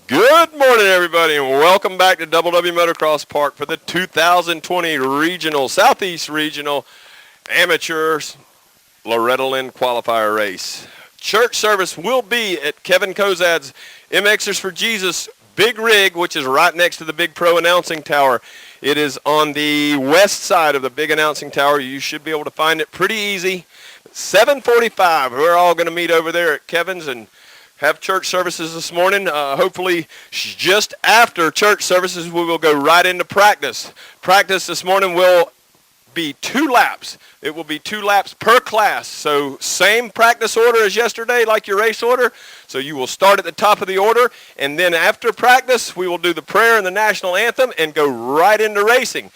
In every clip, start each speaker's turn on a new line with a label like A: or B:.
A: Good morning, everybody, and welcome back to Double W Motocross Park for the 2020 Regional, Southeast Regional Amateurs Loretta Lynn Qualifier Race. Church service will be at Kevin Kozad's MXers for Jesus Big Rig, which is right next to the Big Pro Announcing Tower. It is on the west side of the Big Announcing Tower. You should be able to find it pretty easy. 7:45, we're all going to meet over there at Kevin's and have church services this morning. Hopefully, just after church services, we will go right into practice. Practice this morning will be 2 laps. It will be 2 laps per class. So same practice order as yesterday, like your race order. So you will start at the top of the order, and then after practice, we will do the prayer and the national anthem and go right into racing.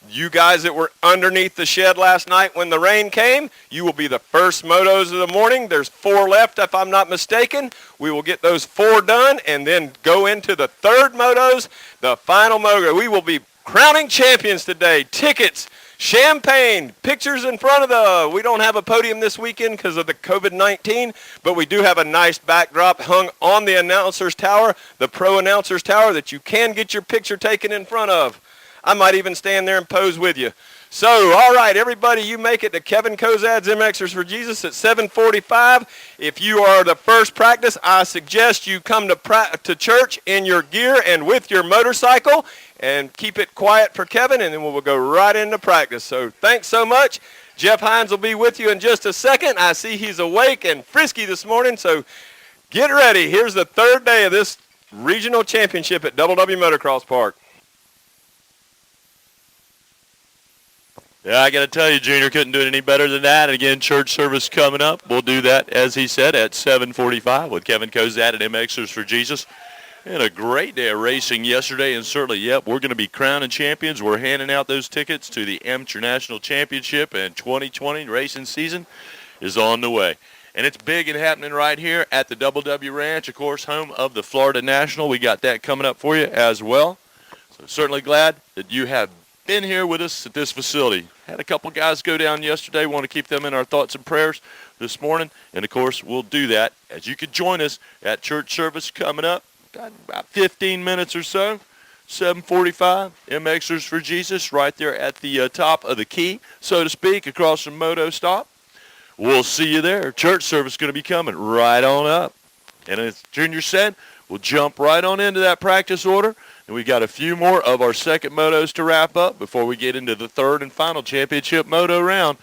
A: You guys that were underneath the shed last night when the rain came, you will be the first motos of the morning. There's 4 left, if I'm not mistaken. We will get those 4 done and then go into the third motos, the final moto. We will be crowning champions today. Tickets, champagne, pictures in front of we don't have a podium this weekend because of the COVID-19, but we do have a nice backdrop hung on the announcer's tower, the pro announcer's tower, that you can get your picture taken in front of. I might even stand there and pose with you. So, all right, everybody, you make it to Kevin Kozad's MXers for Jesus at 7:45. If you are the first practice, I suggest you come to church in your gear and with your motorcycle and keep it quiet for Kevin, and then we'll go right into practice. So thanks so much. Jeff Hines will be with you in just a second. I see he's awake and frisky this morning, so get ready. Here's the third day of this regional championship at Double W Motocross Park.
B: Yeah, I got to tell you, Junior couldn't do it any better than that. And again, church service coming up. We'll do that, as he said, at 7:45 with Kevin Kozad at MXers for Jesus. And a great day of racing yesterday, and certainly, yep, we're going to be crowning champions. We're handing out those tickets to the Amateur National Championship, and 2020 racing season is on the way. And it's big and happening right here at the Double W Ranch, of course, home of the Florida National. We got that coming up for you as well. So certainly glad that you have been here with us at this facility. Had a couple guys go down yesterday. Want to keep them in our thoughts and prayers this morning. And, of course, we'll do that as you could join us at church service coming up. Got about 15 minutes or so. 7:45, MXers for Jesus, right there at the top of the key, so to speak, across from Moto Stop. We'll see you there. Church service is going to be coming right on up. And as Junior said, we'll jump right on into that practice order. And we've got a few more of our second motos to wrap up before we get into the third and final championship moto round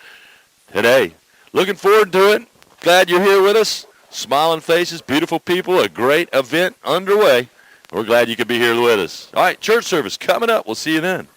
B: today. Looking forward to it. Glad you're here with us. Smiling faces, beautiful people, a great event underway. We're glad you could be here with us. All right, church service coming up. We'll see you then.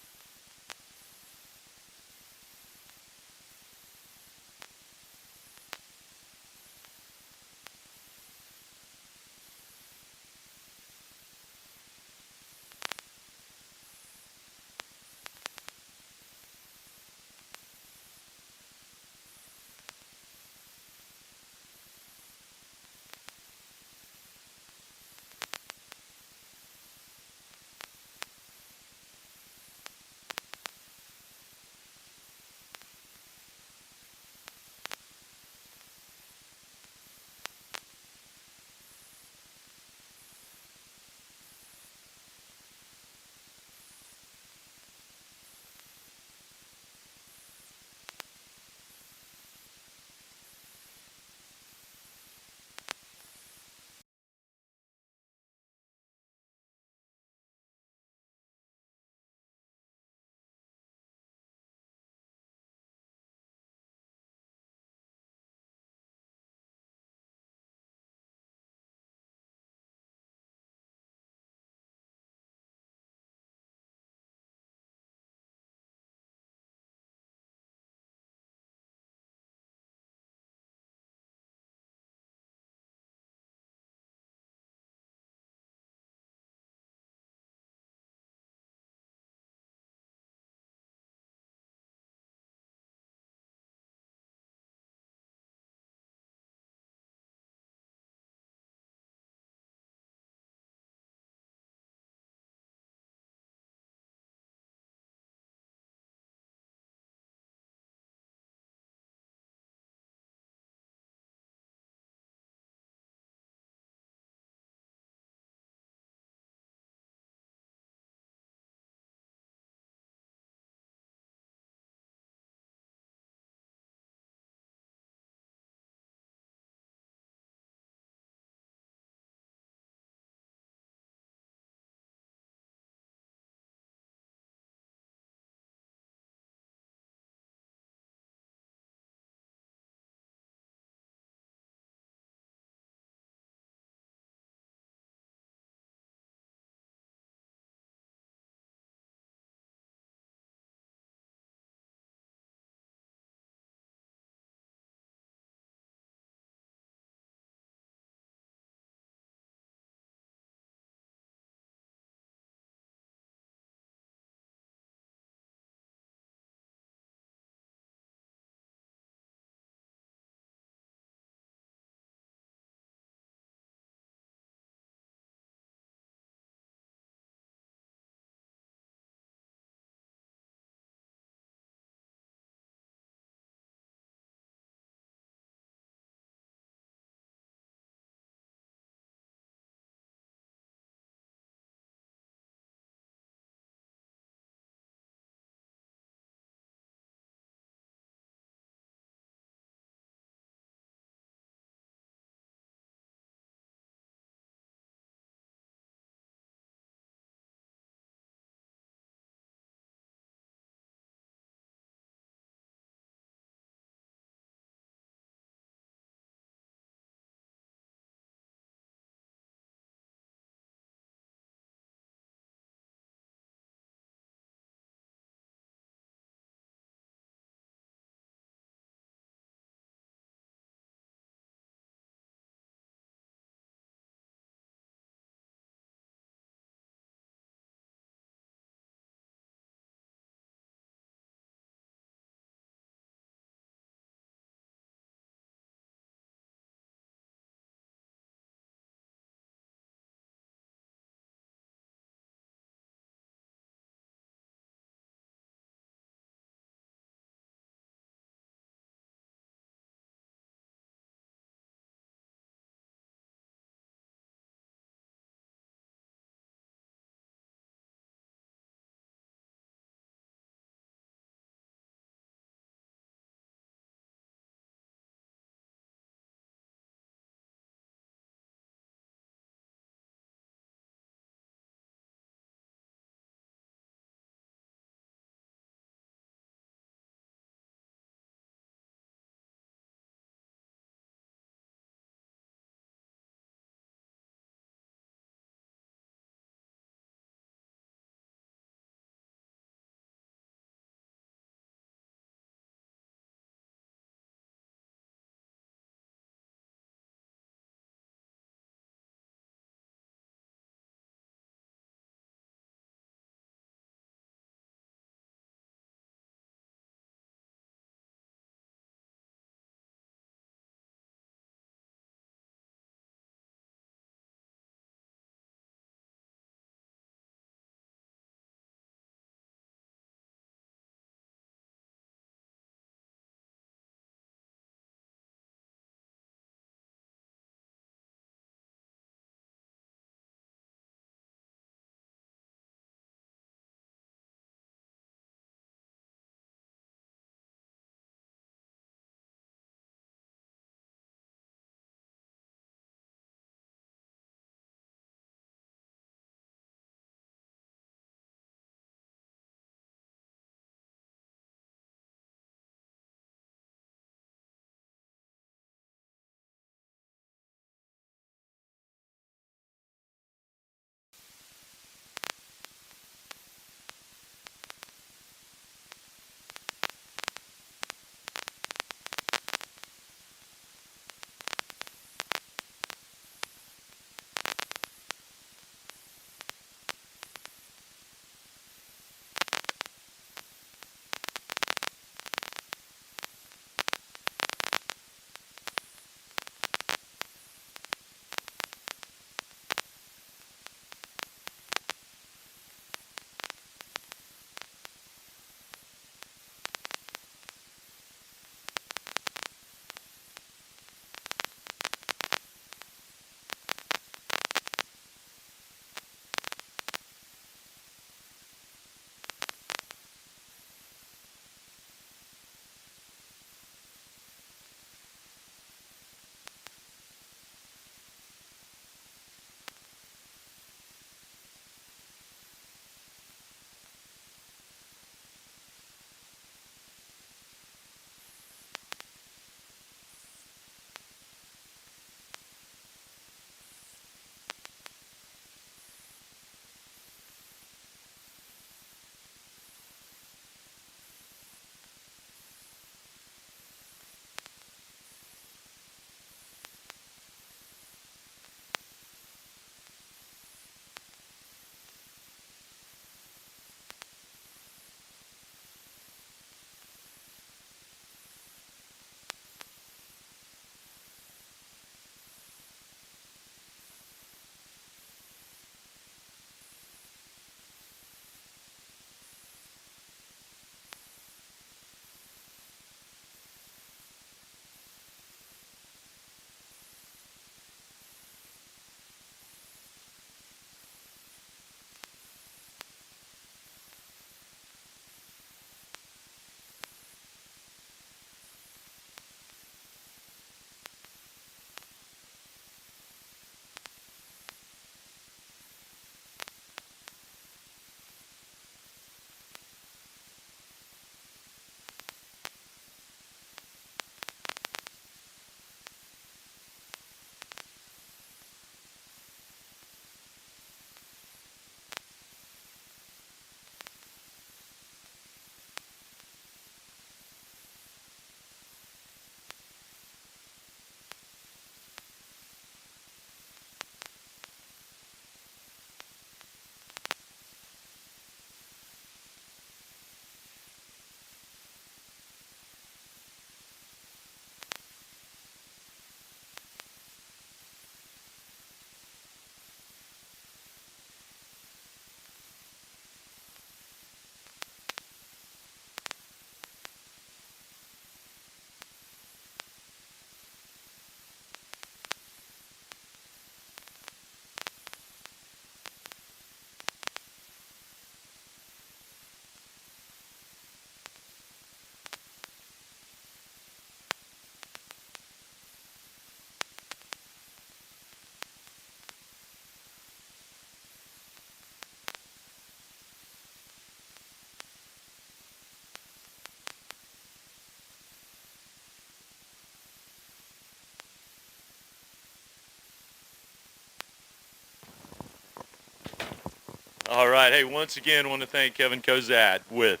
B: All right. Hey, once again, want to thank Kevin Kozad with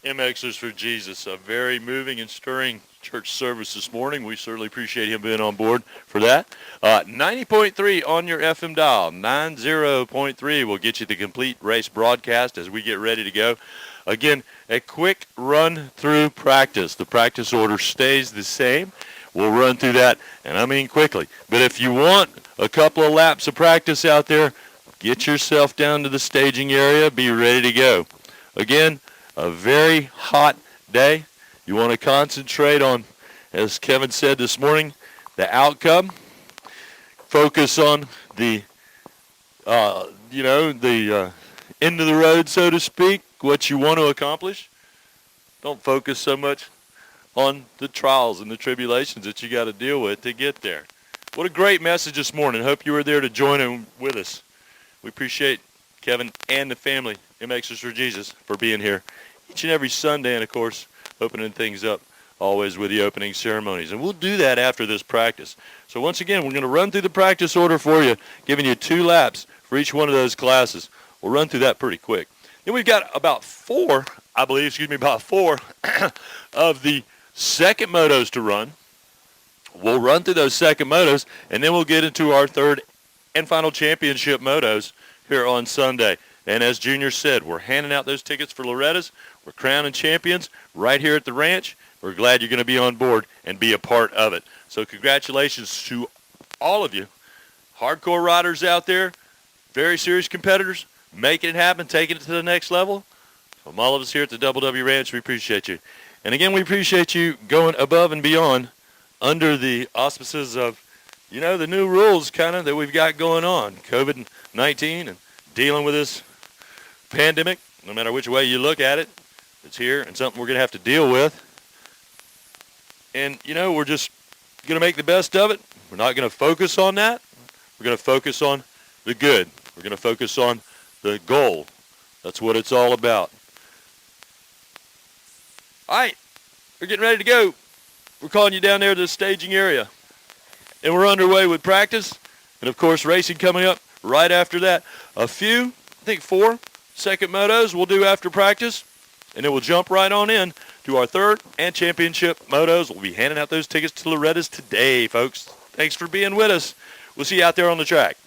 B: MXers for Jesus. A very moving and stirring church service this morning. We certainly appreciate him being on board for that. 90.3 on your FM dial. 90.3 will get you the complete race broadcast as we get ready to go. Again, a quick run through practice. The practice order stays the same. We'll run through that, and I mean quickly. But if you want a couple of laps of practice out there, get yourself down to the staging area. Be ready to go. Again, a very hot day. You want to concentrate on, as Kevin said this morning, the outcome. Focus on the, end of the road, so to speak, what you want to accomplish. Don't focus so much on the trials and the tribulations that you got to deal with to get there. What a great message this morning. Hope you were there to join in with us. We appreciate Kevin and the family, MXers for Jesus, for being here each and every Sunday, and of course, opening things up always with the opening ceremonies. And we'll do that after this practice. So once again, we're going to run through the practice order for you, giving you 2 laps for each one of those classes. We'll run through that pretty quick. Then we've got about four of the second motos to run. We'll run through those second motos, and then we'll get into our third and final championship motos here on Sunday. And as Junior said, we're handing out those tickets for Loretta's. We're crowning champions right here at the ranch. We're glad you're going to be on board and be a part of it. So congratulations to all of you, hardcore riders out there, very serious competitors, making it happen, taking it to the next level. From all of us here at the Double W Ranch, we appreciate you. And again, we appreciate you going above and beyond under the auspices of, the new rules kind of that we've got going on, COVID-19 and dealing with this pandemic. No matter which way you look at it, it's here and something we're going to have to deal with. And, we're just going to make the best of it. We're not going to focus on that. We're going to focus on the good. We're going to focus on the goal. That's what it's all about. All right, we're getting ready to go. We're calling you down there to the staging area. And we're underway with practice. And, of course, racing coming up right after that. A few, I think 4 second motos we'll do after practice. And then we'll jump right on in to our third and championship motos. We'll be handing out those tickets to Loretta's today, folks. Thanks for being with us. We'll see you out there on the track.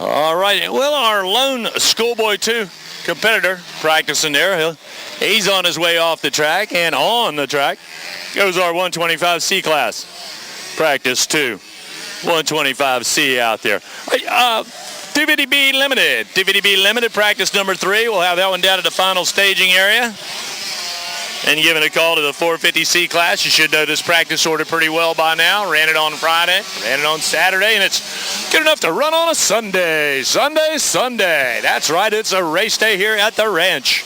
B: All right. Well, our lone Schoolboy 2 competitor practicing there. He's on his way off the track, and on the track goes our 125C class. Practice 2. 125C out there. 250B Limited. 250B Limited practice number 3. We'll have that one down at the final staging area. And giving a call to the 450C class. You should know this practice order pretty well by now. Ran it on Friday, ran it on Saturday, and it's good enough to run on a Sunday. Sunday. That's right, it's a race day here at the ranch.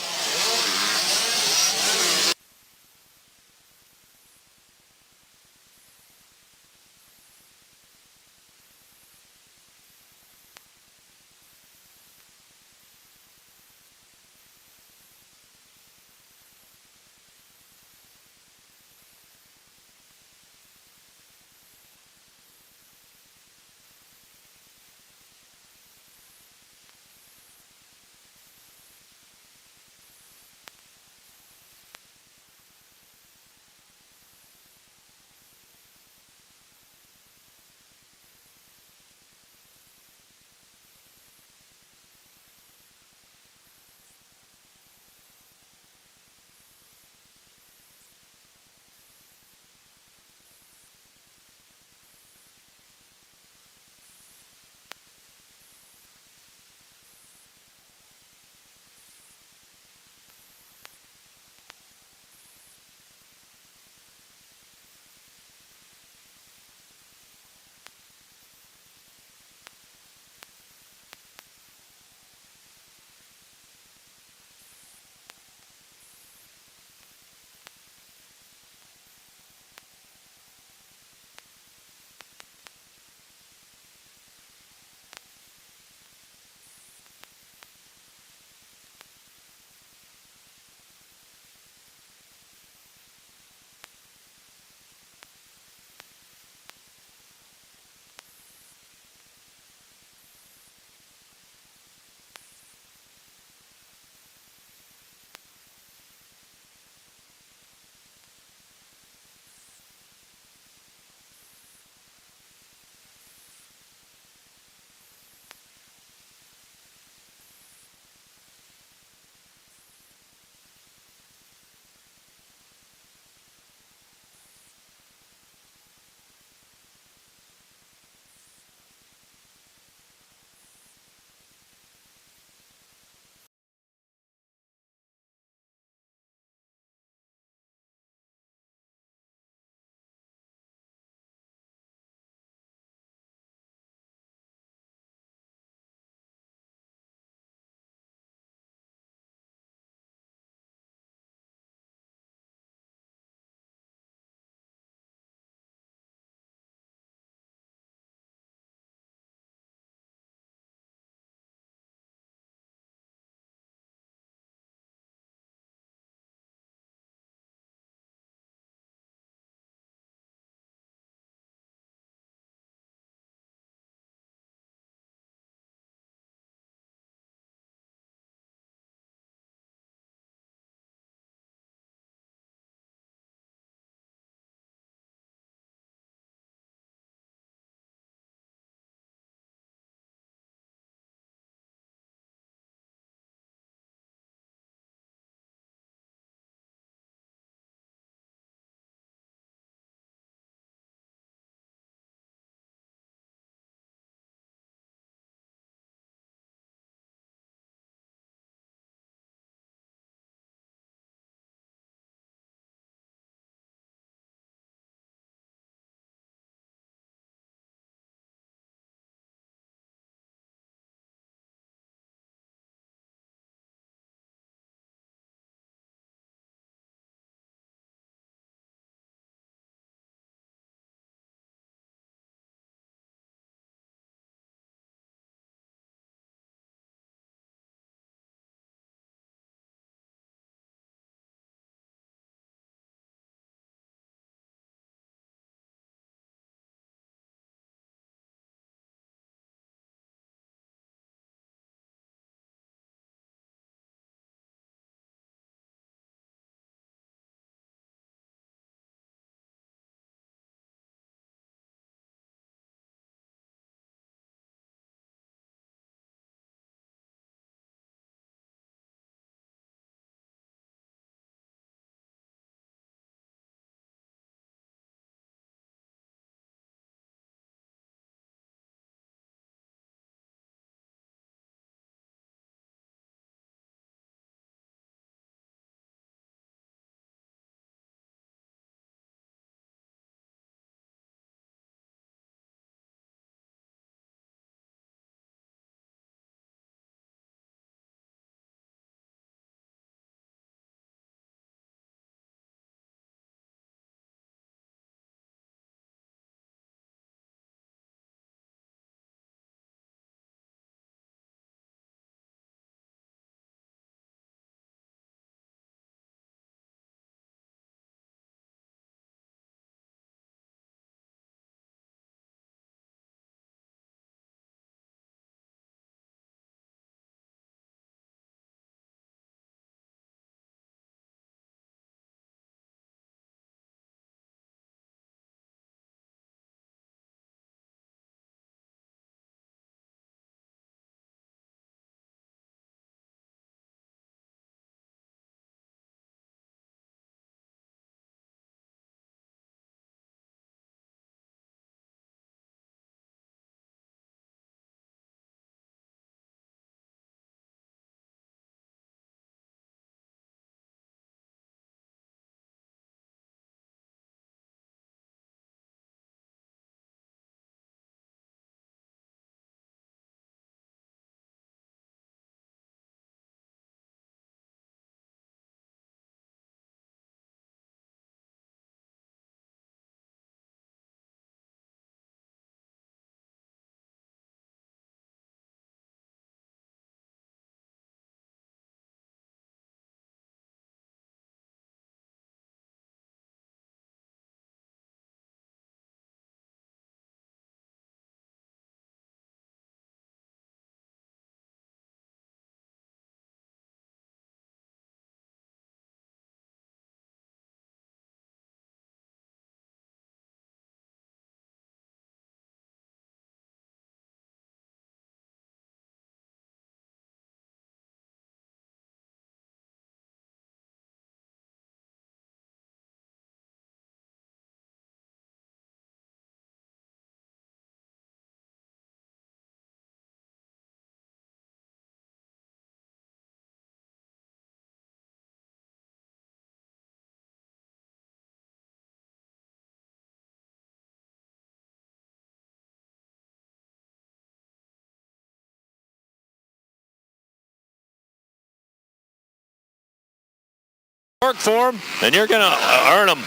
B: Work for them, and you're going to earn them.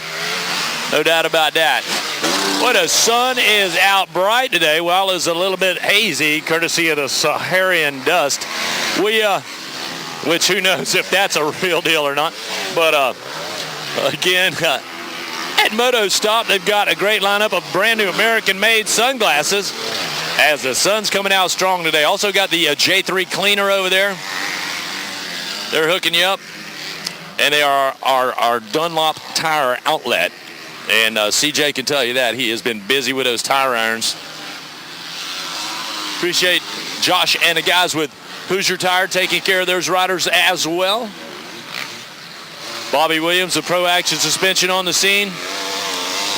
B: No doubt about that. Well, the sun is out bright today. Well, it's a little bit hazy, courtesy of the Saharan dust. Which who knows if that's a real deal or not. But again, at Moto Stop, they've got a great lineup of brand new American-made sunglasses as the sun's coming out strong today. Also got the J3 cleaner over there. They're hooking you up. And they are our Dunlop tire outlet. And CJ can tell you that. He has been busy with those tire irons. Appreciate Josh and the guys with Hoosier Tire taking care of those riders as well. Bobby Williams of Pro Action Suspension on the scene.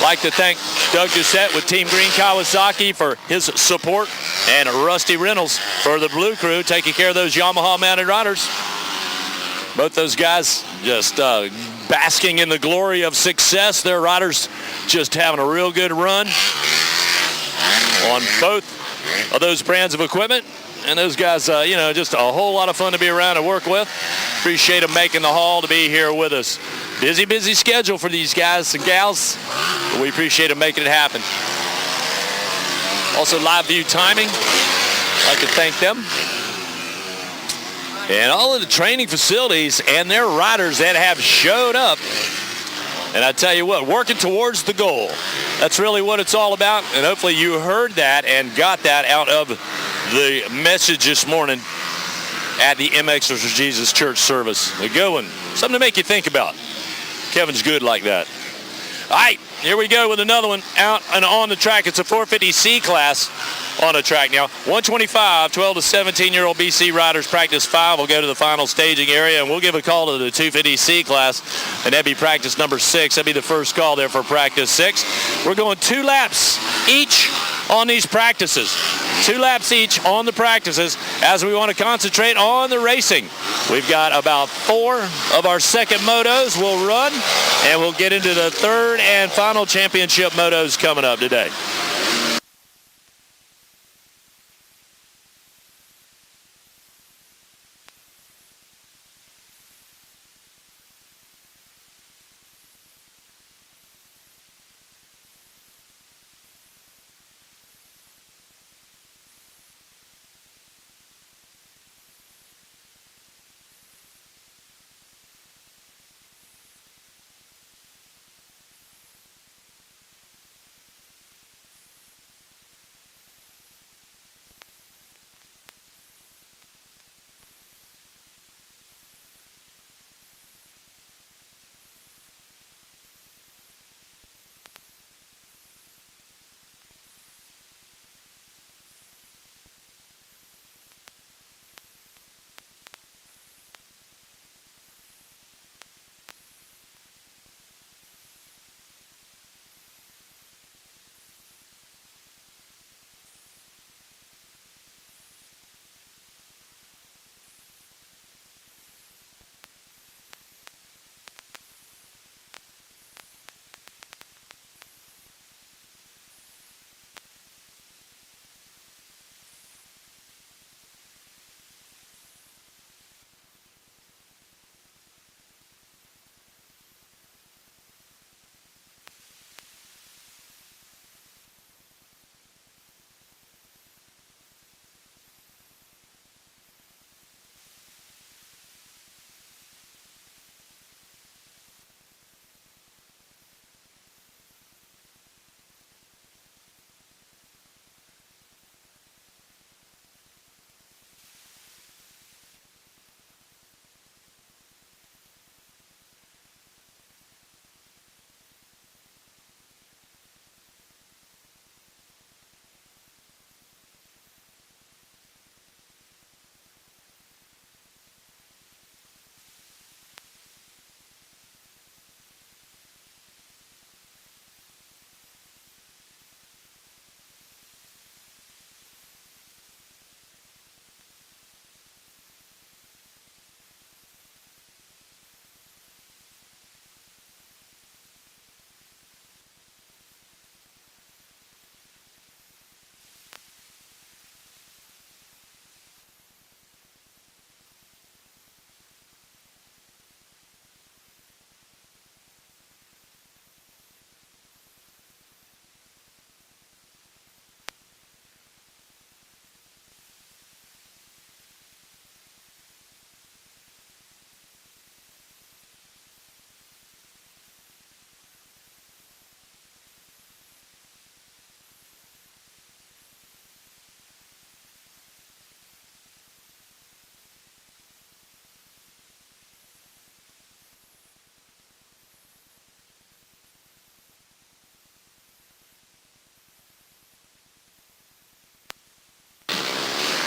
B: Like to thank Doug Doucette with Team Green Kawasaki for his support. And Rusty Reynolds for the Blue Crew taking care of those Yamaha mounted riders. Both those guys just basking in the glory of success. Their riders just having a real good run on both of those brands of equipment. And those guys, just a whole lot of fun to be around and work with. Appreciate them making the haul to be here with us. Busy schedule for these guys and gals. But we appreciate them making it happen. Also, LiveView Timing. I'd like to thank them. And all of the training facilities and their riders that have showed up. And I tell you what, working towards the goal. That's really what it's all about. And hopefully you heard that and got that out of the message this morning at the MXers for Jesus church service. A good one. Something to make you think about. Kevin's good like that. All right, here we go with another one out and on the track. It's a 450C class on the track now. 125, 12 to 17-year-old BC riders practice 5 will go to the final staging area, and we'll give a call to the 250C class, and that'd be practice number 6. That'd be the first call there for practice 6. We're going 2 laps each on these practices. 2 laps each on the practices as we want to concentrate on the racing. We've got about 4 of our second motos will run, and we'll get into the third and final championship motos coming up today.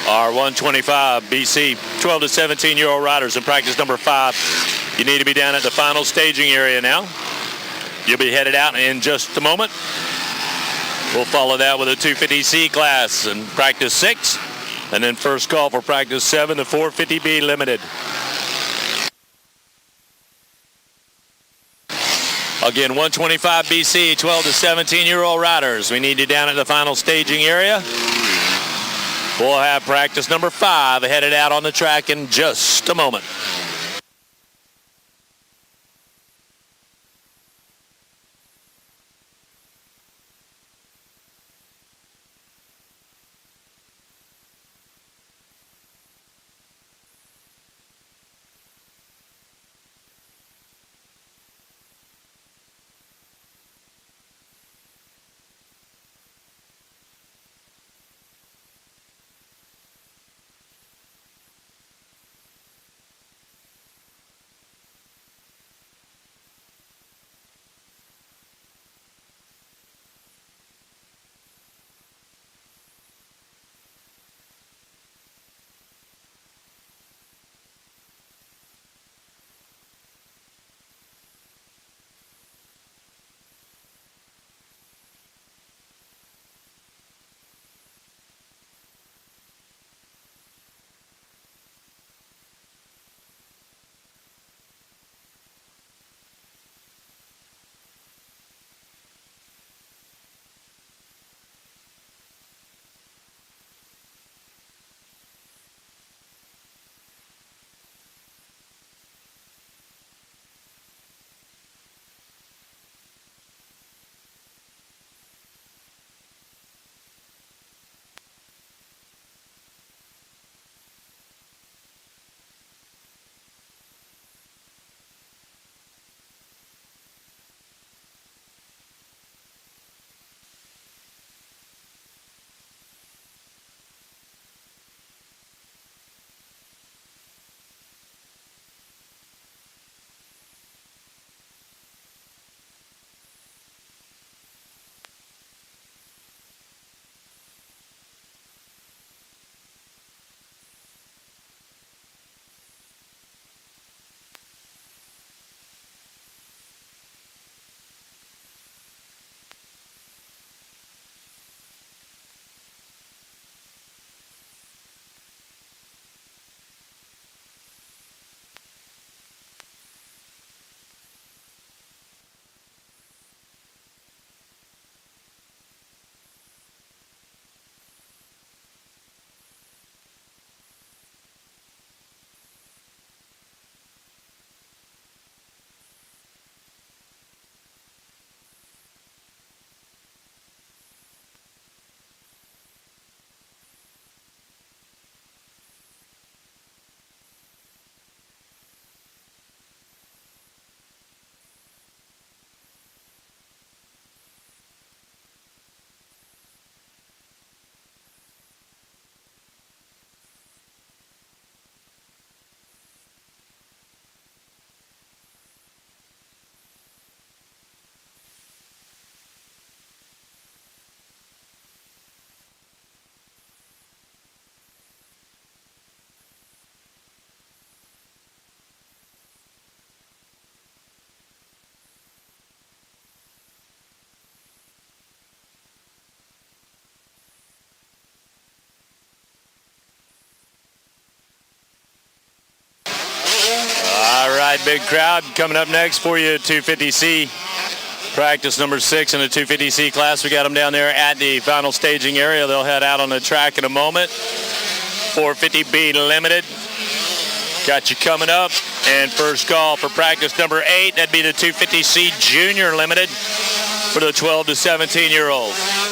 B: Our 125 BC 12 to 17-year-old riders in practice number 5. You need to be down at the final staging area now. You'll be headed out in just a moment. We'll follow that with a 250C class in practice 6, and then first call for practice 7 to 450B limited. Again, 125 BC 12 to 17-year-old riders. We need you down at the final staging area. We'll have practice number 5 headed out on the track in just a moment. Big crowd coming up next for you, 250C. Practice number 6 in the 250C class. We got them down there at the final staging area. They'll head out on the track in a moment. 450B limited. Got you coming up. And first call for practice number 8. That'd be the 250C junior limited for the 12 to 17-year-olds.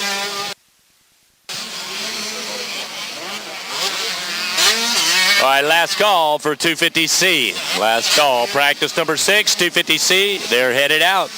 B: All right, last call for 250C. Last call, practice number 6, 250C. They're headed out.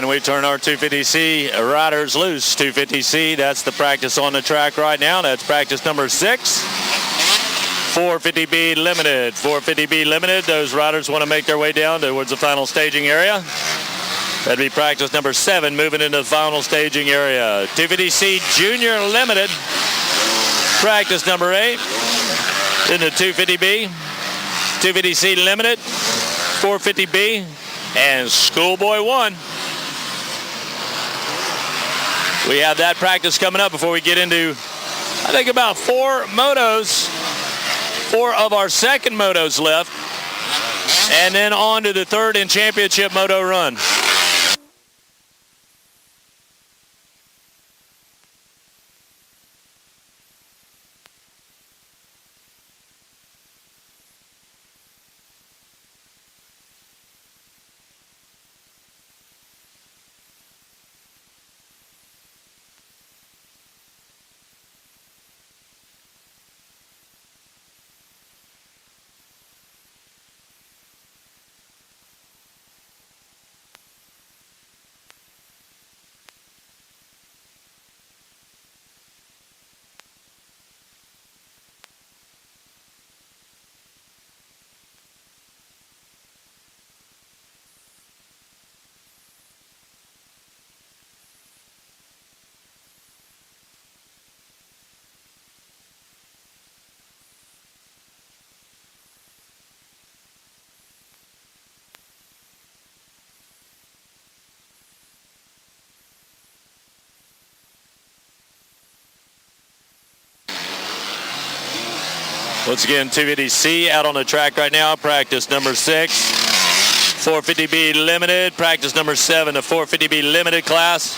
B: we turn our 250C riders loose. 250C, that's the practice on the track right now. That's practice number 6. 450B limited. 450B limited. Those riders want to make their way down towards the final staging area. That'd be practice number 7, moving into the final staging area. 250C junior limited. Practice number 8. Into 250B. 250C limited. 450B. And Schoolboy 1. We have that practice coming up before we get into, I think, about 4 motos. 4 of our second motos left. And then on to the 3rd and championship moto run. Once again, 250C out on the track right now. Practice number 6. 450B limited. Practice number 7, the 450B limited class.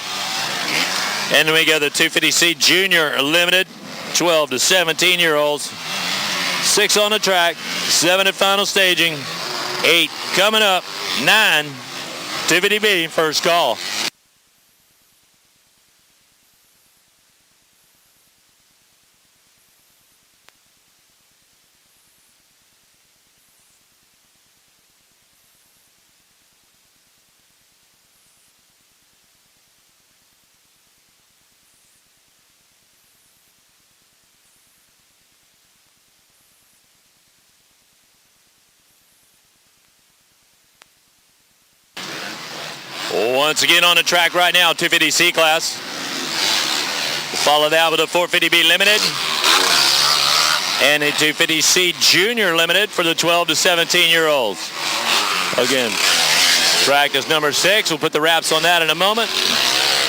B: And then we go the 250C junior limited. 12 to 17-year-olds. 6 on the track. 7 at final staging. 8 coming up. 9. 250B first call. Once again on the track right now, 250C class. Follow that with a 450B limited. And a 250C junior limited for the 12 to 17-year-olds. Again, practice number 6. We'll put the wraps on that in a moment.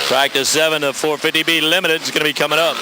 B: Practice 7 to 450B limited is going to be coming up.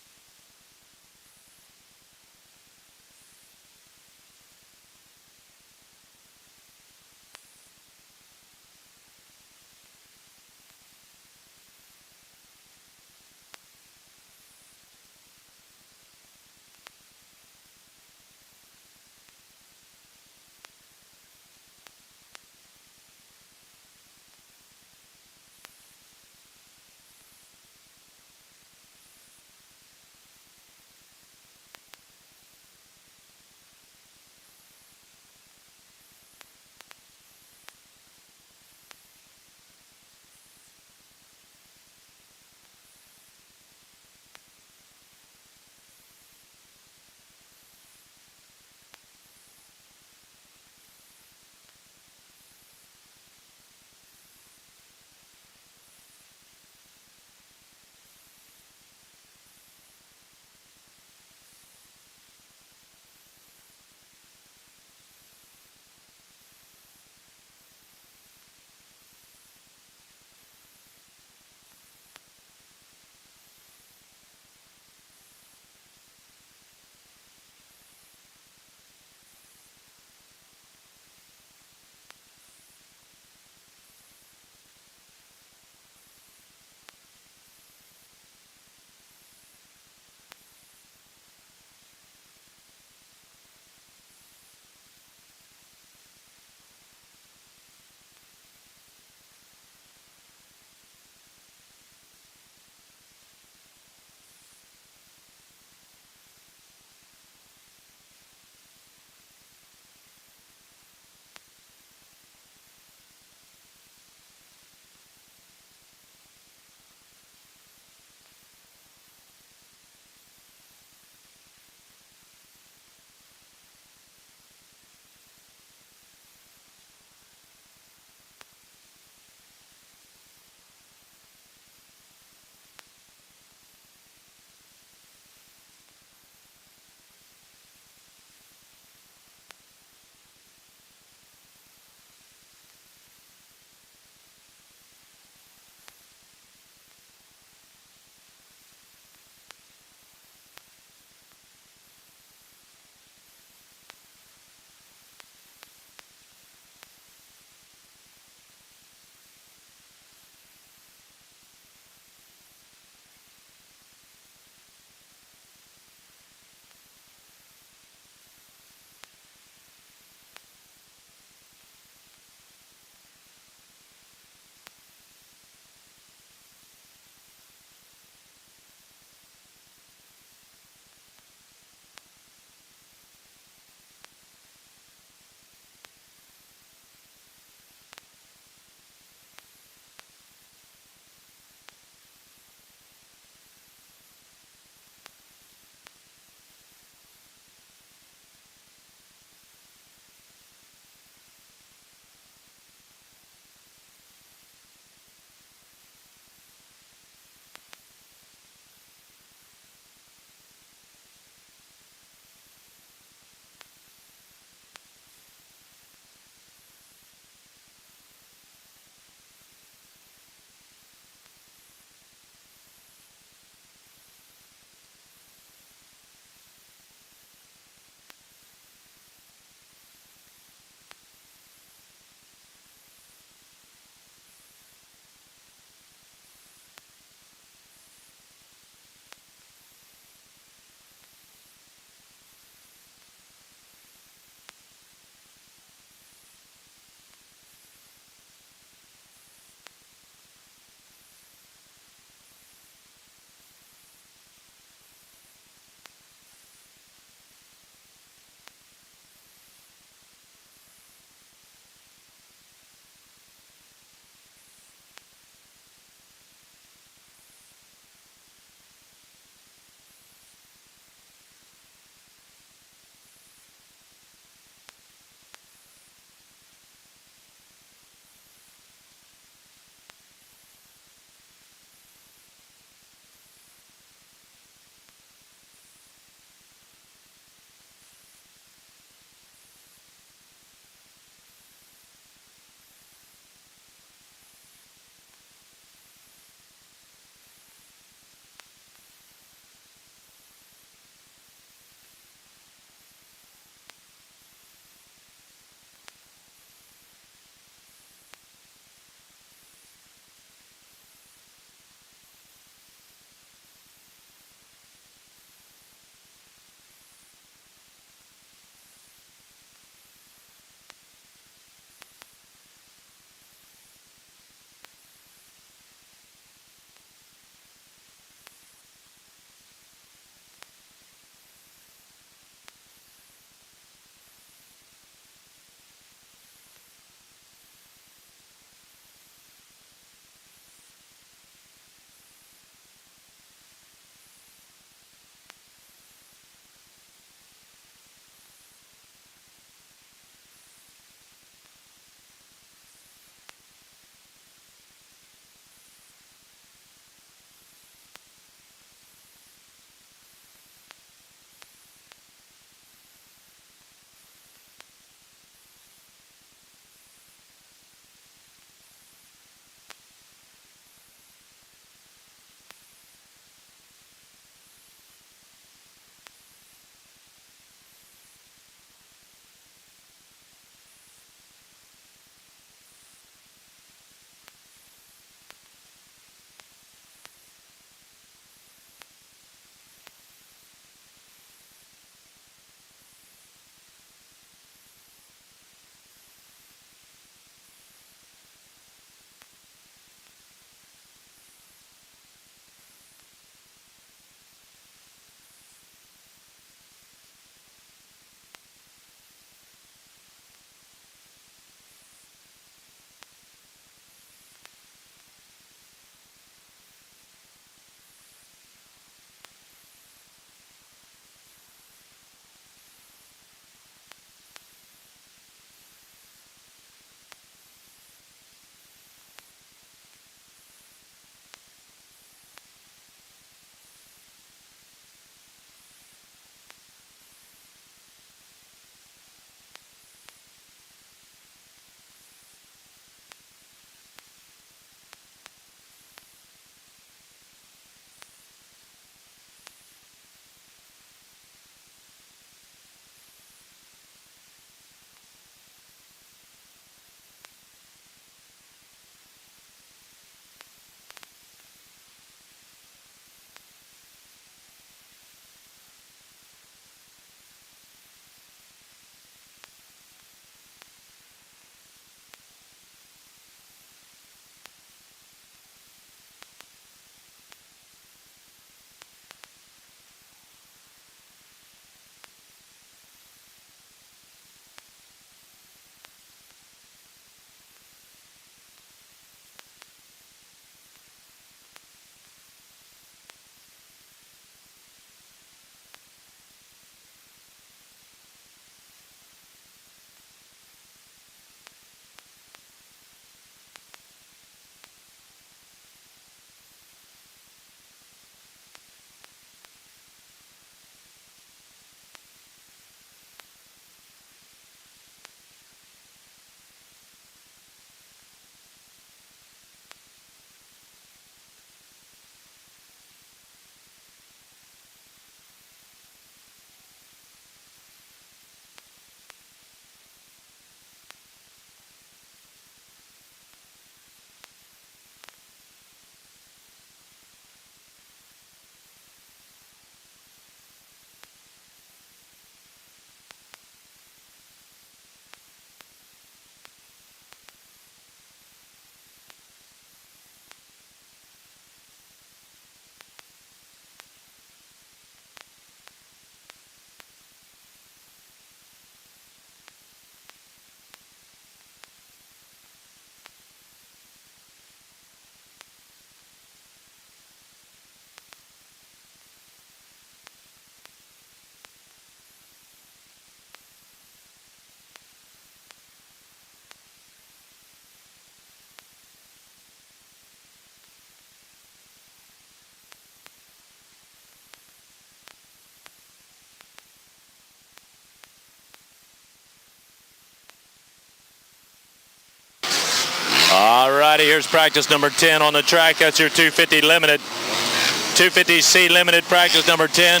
B: All righty, here's practice number 10 on the track. That's your 250 limited. 250C limited practice number 10.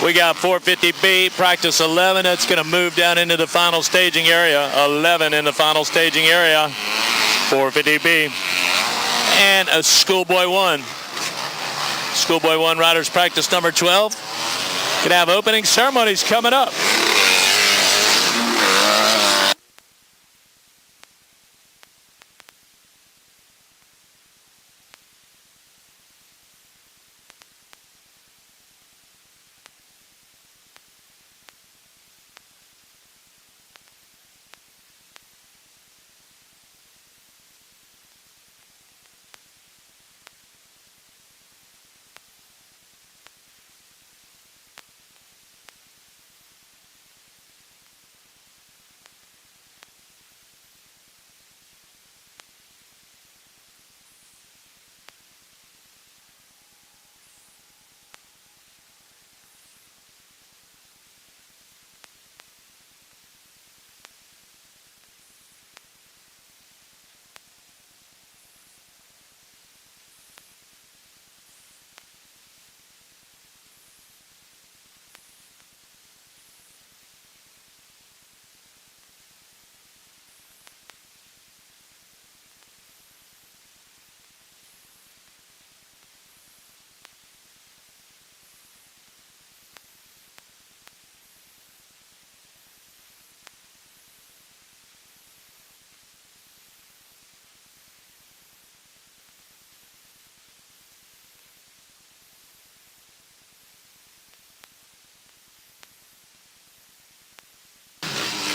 B: We got 450B practice 11. That's going to move down into the final staging area. 11 in the final staging area. 450B. And a Schoolboy 1. Schoolboy 1 riders practice number 12. Could have opening ceremonies coming up.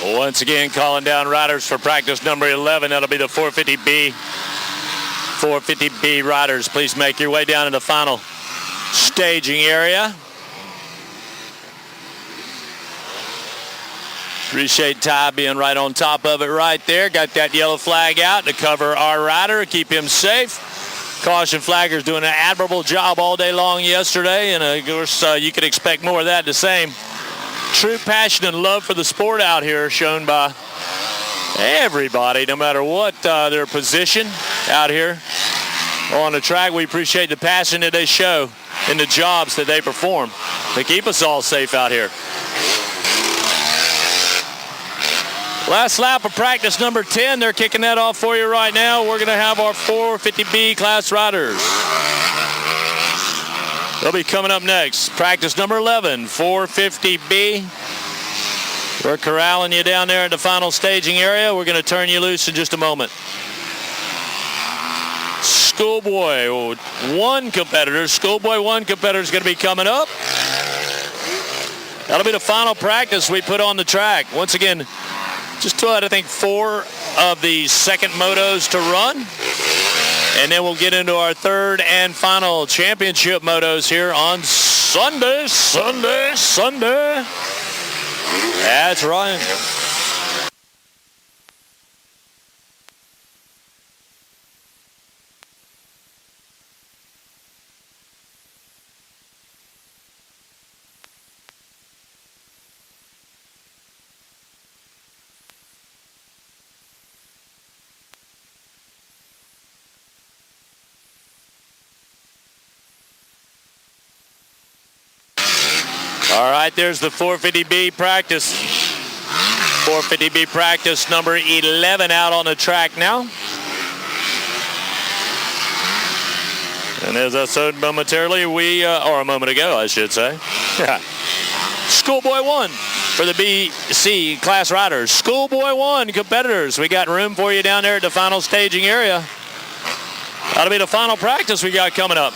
B: Once again, calling down riders for practice number 11. That'll be the 450B. 450B riders, please make your way down to the final staging area. Appreciate Ty being right on top of it right there. Got that yellow flag out to cover our rider, keep him safe. Caution flaggers doing an admirable job all day long yesterday, and of course you could expect more of that the same. True passion and love for the sport out here shown by everybody, no matter what their position out here on the track. We appreciate the passion that they show in the jobs that they perform to keep us all safe out here. Last lap of practice number 10. They're kicking that off for you right now. We're going to have our 450B class riders. They'll be coming up next. Practice number 11, 450B. We're corralling you down there at the final staging area. We're going to turn you loose in just a moment. Schoolboy 1 competitor. Schoolboy 1 competitor is going to be coming up. That'll be the final practice we put on the track. Once again, just still had, I think, 4 of the second motos to run. And then we'll get into our third and final championship motos here on Sunday. That's right. All right, there's the 450B practice. 450B practice number 11 out on the track now. And as I said momentarily, or a moment ago, I should say. Schoolboy 1 for the BC class riders. Schoolboy 1 competitors. We got room for you down there at the final staging area. That'll be the final practice we got coming up.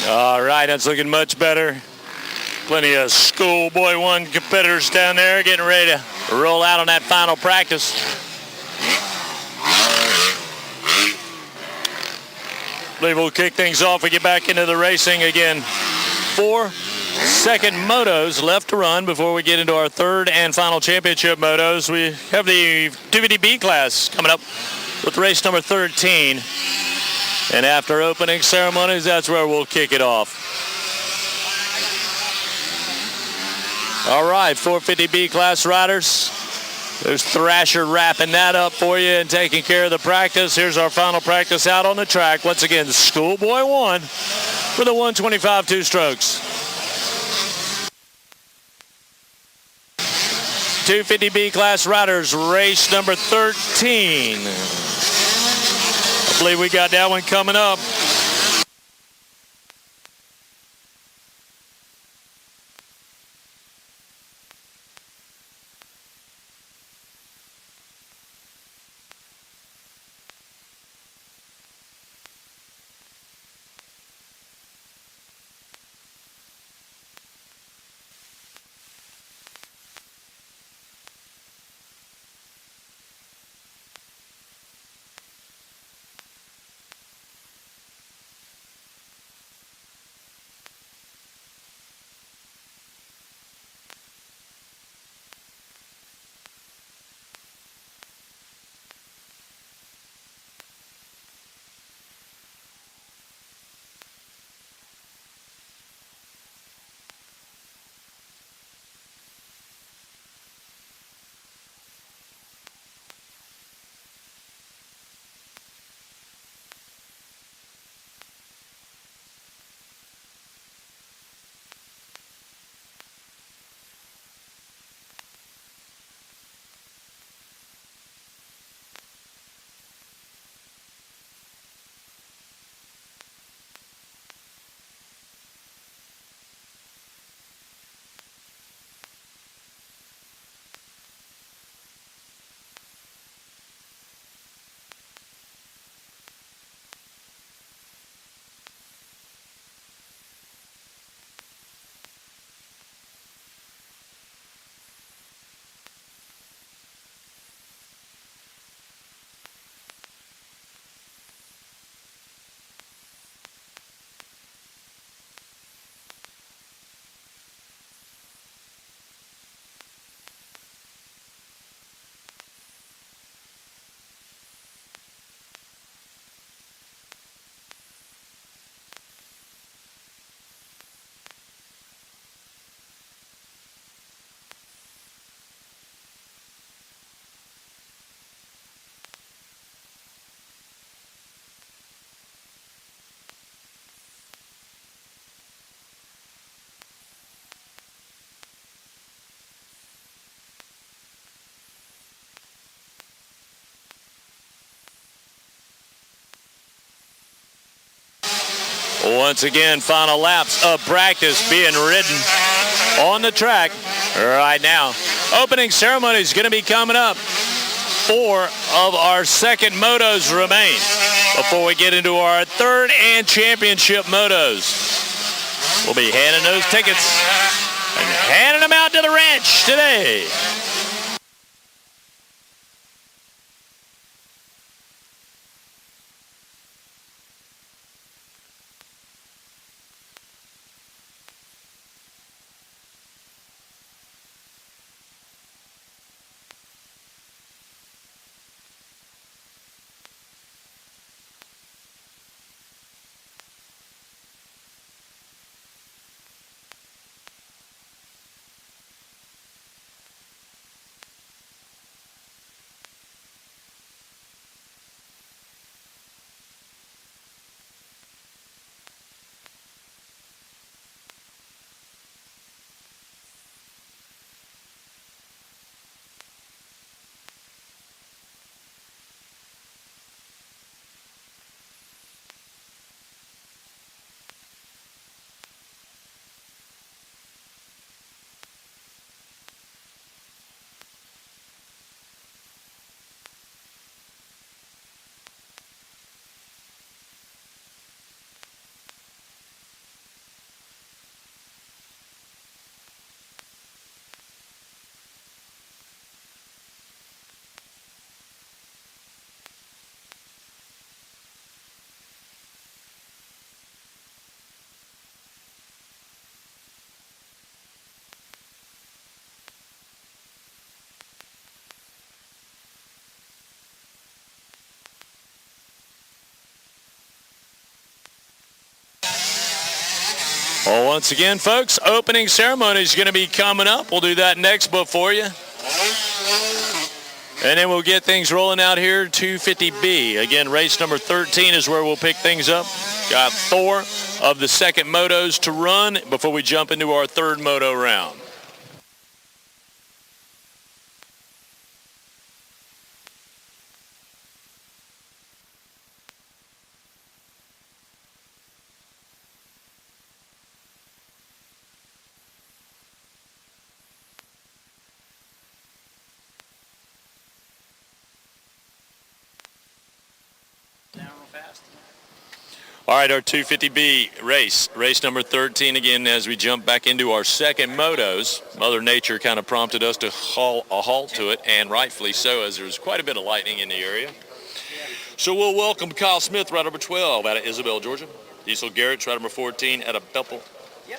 B: All right, that's looking much better. Plenty of Schoolboy 1 competitors down there getting ready to roll out on that final practice. I believe we'll kick things off. We get back into the racing again. 4-second motos left to run before we get into our third and final championship motos. We have the 250B class coming up with race number 13. And after opening ceremonies, that's where we'll kick it off. All right, 450B class riders. There's Thrasher wrapping that up for you and taking care of the practice. Here's our final practice out on the track. Once again, the Schoolboy 1 for the 125 two-strokes. 250B class riders, race number 13. I believe we got that one coming up. Once again, final laps of practice being ridden on the track right now. Opening ceremony is going to be coming up. 4 of our second motos remain before we get into our third and championship motos. We'll be handing those tickets and handing them out to the ranch today. Well, once again, folks, opening ceremony is going to be coming up. We'll do that next book for you. And then we'll get things rolling out here. 250B. Again, race number 13 is where we'll pick things up. Got 4 of the second motos to run before we jump into our third moto round. All right, our 250B race number 13 again as we jump back into our second motos. Mother Nature kind of prompted us to call a halt to it, and rightfully so, as there's quite a bit of lightning in the area. So we'll welcome Kyle Smith, rider number 12 out of Isabel, Georgia. Diesel Garrett, rider number 14 out of Bethel,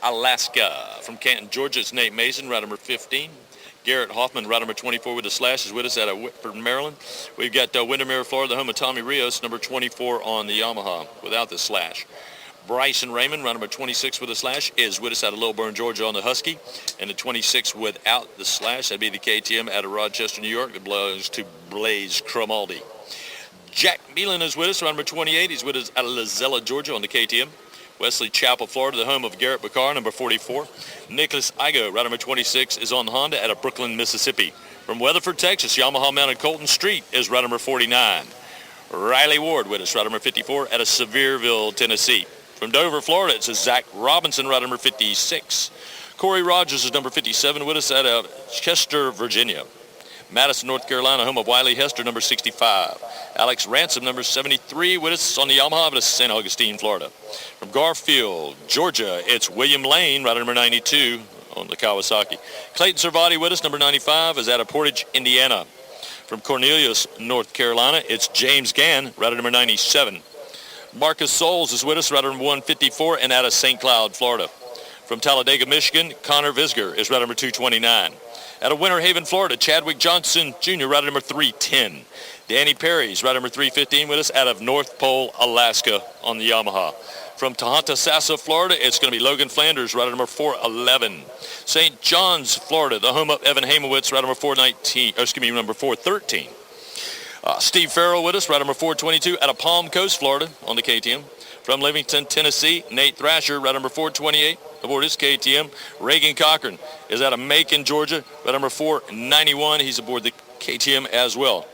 B: Alaska. From Canton, Georgia, it's Nate Mason, rider number 15. Garrett Hoffman, rider number 24 with a slash, is with us out of Whitford, Maryland. We've got Windermere, Florida, the home of Tommy Rios, number 24 on the Yamaha without the slash. Bryson Raymond, rider number 26 with a slash, is with us out of Lilburn, Georgia on the Husky. And the 26 without the slash, that'd be the KTM out of Rochester, New York, that belongs to Blaze Cromaldi. Jack Nealon is with us, rider number 28. He's with us out of Lizella, Georgia on the KTM. Wesley Chapel, Florida, the home of Garrett Bakar, number 44. Nicholas Igo, rider number 26, is on the Honda out of Brooklyn, Mississippi. From Weatherford, Texas, Yamaha mounted Colton Street is rider number 49. Riley Ward with us, rider number 54, out of Sevierville, Tennessee. From Dover, Florida, it's Zach Robinson, rider number 56. Corey Rogers is number 57 with us out of Chester, Virginia. Madison, North Carolina, home of Wiley Hester, number 65. Alex Ransom, number 73, with us on the Yamaha out of St. Augustine, Florida. From Garfield, Georgia, it's William Lane, rider number 92 on the Kawasaki. Clayton Servati with us, number 95, is out of Portage, Indiana. From Cornelius, North Carolina, it's James Gann, rider number 97. Marcus Souls is with us, rider number 154, and out of St. Cloud, Florida. From Talladega, Michigan, Connor Visger is rider number 229. Out of Winter Haven, Florida, Chadwick Johnson Jr., rider number 310. Danny Perry's rider number 315 with us out of North Pole, Alaska on the Yamaha. From Tahunta-Sassa, Florida, it's going to be Logan Flanders, rider number 411. St. John's, Florida, the home of Evan Hamowitz, rider number 413. Steve Farrell with us, rider number 422 out of Palm Coast, Florida on the KTM. From Livingston, Tennessee, Nate Thrasher, rider number 428 aboard his KTM. Reagan Cochran is out of Macon, Georgia, rider number 491. He's aboard the KTM as well.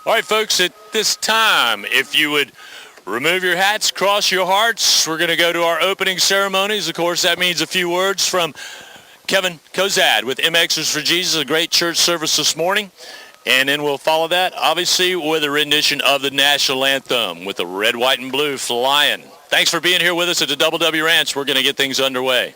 B: All right, folks, at this time, if you would remove your hats, cross your hearts, we're going to go to our opening ceremonies. Of course, that means a few words from Kevin Kozad with MXers for Jesus, a great church service this morning. And then we'll follow that, obviously, with a rendition of the national anthem with the red, white, and blue flying. Thanks for being here with us at the Double W Ranch. We're going to get things underway.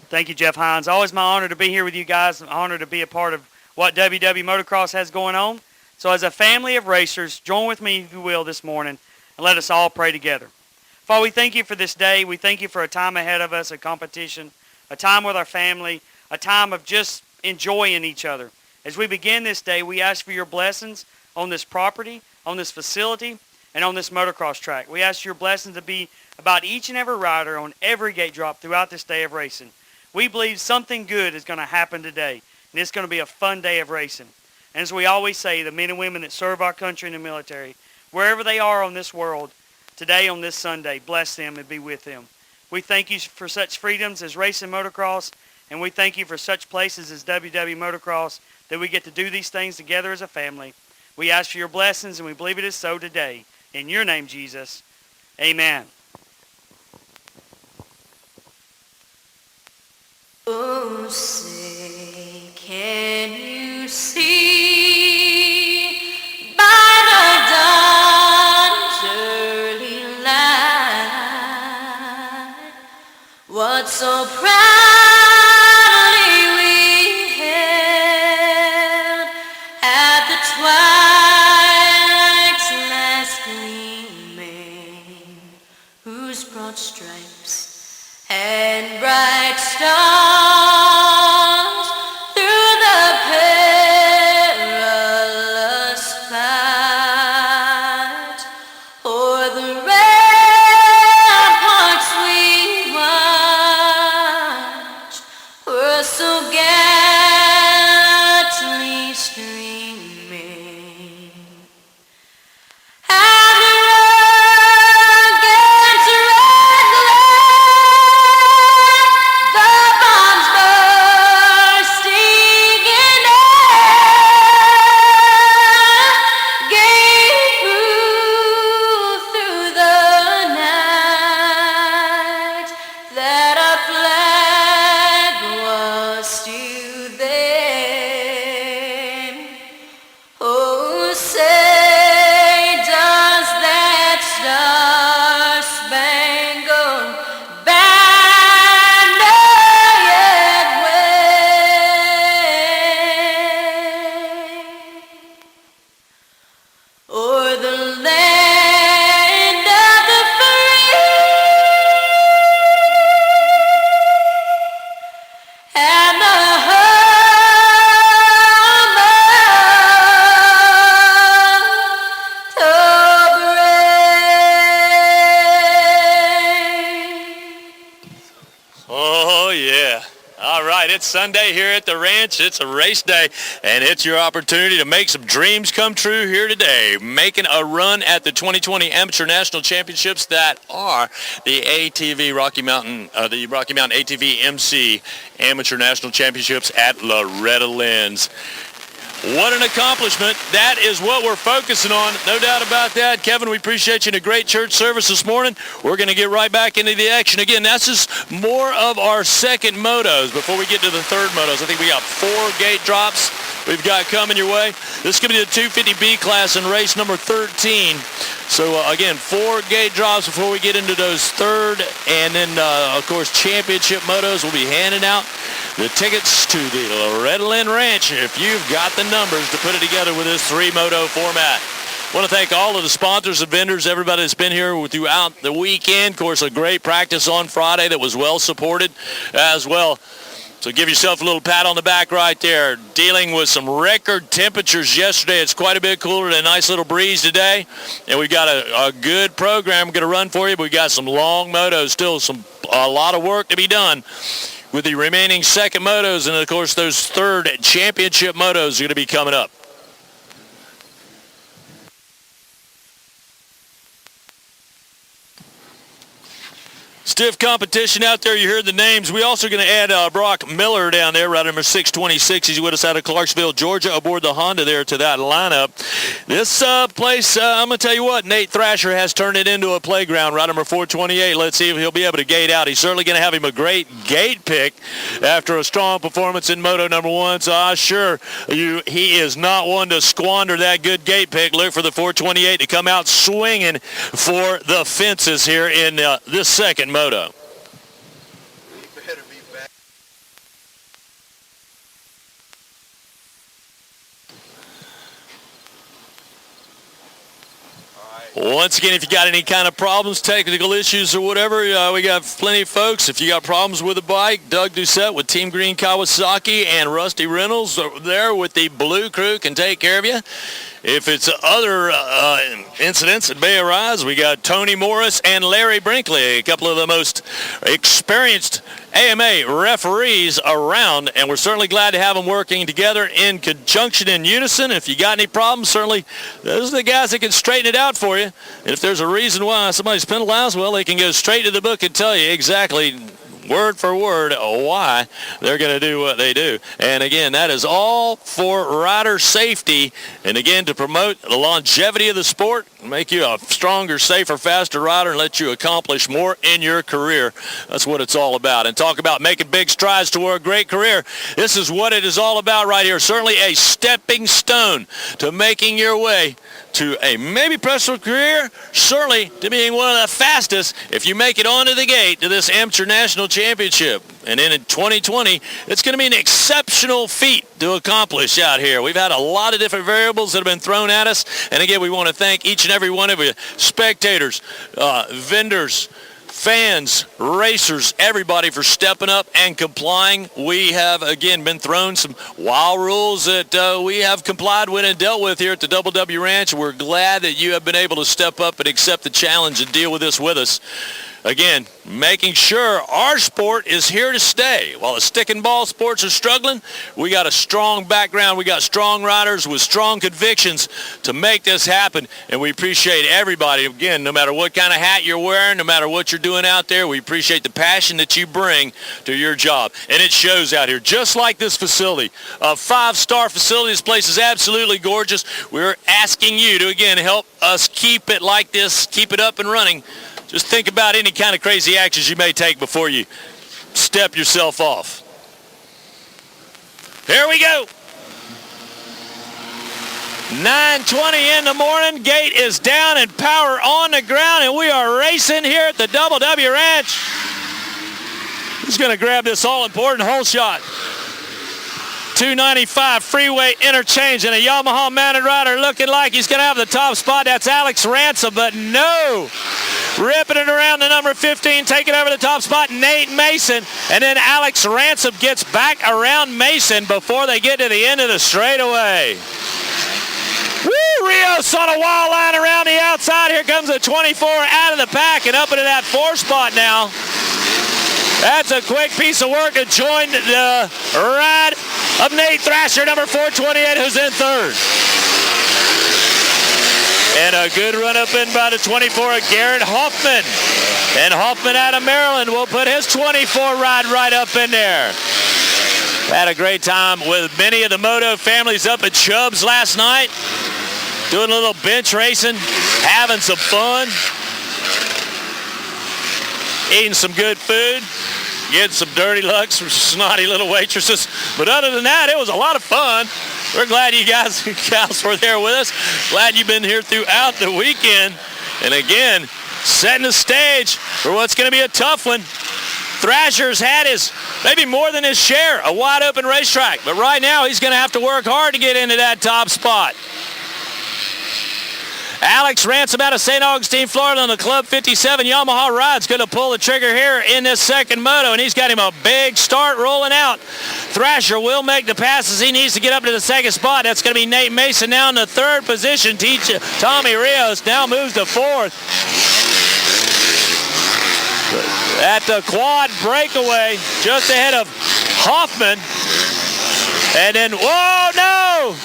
C: Thank you, Jeff Hines. Always my honor to be here with you guys. An honor to be a part of what WW Motocross has going on. So as a family of racers, join with me, if you will, this morning, and let us all pray together. Father, we thank you for this day. We thank you for a time ahead of us, a competition, a time with our family, a time of just enjoying each other. As we begin this day, we ask for your blessings on this property, on this facility, and on this motocross track. We ask your blessings to be about each and every rider on every gate drop throughout this day of racing. We believe something good is going to happen today, and it's going to be a fun day of racing. And as we always say, the men and women that serve our country in the military, wherever they are on this world, today on this Sunday, bless them and be with them. We thank you for such freedoms as racing motocross, And we thank you for such places as WW Motocross that we get to do these things together as a family. We ask for your blessings, and we believe it is so today. In your name, Jesus, amen.
D: Oh, say, can you see by the dawn's early light what so proudly we hailed at the twilight's last gleaming, whose broad stripes and bright stars through the perilous fight o'er the ramparts we watched were so gallantly streaming. And the rugged red glare, the bombs bursting in air, gave proof through the night that our flag was still there. Oh, say, does that star-spangled banner yet wave o'er the land of the free and the home of the brave?
B: Oh, yeah. All right, it's Sunday here at the ranch. It's a race day, and it's your opportunity to make some dreams come true here today, making a run at the 2020 Amateur National Championships that are the ATV Rocky Mountain ATV MC Amateur National Championships at Loretta Lynn's. What an accomplishment. That is what we're focusing on. No doubt about that. Kevin, we appreciate you in a great church service this morning. We're going to get right back into the action. Again, that's just more of our second motos before we get to the third motos. I think we got 4 gate drops we've got coming your way. This is going to be the 250B class in race number 13. So, again, 4 gate drops before we get into those third. And then, of course, championship motos will be handing out the tickets to the Loretta Lynn Ranch if you've got the numbers to put it together with this 3-moto format. I want to thank all of the sponsors and vendors, everybody that's been here throughout the weekend. Of course, a great practice on Friday that was well supported as well. So give yourself a little pat on the back right there. Dealing with some record temperatures yesterday. It's quite a bit cooler and a nice little breeze today. And we've got a good program going to run for you. But we've got some long motos, still a lot of work to be done with the remaining second motos. And, of course, those third championship motos are going to be coming up. Stiff competition out there. You heard the names. We also going to add Brock Miller down there, rider number 626. He's with us out of Clarksville, Georgia, aboard the Honda there to that lineup. This place, I'm going to tell you what, Nate Thrasher has turned it into a playground. Rider number 428. Let's see if he'll be able to gate out. He's certainly going to have him a great gate pick after a strong performance in Moto number 1. So I assure you, he is not one to squander that good gate pick. Look for the 428 to come out swinging for the fences here in this second moto. Once again, if you got any kind of problems, technical issues or whatever, we got plenty of folks. If you got problems with a bike, Doug Doucette with Team Green Kawasaki and Rusty Reynolds there with the Blue Crew can take care of you. If it's other incidents that may arise, we got Tony Morris and Larry Brinkley, a couple of the most experienced AMA referees around, and we're certainly glad to have them working together in conjunction, in unison. If you got any problems, certainly those are the guys that can straighten it out for you. And if there's a reason why somebody's penalized, well, they can go straight to the book and tell you exactly word for word why they're going to do what they do. And again, that is all for rider safety. And again, to promote the longevity of the sport, make you a stronger, safer, faster rider, and let you accomplish more in your career. That's what it's all about. And talk about making big strides toward a great career. This is what it is all about right here. Certainly a stepping stone to making your way to a maybe professional career, certainly to being one of the fastest if you make it onto the gate to this amateur national championship. And then in 2020, it's going to be an exceptional feat to accomplish out here. We've had a lot of different variables that have been thrown at us. And again, we want to thank each and every one of you, spectators, vendors, fans, racers, everybody for stepping up and complying. We have, again, been thrown some wild rules that we have complied with and dealt with here at the Double W Ranch. We're glad that you have been able to step up and accept the challenge and deal with this with us. Again, making sure our sport is here to stay. While the stick and ball sports are struggling, we got a strong background. We got strong riders with strong convictions to make this happen. And we appreciate everybody. Again, no matter what kind of hat you're wearing, no matter what you're doing out there, we appreciate the passion that you bring to your job. And it shows out here, just like this facility, a 5-star facility. This place is absolutely gorgeous. We're asking you to, again, help us keep it like this, keep it up and running. Just think about any kind of crazy actions you may take before you step yourself off. Here we go. 9:20 in the morning. Gate is down and power on the ground, and we are racing here at the Double W Ranch. Who's going to grab this all-important hole shot? 295 freeway interchange, and a Yamaha mounted rider looking like he's going to have the top spot. That's Alex Ransom, but no. Ripping it around the number 15, taking over the top spot, Nate Mason. And then Alex Ransom gets back around Mason before they get to the end of the straightaway. Woo! Rios on a wild line around the outside. Here comes a 24 out of the pack and up into that 4 spot now. That's a quick piece of work to join the ride of Nate Thrasher, number 428, who's in 3rd. And a good run up in by the 24 of Garrett Hoffman. And Hoffman out of Maryland will put his 24 ride right up in there. Had a great time with many of the moto families up at Chubb's last night. Doing a little bench racing, having some fun. Eating some good food. Getting some dirty looks from snotty little waitresses. But other than that, it was a lot of fun. We're glad you guys and gals were there with us. Glad you've been here throughout the weekend. And again, setting the stage for what's going to be a tough one. Thrasher's had his, maybe more than his share, a wide open racetrack. But right now, he's going to have to work hard to get into that top spot. Alex Ransom out of St. Augustine, Florida on the Club 57 Yamaha ride's going to pull the trigger here in this second moto, and he's got him a big start rolling out. Thrasher will make the passes he needs to get up to the second spot. That's going to be Nate Mason now in the 3rd position. Tommy Rios now moves to 4th. At the quad breakaway, just ahead of Hoffman. And then, whoa, no!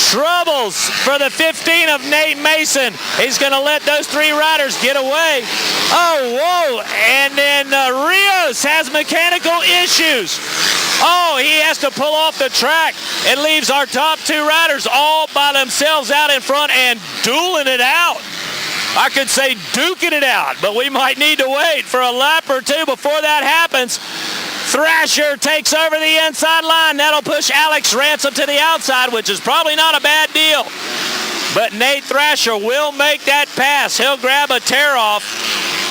B: Troubles for the 15 of Nate Mason. He's going to let those 3 riders get away. Oh, whoa. And then Rios has mechanical issues. Oh, he has to pull off the track. It leaves our top 2 riders all by themselves out in front and dueling it out. I could say duking it out, but we might need to wait for a lap or 2 before that happens. Thrasher takes over the inside line. That'll push Alex Ransom to the outside, which is probably not a bad deal. But Nate Thrasher will make that pass. He'll grab a tear-off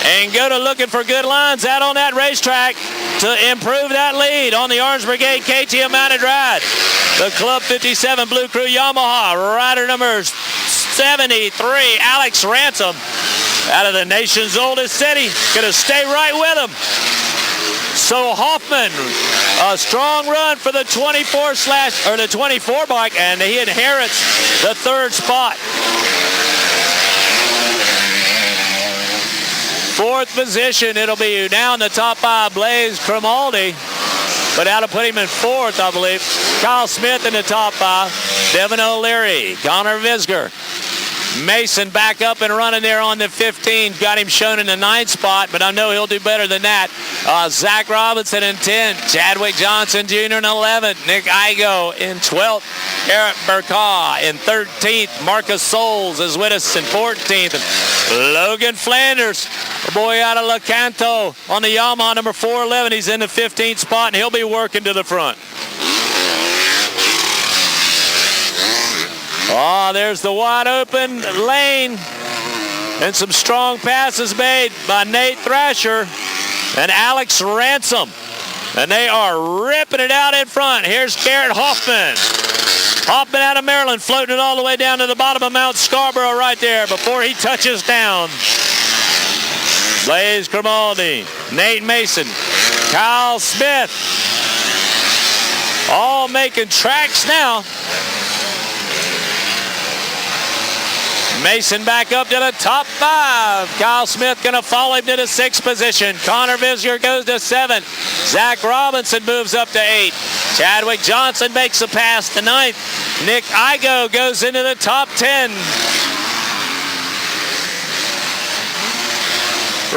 B: and go to looking for good lines out on that racetrack to improve that lead on the Orange Brigade KTM mounted ride. The Club 57 Blue Crew Yamaha, rider number 73, Alex Ransom, out of the nation's oldest city, going to stay right with him. So Hoffman, a strong run for the 24 bike, and he inherits the 3rd spot. 4th position, it'll be now in the top 5, Blaze Cromaldi, but that'll put him in 4th, I believe. Kyle Smith in the top 5, Devin O'Leary, Connor Visger.
E: Mason back up and running there on the 15. Got him shown in the 9th spot, but I know he'll do better than that. Zach Robinson in 10. Chadwick Johnson Jr. in 11th. Nick Igo in 12th. Eric Burkaw in 13th. Marcus Souls is with us in 14th. And Logan Flanders, the boy out of LeCanto on the Yamaha number 411. He's in the 15th spot, and he'll be working to the front. Oh, there's the wide open lane and some strong passes made by Nate Thrasher and Alex Ransom. And they are ripping it out in front. Here's Garrett Hoffman. Hoffman out of Maryland, floating it all the way down to the bottom of Mount Scarborough right there before he touches down. Blaze Grimaldi, Nate Mason, Kyle Smith, all making tracks now. Mason back up to the top 5. Kyle Smith going to follow him to the 6th position. Connor Visger goes to 7th. Zach Robinson moves up to 8. Chadwick Johnson makes a pass to 9th. Nick Igo goes into the top 10.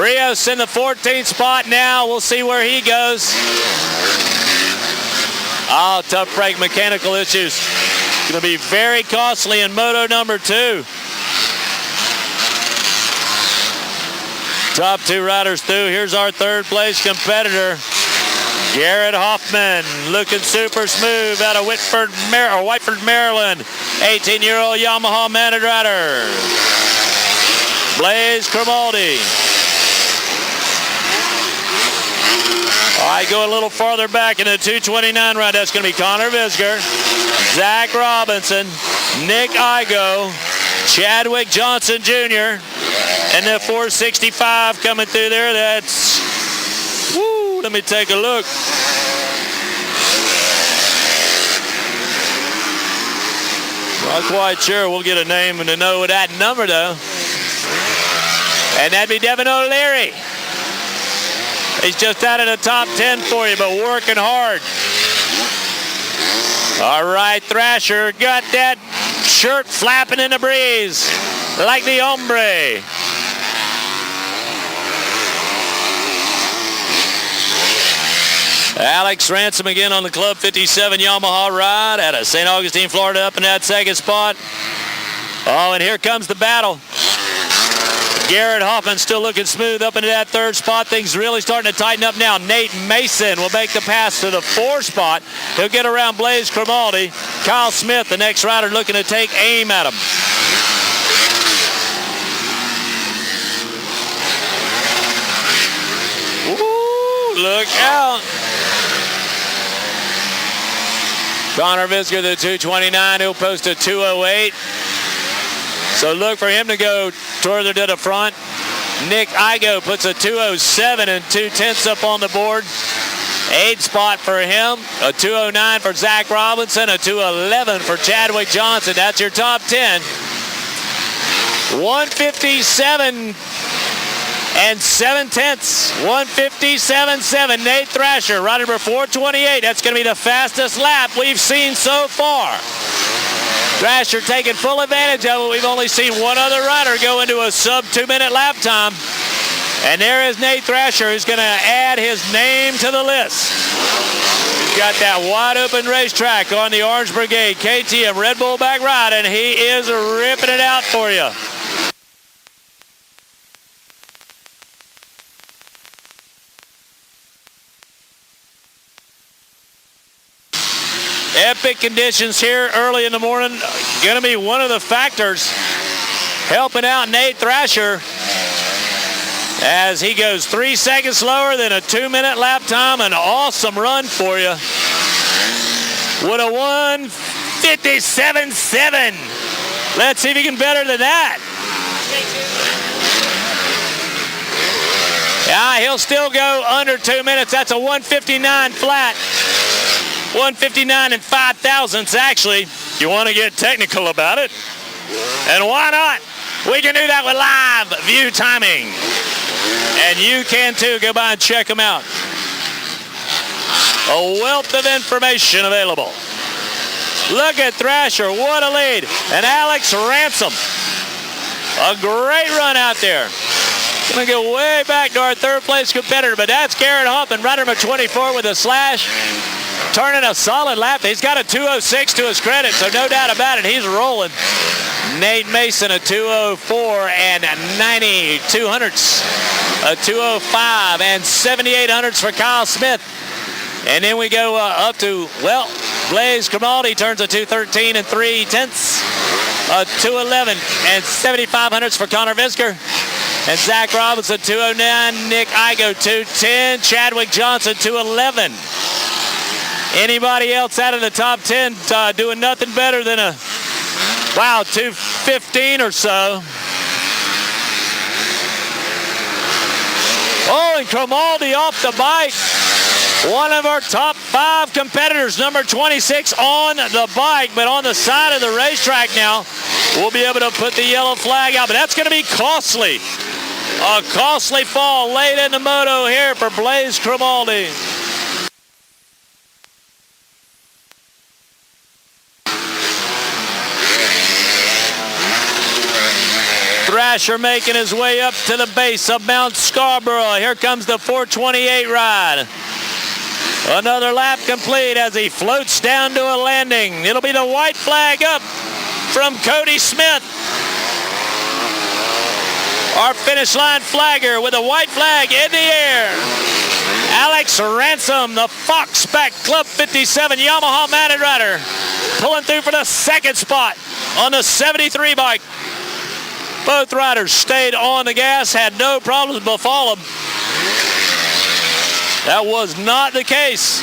E: Rios in the 14th spot now. We'll see where he goes. Oh, tough break, mechanical issues. Going to be very costly in moto number 2. Top 2 riders through. Here's our 3rd place competitor, Garrett Hoffman, looking super smooth out of Whitford, Maryland. 18-year-old Yamaha Mounted rider. Blaze Grimaldi. All right, go a little farther back in the 229 ride. That's going to be Connor Visger, Zach Robinson, Nick Igo, Chadwick Johnson Jr., and the 465 coming through there. That's, woo, let me take a look. Not quite sure. We'll get a name and to know that number, though. And that'd be Devin O'Leary. He's just out of the top 10 for you, but working hard. All right, Thrasher got that shirt flapping in the breeze like the hombre. Alex Ransom again on the Club 57 Yamaha ride out of St. Augustine, Florida, up in that 2nd spot. Oh, and here comes the battle. Garrett Hoffman still looking smooth up into that 3rd spot. Things really starting to tighten up now. Nate Mason will make the pass to the 4th spot. He'll get around Blaze Grimaldi. Kyle Smith, the next rider, looking to take aim at him. Ooh, look out. Connor Visger, the 229, he'll post a 208. So look for him to go further to the front. Nick Igo puts a 207 and 2/10 up on the board. 8th spot for him. A 209 for Zach Robinson. A 211 for Chadwick Johnson. That's your top 10. 157 and 7/10. 157.7. Nate Thrasher, rider number 428. That's going to be the fastest lap we've seen so far. Thrasher taking full advantage of it. We've only seen one other rider go into a sub 2-minute lap time. And there is Nate Thrasher, who's going to add his name to the list. He's got that wide open racetrack on the Orange Brigade KTM Red Bull back ride, and he is ripping it out for you. Epic conditions here early in the morning. Going to be one of the factors helping out Nate Thrasher as he goes 3 seconds slower than a 2-minute lap time. An awesome run for you with a 1:57.7. Let's see if he can better than that. Yeah, he'll still go under 2 minutes. That's a 1:59 flat. 1:59 and 5/1000 actually. You want to get technical about it? And why not? We can do that with LiveView timing. And you can too. Go by and check them out. A wealth of information available. Look at Thrasher. What a lead. And Alex Ransom A great run out there. Going to go way back to our third place competitor, but that's Garrett Hoffman, rider number 24 with a slash. Turning a solid lap. He's got a 206 to his credit, so no doubt about it, he's rolling. Nate Mason, a 204 and 92 hundredths. A 205 and 78 hundredths for Kyle Smith. And then we go up to, well, Blaze Grimaldi turns a 213 and 3/10. A 211 and 75 hundredths for Connor Visker. And Zach Robinson, 209. Nick Igo, 210. Chadwick Johnson, 211. Anybody else out of the top 10 doing nothing better than a, wow, 215 or so. Oh, and Grimaldi off the bike. One of our top 5 competitors, number 26, on the bike, but on the side of the racetrack now. We'll be able to put the yellow flag out, but that's going to be costly. A costly fall late in the moto here for Blaze Grimaldi. Thrasher making his way up to the base of Mount Scarborough. Here comes the 428 ride. Another lap complete as he floats down to a landing. It'll be the white flag up from Cody Smith. Our finish line flagger with a white flag in the air. Alex Ransom, the Foxback Club 57 Yamaha mounted rider, pulling through for the second spot on the 73 bike. Both riders stayed on the gas, had no problems befall them. That was not the case.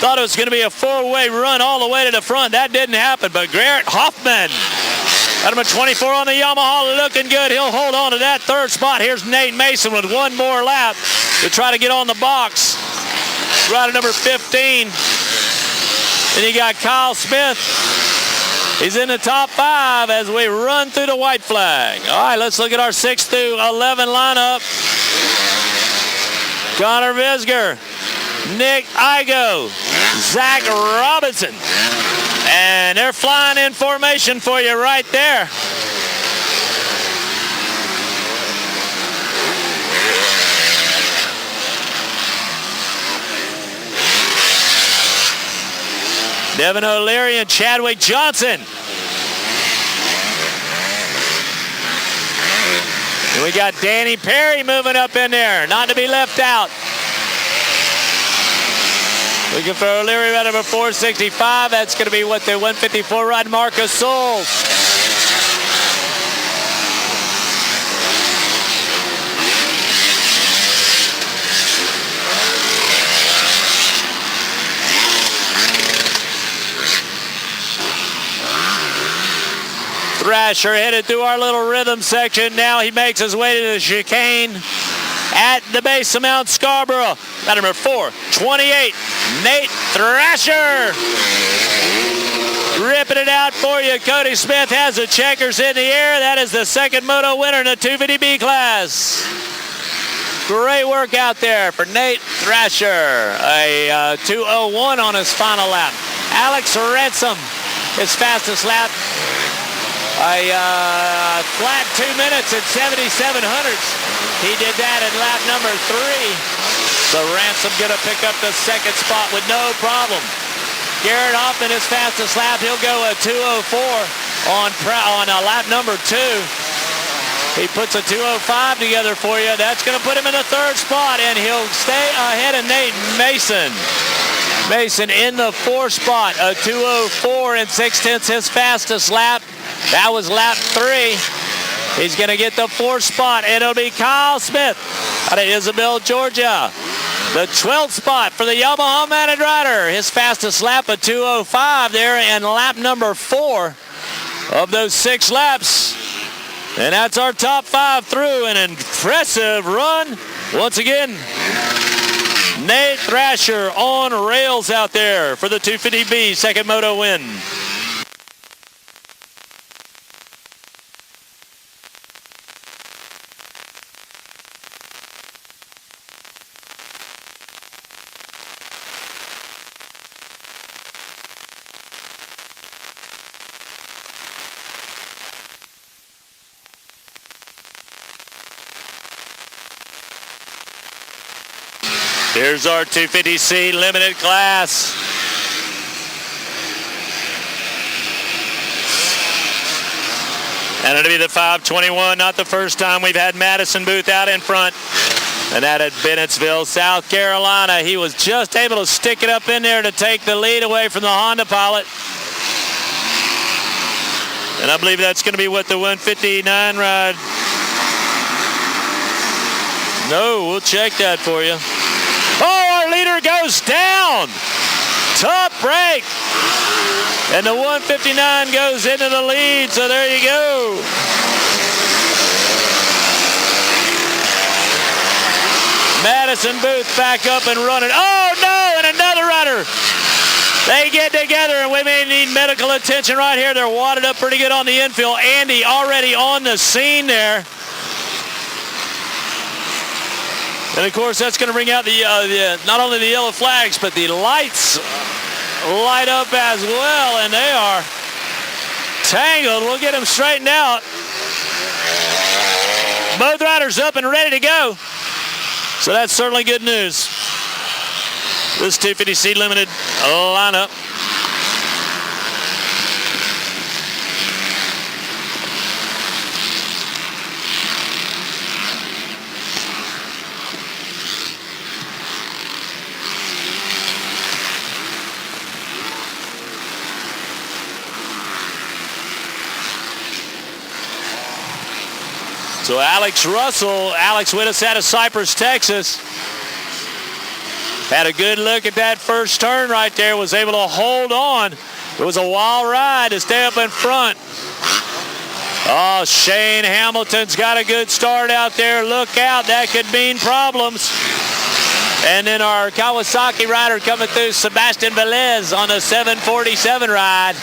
E: Thought it was going to be a 4-way run all the way to the front. That didn't happen, but Garrett Hoffman, number 24 on the Yamaha, looking good. He'll hold on to that third spot. Here's Nate Mason with one more lap to try to get on the box. Rider number 15. Then you got Kyle Smith. He's in the top 5 as we run through the white flag. All right, let's look at our 6 through 11 lineup. Connor Visger, Nick Igo, Zach Robinson. And they're flying in formation for you right there. Devin O'Leary and Chadwick Johnson. And we got Danny Perry moving up in there, not to be left out. Looking for O'Leary right over 465. That's going to be what the 154 ride, Marcus Souls. Thrasher headed through our little rhythm section. Now he makes his way to the chicane at the base of Mount Scarborough. Got number 428, Nate Thrasher. Ripping it out for you. Cody Smith has the checkers in the air. That is the second moto winner in the 250B class. Great work out there for Nate Thrasher. A 2:01 on his final lap. Alex Ransom, his fastest lap. A flat 2 minutes and 77 hundredths. He did that in lap number 3. So Ransom going to pick up the second spot with no problem. Garrett Hoffman, his fastest lap, he'll go a 2:04 on lap number 2. He puts a 2:05 together for you. That's going to put him in the third spot, and he'll stay ahead of Nate Mason. Mason in the 4th spot, a 2:04 and 6/10, his fastest lap. That was lap 3. He's going to get the 4th spot, and it'll be Kyle Smith out of Isabel, Georgia. The 12th spot for the Yamaha mounted rider. His fastest lap, a 2:05 there, and lap number 4 of those 6 laps. And that's our top 5 through. An impressive run. Once again, Nate Thrasher on rails out there for the 250B second moto win. Here's our 250C limited class. And it'll be the 521, not the first time we've had Madison Booth out in front. And that at Bennettsville, South Carolina. He was just able to stick it up in there to take the lead away from the Honda pilot. And I believe that's going to be what the 159 ride. No, we'll check that for you. Oh, our leader goes down. Tough break. And the 159 goes into the lead, so there you go. Madison Booth back up and running. Oh, no, and another rider. They get together, and we may need medical attention right here. They're wadded up pretty good on the infield. Andy already on the scene there. And, of course, that's going to bring out the not only the yellow flags, but the lights light up as well, and they are tangled. We'll get them straightened out. Both riders up and ready to go. So that's certainly good news. This 250C limited lineup. So Alex Russell, Alex with us out of Cypress, Texas. Had a good look at that first turn right there, was able to hold on. It was a wild ride to stay up in front. Oh, Shane Hamilton's got a good start out there. Look out, that could mean problems. And then our Kawasaki rider coming through, Sebastian Velez on the 747 ride.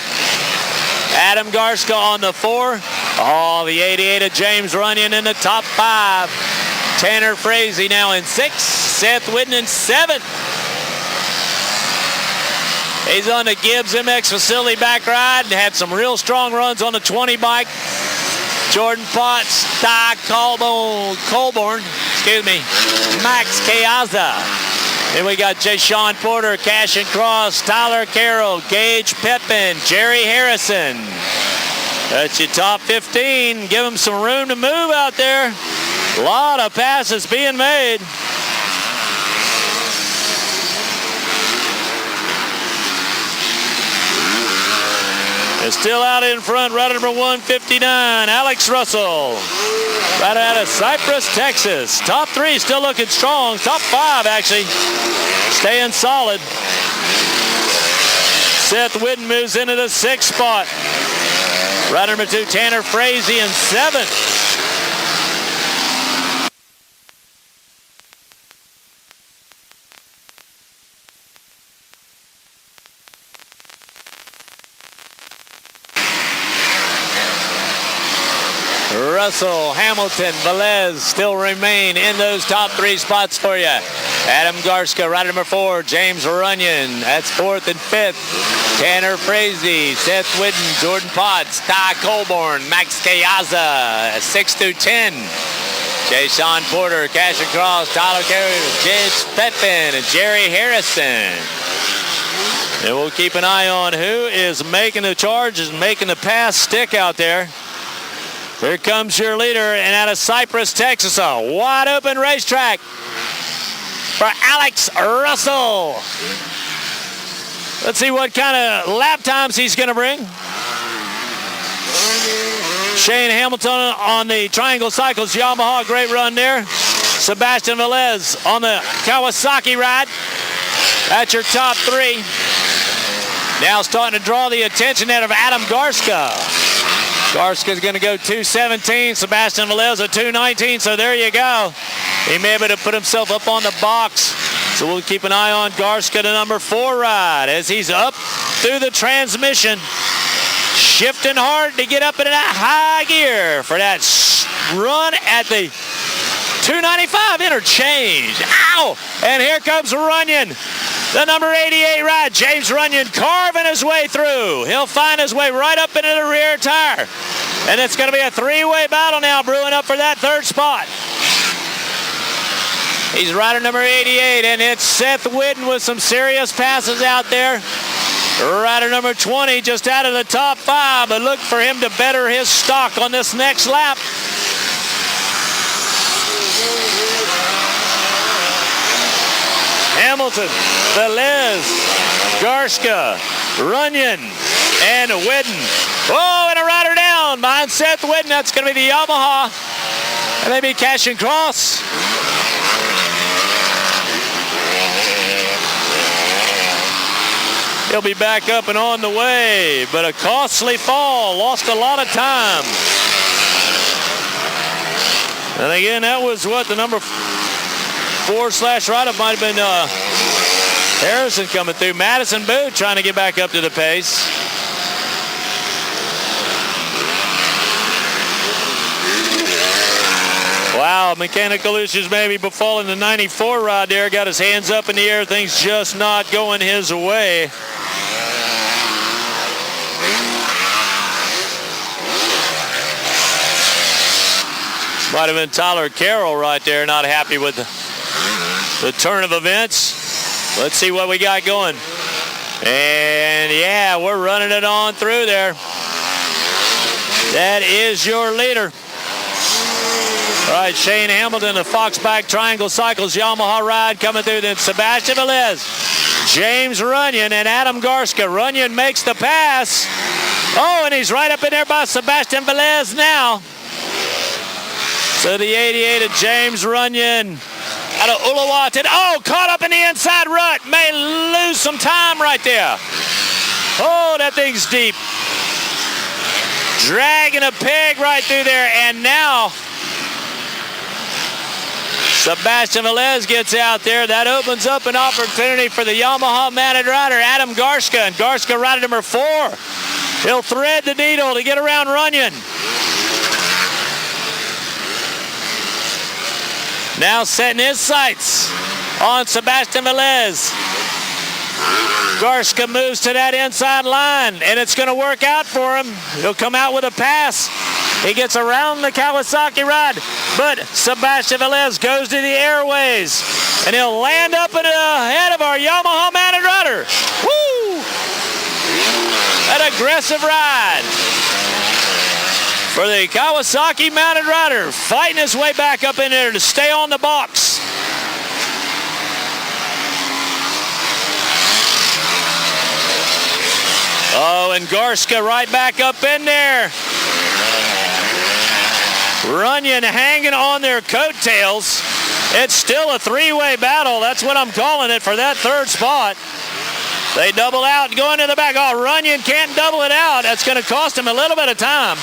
E: Adam Garska on the 4. Oh, the 88 of James Runyon in the top 5. Tanner Frazee now in 6. Seth Whitten in 7. He's on the Gibbs MX facility back ride and had some real strong runs on the 20 bike. Jordan Potts, Ty Colborn, Max Keaza. Then we got Jay Sean Porter, Cash and Cross, Tyler Carroll, Gage Pepin, Jerry Harrison. That's your top 15. Give them some room to move out there. A lot of passes being made. And still out in front, rider number 159, Alex Russell. Rider out of Cypress, Texas. Top 3 still looking strong. Top 5, actually, staying solid. Seth Whitten moves into the 6th spot. Rider number 2, Tanner Frazee in 7th. Russell, Hamilton, Velez still remain in those top 3 spots for you. Adam Garska, rider number 4, James Runyon, that's 4th and 5th. Tanner Frazee, Seth Whitten, Jordan Potts, Ty Colborn, Max Keaza, 6 through 10. Jay Sean Porter, Cash and Cross, Tyler Carey, James Pepin, and Jerry Harrison. And we'll keep an eye on who is making the charges and making the pass stick out there. Here comes your leader, and out of Cypress, Texas, a wide open racetrack for Alex Russell. Let's see what kind of lap times he's going to bring. Shane Hamilton on the Triangle Cycles Yamaha, great run there. Sebastian Velez on the Kawasaki ride. That's your top 3. Now starting to draw the attention out of Adam Garska. Garska's going to go 2:17. Sebastian Velez at 2:19. So there you go. He may be able to put himself up on the box. So we'll keep an eye on Garska, the number 4 ride, as he's up through the transmission, shifting hard to get up into that high gear for that run at the 295 interchange. Ow! And here comes Runyon. The number 88 ride, James Runyon, carving his way through. He'll find his way right up into the rear tire. And it's going to be a 3-way battle now brewing up for that 3rd spot. He's rider number 88, and it's Seth Whitten with some serious passes out there. Rider number 20 just out of the top 5, but look for him to better his stock on this next lap. Hamilton, Velez, Garska, Runyon, and Whitten. Oh, and a rider down behind Seth Whitten. That's going to be the Yamaha. And maybe Cash and Cross. He'll be back up and on the way, but a costly fall. Lost a lot of time. And again, that was what the number 4/rider might have been Harrison coming through. Madison Booth trying to get back up to the pace. Wow, mechanical issues maybe befalling the 94 ride there. Got his hands up in the air. Things just not going his way. Might have been Tyler Carroll right there, not happy with the turn of events. Let's see what we got going. And yeah, we're running it on through there. That is your leader. All right, Shane Hamilton, the Foxback Triangle Cycles Yamaha ride coming through. Then Sebastian Velez, James Runyon, and Adam Garska. Runyon makes the pass. Oh, and he's right up in there by Sebastian Velez now. So the 88 of James Runyon out of Uluwatu. Oh, caught up in the inside rut. May lose some time right there. Oh, that thing's deep. Dragging a peg right through there. And now Sebastian Velez gets out there. That opens up an opportunity for the Yamaha mounted rider, Adam Garska. And Garska rider number 4. He'll thread the needle to get around Runyon. Now setting his sights on Sebastian Velez. Garska moves to that inside line, and it's going to work out for him. He'll come out with a pass. He gets around the Kawasaki ride, but Sebastian Velez goes to the airways, and he'll land up and ahead of our Yamaha mounted rider. Woo! That aggressive ride for the Kawasaki mounted rider, fighting his way back up in there to stay on the box. Oh, and Garska right back up in there. Runyon hanging on their coattails. It's still a 3-way battle. That's what I'm calling it for that 3rd spot. They double out, go into the back. Oh, Runyon can't double it out. That's going to cost him a little bit of time.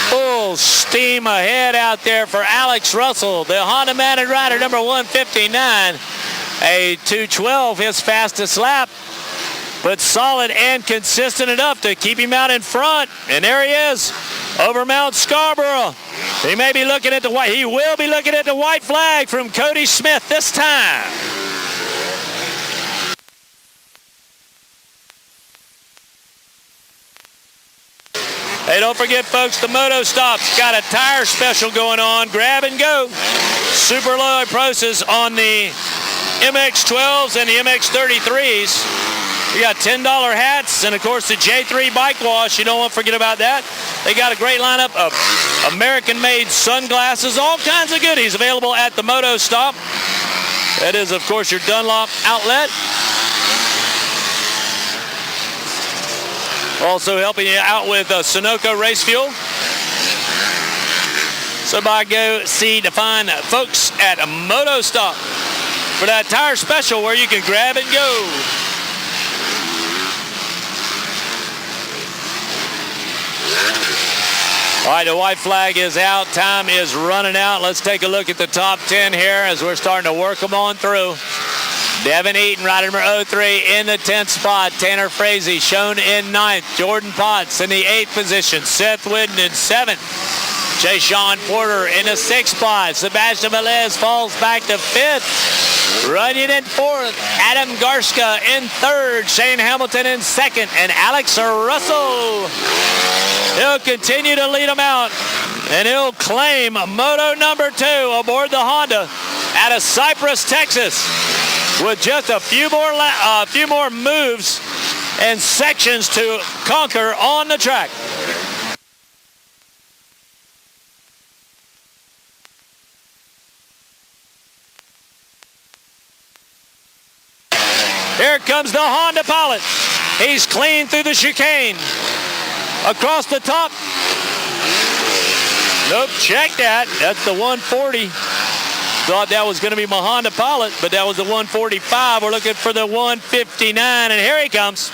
E: Full steam ahead out there for Alex Russell, the Honda mounted rider number 159. A 2:12, his fastest lap, but solid and consistent enough to keep him out in front. And there he is over Mount Scarborough. He may be looking at the white. He will be looking at the white flag from Cody Smith this time. Hey, don't forget, folks, the Moto Stop's got a tire special going on. Grab and go. Super low prices on the MX-12s and the MX-33s. We got $10 hats and, of course, the J3 bike wash. You don't want to forget about that. They got a great lineup of American-made sunglasses, all kinds of goodies available at the Moto Stop. That is, of course, your Dunlop outlet. Also helping you out with Sunoco race fuel. So by go see to find folks at a Moto Stop for that tire special where you can grab and go. All right, the white flag is out. Time is running out. Let's take a look at the top 10 here as we're starting to work them on through. Devin Eaton, rider number 03, in the 10th spot. Tanner Frazee shown in 9th. Jordan Potts in the 8th position. Seth Whitten in 7th. Jay Sean Porter in the 6th spot. Sebastian Velez falls back to 5th. Runyon in fourth, Adam Garska in third, Shane Hamilton in second, and Alex Russell. He'll continue to lead them out, and he'll claim moto number 2 aboard the Honda out of Cypress, Texas, with just a few more moves and sections to conquer on the track. Here comes the Honda pilot. He's clean through the chicane. Across the top. Nope, check that. That's the 140. Thought that was going to be my Honda pilot, but that was the 145. We're looking for the 159, and here he comes.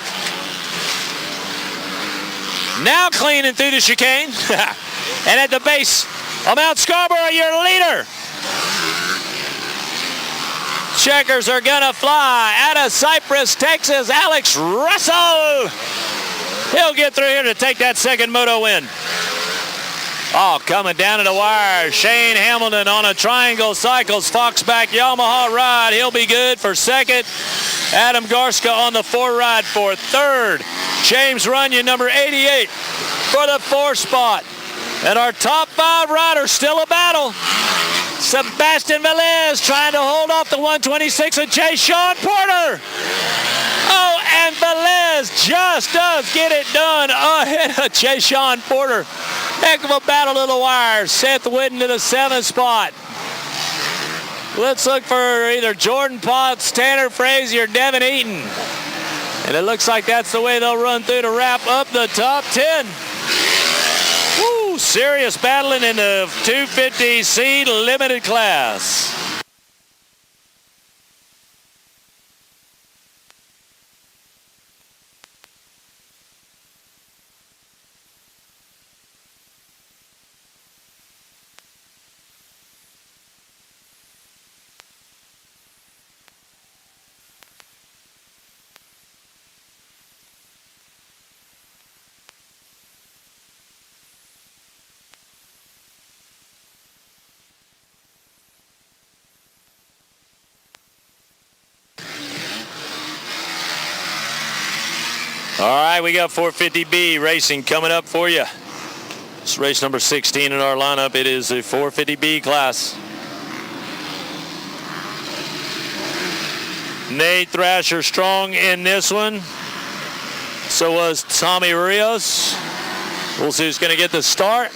E: Now cleaning through the chicane. And at the base of Mount Scarborough, your leader. Checkers are gonna fly out of Cypress, Texas. Alex Russell. He'll get through here to take that second moto win. Oh, coming down to the wire. Shane Hamilton on a Triangle Cycles Foxback Yamaha ride. He'll be good for second. Adam Garska on the 4 ride for third. James Runyon, number 88, for the 4th spot. And our top 5 riders still a battle. Sebastian Velez trying to hold off the 126 of Jay Sean Porter. Oh, and Velez just does get it done ahead of Jay Sean Porter. Heck of a battle to the wire. Seth Whitten to the 7th spot. Let's look for either Jordan Potts, Tanner Frazee, or Devin Eaton. And it looks like that's the way they'll run through to wrap up the top 10. Woo, serious battling in the 250C limited class. All right, we got 450B racing coming up for you. It's race number 16 in our lineup. It is a 450B class. Nate Thrasher strong in this one. So was Tommy Rios. We'll see who's going to get the start.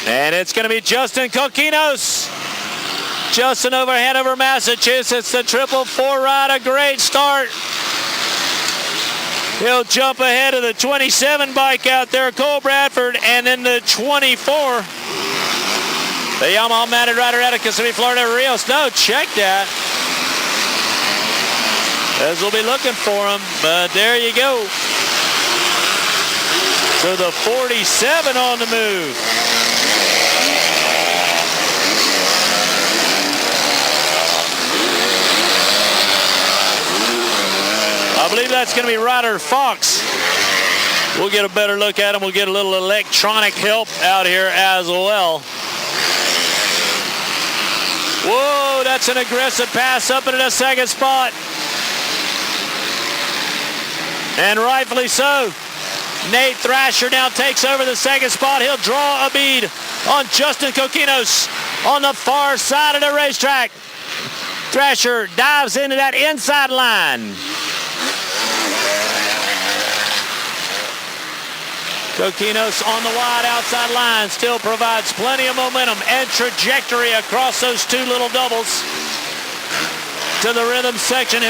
E: And it's going to be Justin Coquinos. Justin over Hanover, Massachusetts, the 444 ride, a great start. He'll jump ahead of the 27 bike out there, Cole Bradford, and then the 24. The Yamaha mounted rider out of Kissimmee, Florida, Rios. No, check that. As we'll be looking for him, but there you go. So the 47 on the move. I believe that's going to be Ryder Fox. We'll get a better look at him. We'll get a little electronic help out here as well. Whoa, that's an aggressive pass up into the 2nd spot. And rightfully so. Nate Thrasher now takes over the 2nd spot. He'll draw a bead on Justin Coquinos on the far side of the racetrack. Thrasher dives into that inside line. Coquinos on the wide outside line still provides plenty of momentum and trajectory across those 2 little doubles to the rhythm section.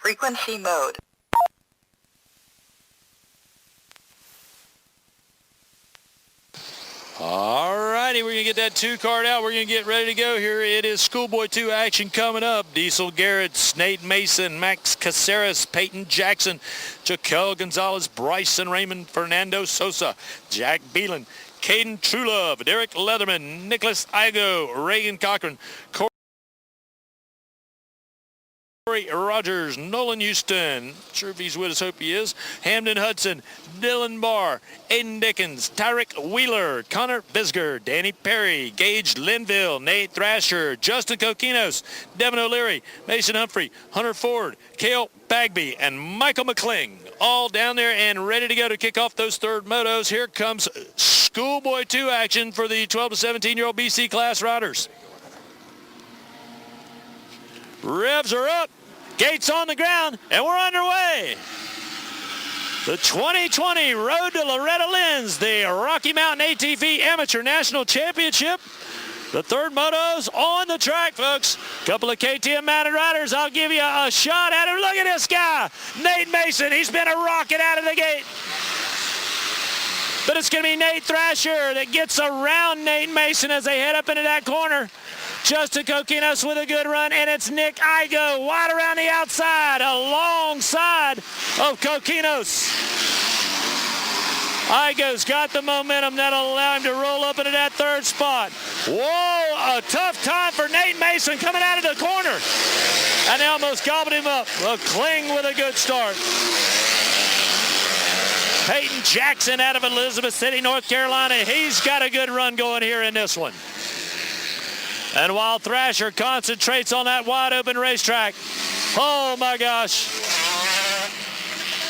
F: frequency mode.
E: All righty, we're going to get that 2 card out. We're going to get ready to go here. It is Schoolboy 2 action coming up. Diesel Garrett, Nate Mason, Max Caceres, Peyton Jackson, Jaquel Gonzalez, Bryson Raymond, Fernando Sosa, Jack Beelan, Caden Trulove, Derek Leatherman, Nicholas Igo, Reagan Cochran, Corey Rogers, Nolan Houston, not sure if he's with us, hope he is, Hamden Hudson, Dylan Barr, Aiden Dickens, Tyrick Wheeler, Connor Bisger, Danny Perry, Gage Linville, Nate Thrasher, Justin Coquinos, Devin O'Leary, Mason Humphrey, Hunter Ford, Cale Bagby, and Michael McCling, all down there and ready to go to kick off those third motos. Here comes Schoolboy 2 action for the 12 to 17-year-old BC class riders. Revs are up. Gates on the ground, and we're underway. The 2020 Road to Loretta Lynn's, the Rocky Mountain ATV Amateur National Championship. The third moto's on the track, folks. Couple of KTM mounted riders. I'll give you a shot at him. Look at this guy, Nate Mason. He's been a rocket out of the gate. But it's going to be Nate Thrasher that gets around Nate Mason as they head up into that corner. Justin Coquinos with a good run, and it's Nick Igo wide around the outside, alongside of Coquinos. Igo's got the momentum that'll allow him to roll up into that third spot. Whoa, a tough time for Nate Mason coming out of the corner. And they almost gobbled him up. McCling with a good start. Peyton Jackson out of Elizabeth City, North Carolina. He's got a good run going here in this one. And while Thrasher concentrates on that wide open racetrack, oh my gosh.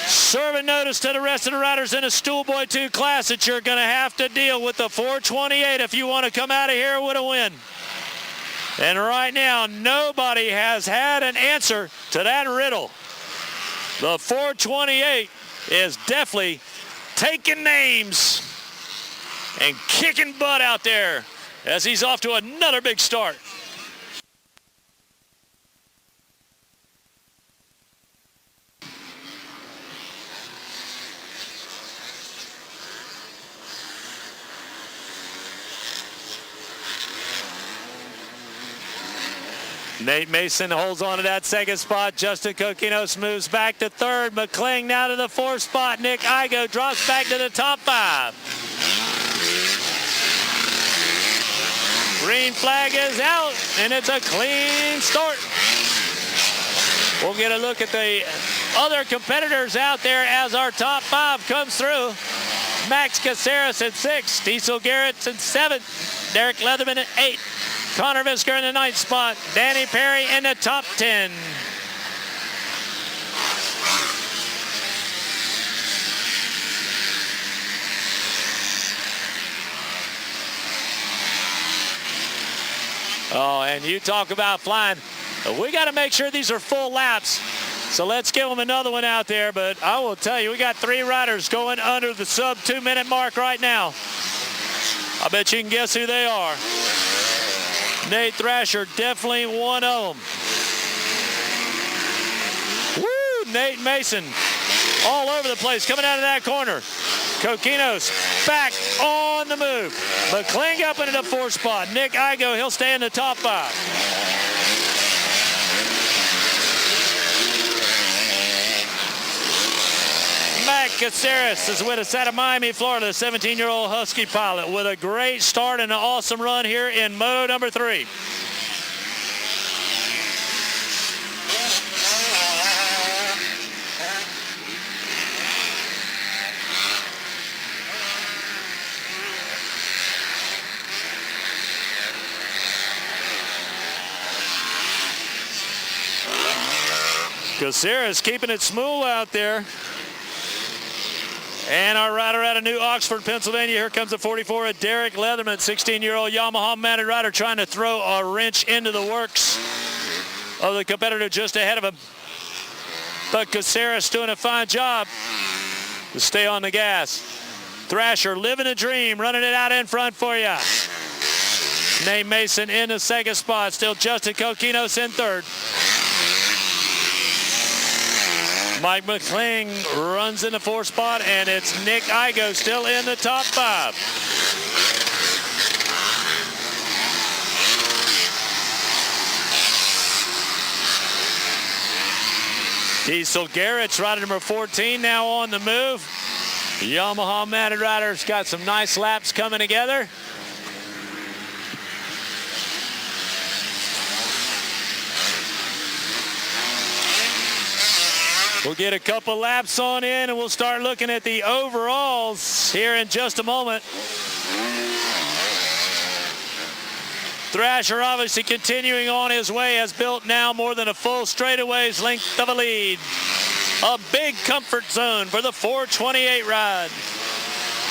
E: Serving notice to the rest of the riders in the Schoolboy 2 class that you're going to have to deal with the 428 if you want to come out of here with a win. And right now, nobody has had an answer to that riddle. The 428 is definitely taking names and kicking butt out there as he's off to another big start. Nate Mason holds on to that second spot. Justin Coquinos moves back to third. McCling now to the fourth spot. Nick Igo drops back to the top 5. Green flag is out, and it's a clean start. We'll get a look at the other competitors out there as our top 5 comes through. Max Caceres at 6, Diesel Garrett at 7, Derek Leatherman at 8, Connor Visker in the 9th spot, Danny Perry in the top 10. Oh, and you talk about flying. We got to make sure these are full laps. So let's give them another one out there. But I will tell you, we got 3 riders going under the sub 2-minute mark right now. I bet you can guess who they are. Nate Thrasher, definitely one of them. Woo, Nate Mason all over the place coming out of that corner. Coquinos back on the move. McCling up into the 4th spot. Nick Igo, he'll stay in the top 5. Matt Caceres is with us out of Miami, Florida, the 17-year-old Husky pilot with a great start and an awesome run here in Moto number 3. Caceres keeping it smooth out there. And our rider out of New Oxford, Pennsylvania, here comes the 44 of Derek Leatherman, 16-year-old Yamaha-mounted rider trying to throw a wrench into the works of the competitor just ahead of him. But Caceres doing a fine job to stay on the gas. Thrasher living a dream, running it out in front for you. Nate Mason in the 2nd spot, still Justin Coquinos in 3rd. Mike McCling runs in the 4th spot, and it's Nick Igo still in the top 5. Diesel Garrett's rider number 14 now on the move. Yamaha mounted rider's got some nice laps coming together. We'll get a couple laps on in, and we'll start looking at the overalls here in just a moment. Thrasher obviously continuing on his way, has built now more than a full straightaway's length of a lead. A big comfort zone for the 428 ride.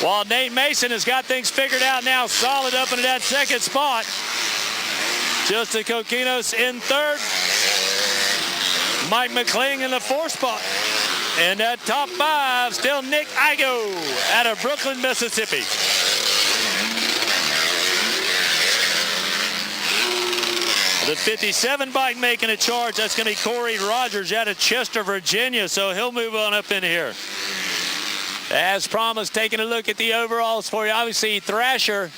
E: While Nate Mason has got things figured out now, solid up into that 2nd spot. Justin Coquinos in 3rd. Mike McCling in the 4th spot. And that top 5, still Nick Igo out of Brooklyn, Mississippi. The 57 bike making a charge. That's going to be Corey Rogers out of Chester, Virginia. So he'll move on up in here. As promised, taking a look at the overalls for you. Obviously, Thrasher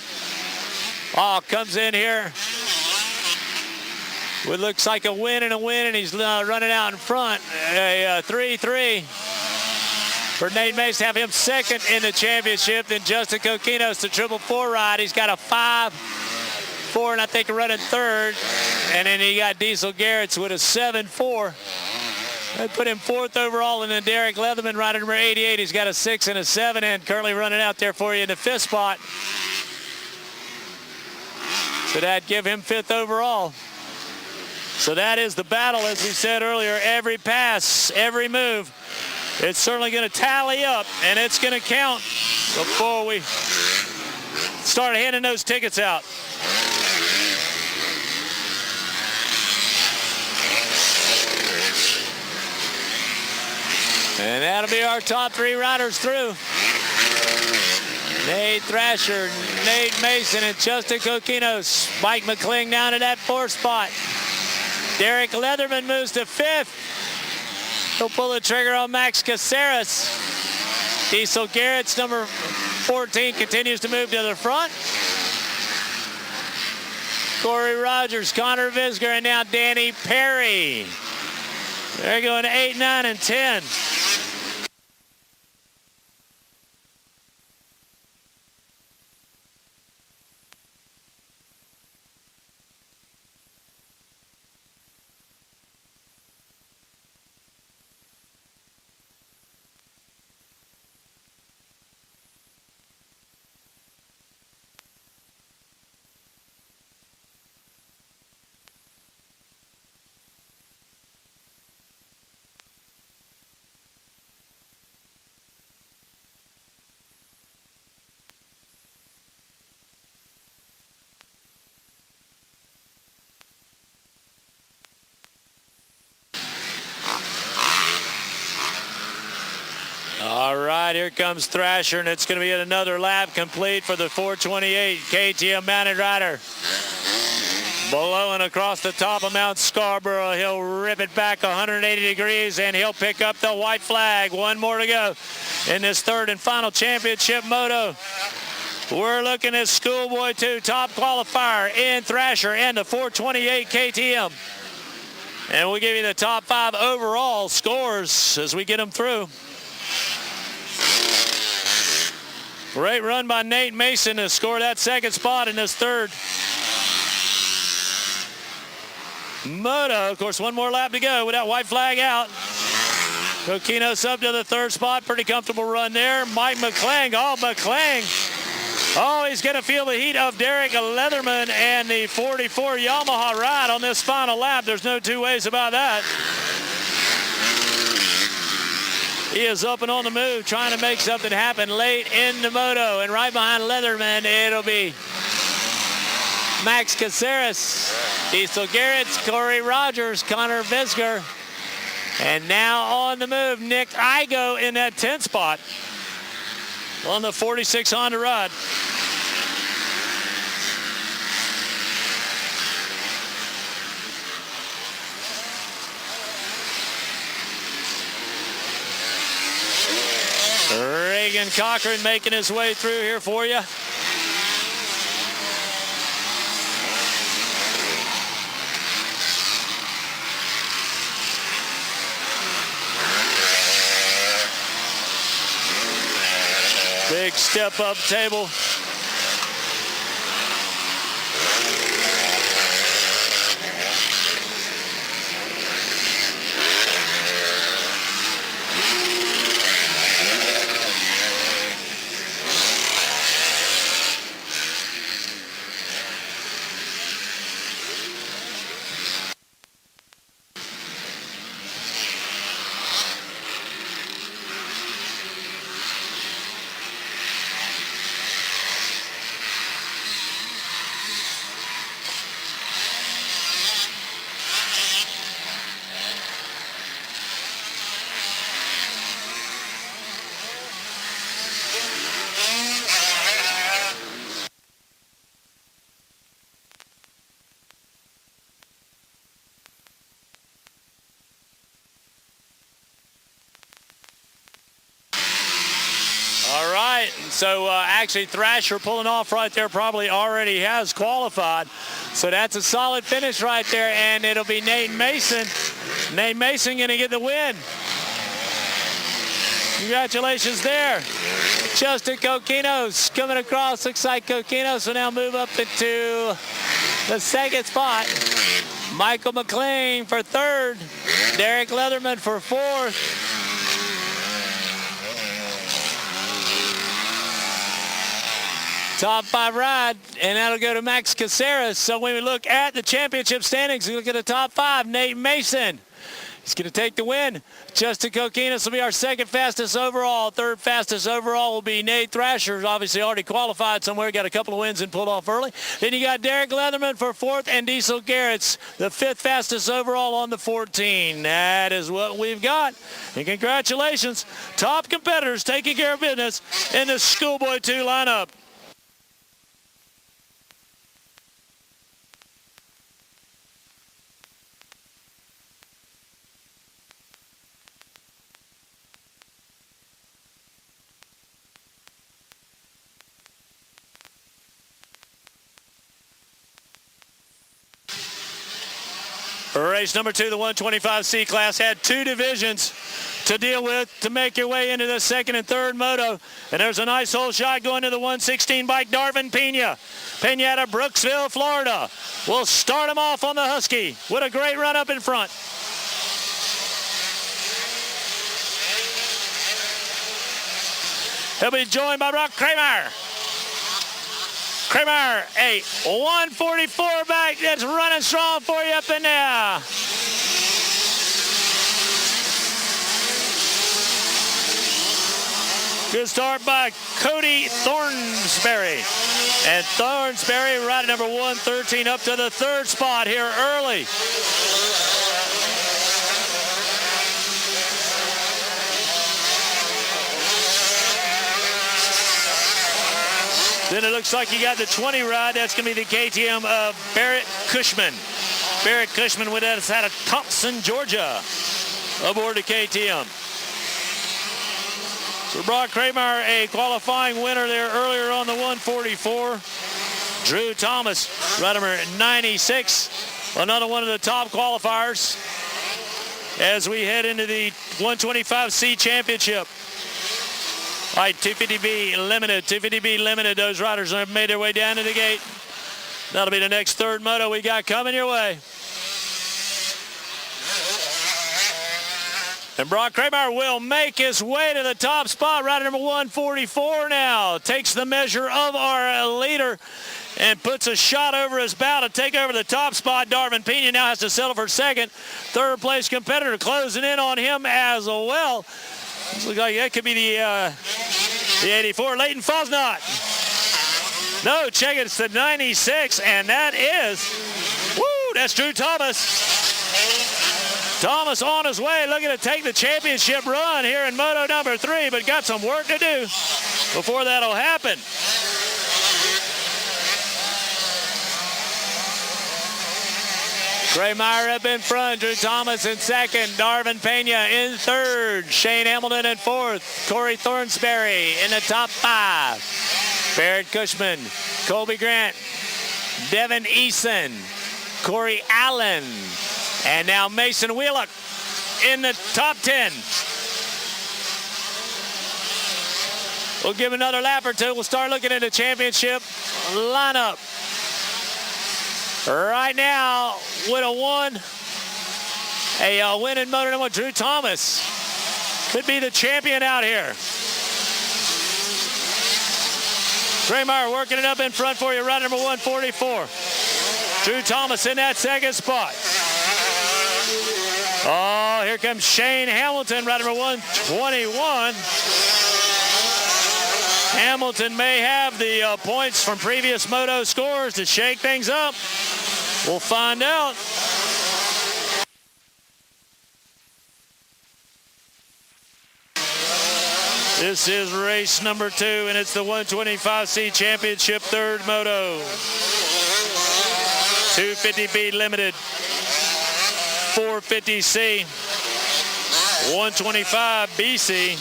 E: comes in here. What looks like a win, and he's running out in front. A 3-3 for Nate Mason. Have him 2nd in the championship. Then Justin Coquinos, the 444 ride. He's got a 5-4, and I think running 3rd. And then he got Diesel Garrett's with a 7-4. They put him 4th overall, and then Derek Leatherman, rider number 88. He's got a 6 and a 7, and currently running out there for you in the 5th spot. So that'd give him 5th overall. So that is the battle, as we said earlier. Every pass, every move, it's certainly going to tally up, and it's going to count before we start handing those tickets out. And that'll be our top 3 riders through. Nate Thrasher, Nate Mason, and Justin Coquinos. Mike McCling down to that 4th spot. Derek Leatherman moves to 5th. He'll pull the trigger on Max Caceres. Diesel Garrett's number 14 continues to move to the front. Corey Rogers, Connor Visger, and now Danny Perry. They're going 8, 9, and 10. All right, here comes Thrasher, and it's going to be another lap complete for the 428 KTM mounted rider. Below and across the top of Mount Scarborough, he'll rip it back 180 degrees, and he'll pick up the white flag. One more to go in this 3rd and final championship moto. We're looking at Schoolboy 2, top qualifier in Thrasher and the 428 KTM. And we'll give you the top 5 overall scores as we get them through. Great run by Nate Mason to score that 2nd spot in this 3rd moto. Of course, one more lap to go with that white flag out. Coquinos up to the 3rd spot. Pretty comfortable run there. Mike McCling. Oh, he's going to feel the heat of Derek Leatherman and the 44 Yamaha ride on this final lap. There's no two ways about that. He is up and on the move, trying to make something happen late in the moto. And right behind Leatherman, it'll be Max Caceres, Diesel Garrett, Corey Rogers, Connor Visger. And now on the move, Nick Igo in that 10th spot on the 46 Honda rod. Reagan Cochran making his way through here for you. Big step up table. All right, so actually Thrasher pulling off right there probably already has qualified. So that's a solid finish right there, and it'll be Nate Mason. Nate Mason going to get the win. Congratulations there. Justin Coquinos coming across. Looks like Coquinos will now move up into the second spot. Michael McLean for third. Derek Leatherman for fourth. Top 5 ride, and that'll go to Max Caceres. So when we look at the championship standings, we look at the top 5. Nate Mason, he's going to take the win. Justin Coquinos will be our second fastest overall. Third fastest overall will be Nate Thrasher, obviously already qualified somewhere, got a couple of wins and pulled off early. Then you got Derek Leatherman for fourth, and Diesel Garrett's the fifth fastest overall on the 14. That is what we've got. And congratulations, top competitors taking care of business in the Schoolboy 2 lineup. Race number 2, the 125C class, had 2 divisions to deal with to make your way into the second and third moto. And there's a nice hole shot going to the 116 bike, Darvin Pena. Pena out of Brooksville, Florida. We'll start him off on the Husky with a great run up in front. He'll be joined by Brock Kramer. Kramer, a 144 back that's running strong for you up in there. Good start by Cody Thornsberry. And Thornsberry riding number 113 up to the third spot here early. Then it looks like you got the 20 ride. That's going to be the KTM of Barrett Cushman. Barrett Cushman with us out of Thompson, Georgia, aboard the KTM. So Brock Kramer, a qualifying winner there earlier on the 144. Drew Thomas, ride number 96, another one of the top qualifiers as we head into the 125C championship. All right, 250B Limited, those riders have made their way down to the gate. That'll be the next third moto we got coming your way. And Brock Kramer will make his way to the top spot. Rider number 144 now takes the measure of our leader and puts a shot over his bow to take over the top spot. Darvin Pena now has to settle for second. Third place competitor closing in on him as well. Looks like that could be the 84, Leighton Fosnot. No, check it, it's the 96, and that is, that's Drew Thomas. Thomas on his way, looking to take the championship run here in Moto number 3, but got some work to do before that'll happen. Graymeyer up in front. Drew Thomas in second. Darvin Pena in third. Shane Hamilton in fourth. Corey Thornsberry in the top 5. Barrett Cushman, Colby Grant, Devin Eason, Corey Allen, and now Mason Wheelock in the top 10. We'll give another lap or two. We'll start looking at the championship lineup. Right now, with a winning motor number, Drew Thomas could be the champion out here. Graymeyer working it up in front for you, ride number 144. Drew Thomas in that second spot. Oh, here comes Shane Hamilton, ride number 121. Hamilton may have the points from previous moto scores to shake things up. We'll find out. This is race number 2, and it's the 125C Championship third moto. 250B limited, 450C, 125BC,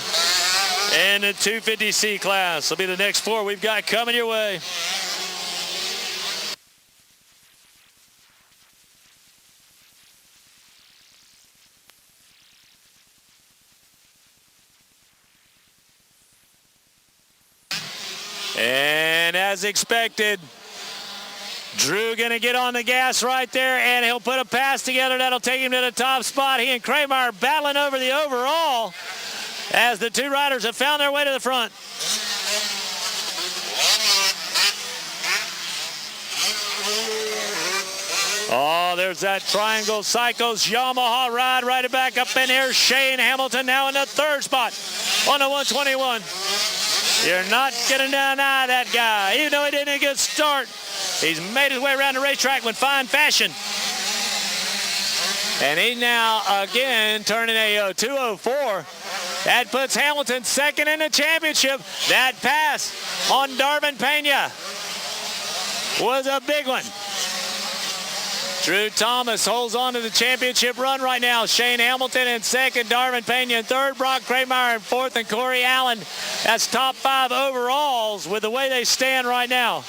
E: and the 250C class will be the next 4 we've got coming your way. And as expected, Drew going to get on the gas right there, and he'll put a pass together that'll take him to the top spot. He and Graymeyer battling over the overall as the 2 riders have found their way to the front. Oh, there's that Triangle Cycles Yamaha ride right back up in here. Shane Hamilton now in the third spot on the 121. You're not going to deny that guy. Even though he didn't get a good start, he's made his way around the racetrack with fine fashion. And he now again turning a 204. That puts Hamilton second in the championship. That pass on Darvin Pena was a big one. Drew Thomas holds on to the championship run right now. Shane Hamilton in second, Darvin Pena in third, Brock Graymeyer in fourth, and Corey Allen. That's top 5 overalls with the way they stand right now.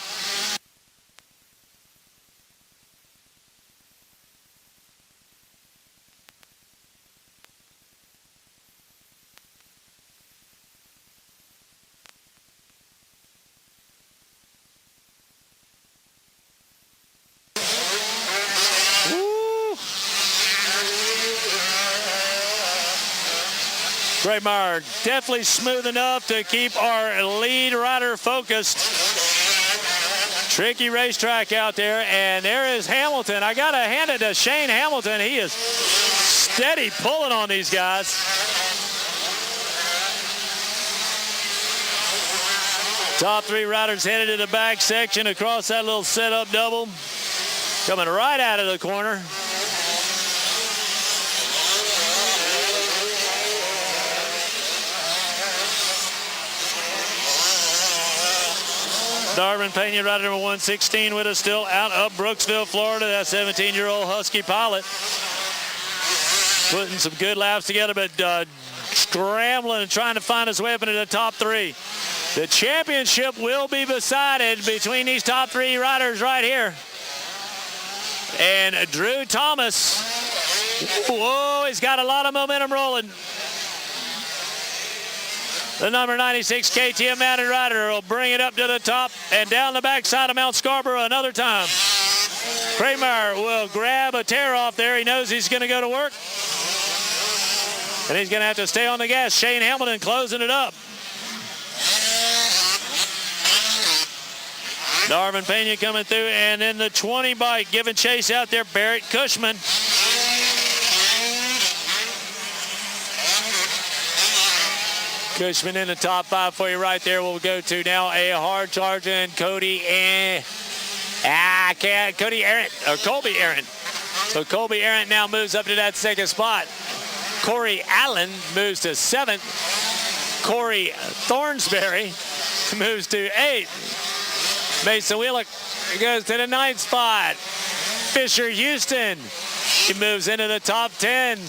E: Graymeyer definitely smooth enough to keep our lead rider focused. Tricky racetrack out there, and there is Hamilton. I got to hand it to Shane Hamilton. He is steady pulling on these guys. Top 3 riders headed to the back section across that little setup double. Coming right out of the corner. Darvin Pena, rider number 116 with us still out of Brooksville, Florida. That 17-year-old Husky pilot. Putting some good laps together, but scrambling and trying to find his way up into the top 3. The championship will be decided between these top 3 riders right here. And Drew Thomas, whoa, he's got a lot of momentum rolling. The number 96 KTM mounted rider will bring it up to the top and down the backside of Mount Scarborough another time. Graymeyer will grab a tear off there. He knows he's going to go to work. And he's going to have to stay on the gas. Shane Hamilton closing it up. Darvin Pena coming through, and then the 20 bike giving chase out there, Barrett Cushman. Cushman in the top 5 for you right there. We'll go to now a hard charging Colby Arendt, So Colby Arendt now moves up to that second spot. Corey Allen moves to 7th. Corey Thornsberry moves to 8th. Mason Wheelock goes to the 9th spot. Fisher Houston He moves into the top 10.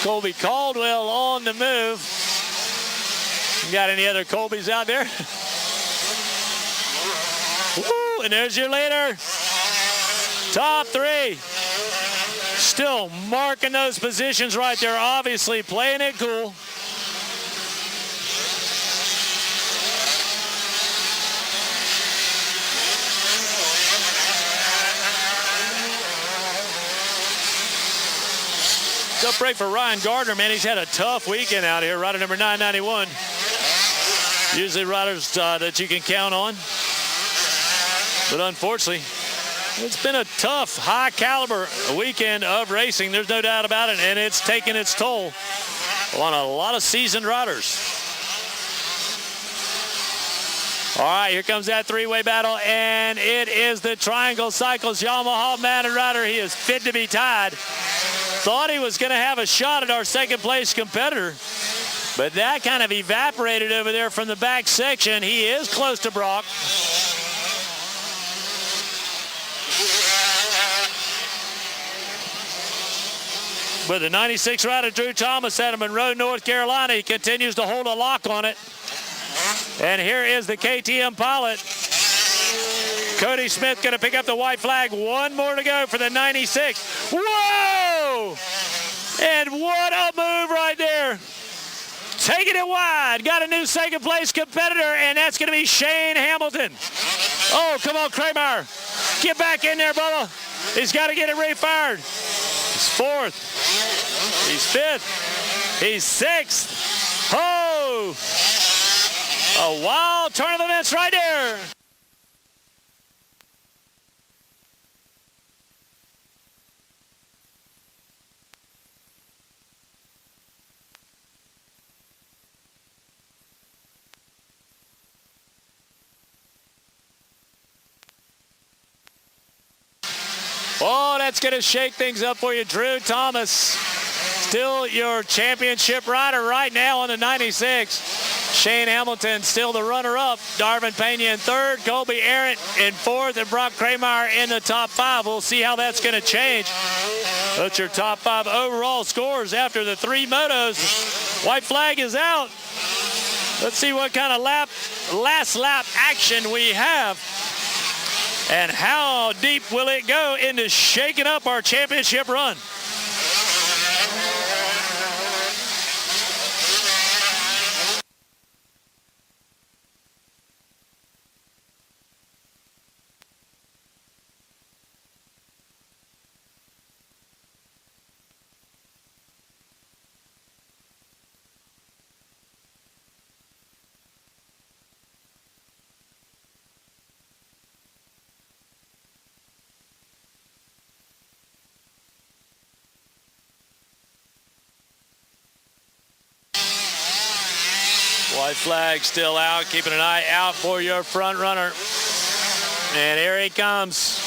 E: Colby Caldwell on the move. You got any other Colbys out there? Woo, and there's your leader. Top 3. Still marking those positions right there, obviously playing it cool. Tough break for Ryan Gardner, man. He's had a tough weekend out here, rider number 991. Usually riders that you can count on. But unfortunately, it's been a tough, high-caliber weekend of racing. There's no doubt about it, and it's taken its toll on a lot of seasoned riders. All right, here comes that three-way battle, and it is the Triangle Cycles Yamaha mounted rider. He is fit to be tied. Thought he was going to have a shot at our second-place competitor, but that kind of evaporated over there from the back section. He is close to Brock. But the 96 rider, Drew Thomas, out of Monroe, North Carolina, he continues to hold a lock on it. And here is the KTM pilot. Cody Smith going to pick up the white flag. One more to go for the 96. Whoa! And what a move right there. Taking it wide. Got a new second place competitor, and that's going to be Shane Hamilton. Oh, come on, Kramer. Get back in there, brother. He's got to get it refired. He's fourth. He's fifth. He's sixth. Oh! A wild turn of events right there. Oh, that's going to shake things up for you. Drew Thomas, still your championship rider right now on the 96. Shane Hamilton still the runner-up. Darvin Pena in third. Colby Arendt in fourth. And Brock Kramer in the top 5. We'll see how that's going to change. That's your top 5 overall scores after the 3 motos. White flag is out. Let's see what kind of last lap action we have. And how deep will it go into shaking up our championship run? White flag still out, keeping an eye out for your front runner. And here he comes.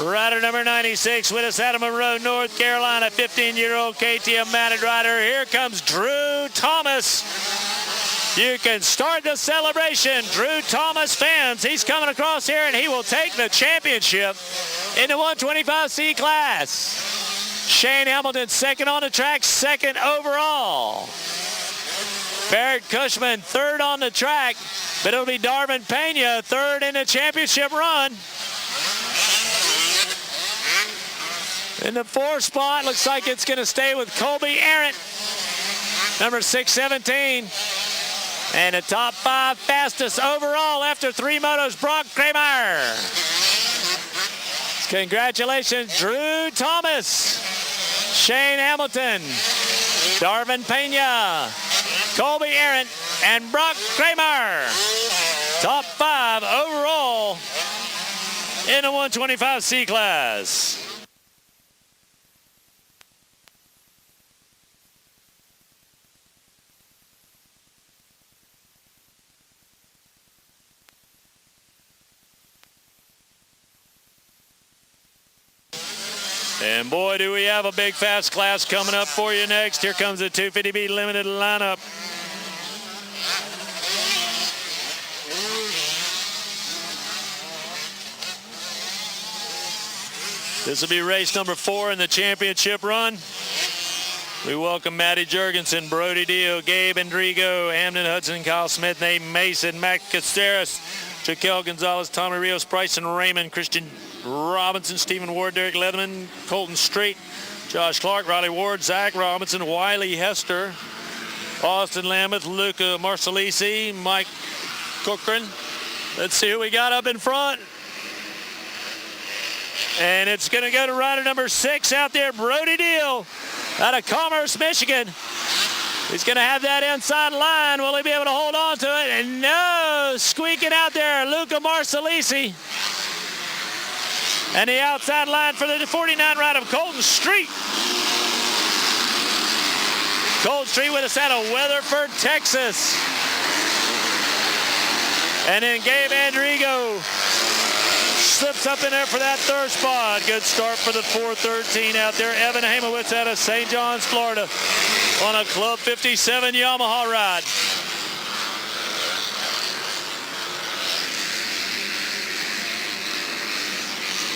E: Rider number 96 with us out of Monroe, North Carolina, 15-year-old KTM mounted rider. Here comes Drew Thomas. You can start the celebration. Drew Thomas fans, he's coming across here and he will take the championship in the 125C class. Shane Hamilton second on the track, second overall. Barrett Cushman third on the track, but it'll be Darvin Pena third in the championship run. In the 4th spot, looks like it's going to stay with Colby Arendt, number 617. And the top 5 fastest overall after 3 motos, Brock Kramer. Congratulations, Drew Thomas, Shane Hamilton, Darvin Pena, Colby Arendt, and Brock Kramer. Top 5 overall in the 125C class. And boy, do we have a big fast class coming up for you next. Here comes the 250B limited lineup. This will be race number 4 in the championship run. We welcome Matty Jurgensen, Brody Deal, Gabe Endrigo, Hamden Hudson, Kyle Smith, Nate Mason, Matt Caceres, Jaquel Gonzalez, Tommy Rios, Bryson Raymond, Christian Robinson, Stephen Ward, Derek Leatherman, Colton Street, Josh Clark, Riley Ward, Zach Robinson, Wiley Hester, Austin Lambeth, Luca Marsalisi, Mike Cochran. Let's see who we got up in front. And it's going to go to rider number 6 out there, Brody Deal, out of Commerce, Michigan. He's going to have that inside line. Will he be able to hold on to it? And no, squeaking out there, Luca Marsalisi. And the outside line for the 49 ride of Colton Street. Colton Street with us out of Weatherford, Texas. And then Gabe Andrigo slips up in there for that 3rd spot. Good start for the 413 out there. Evan Hamowitz out of St. John's, Florida on a Club 57 Yamaha ride.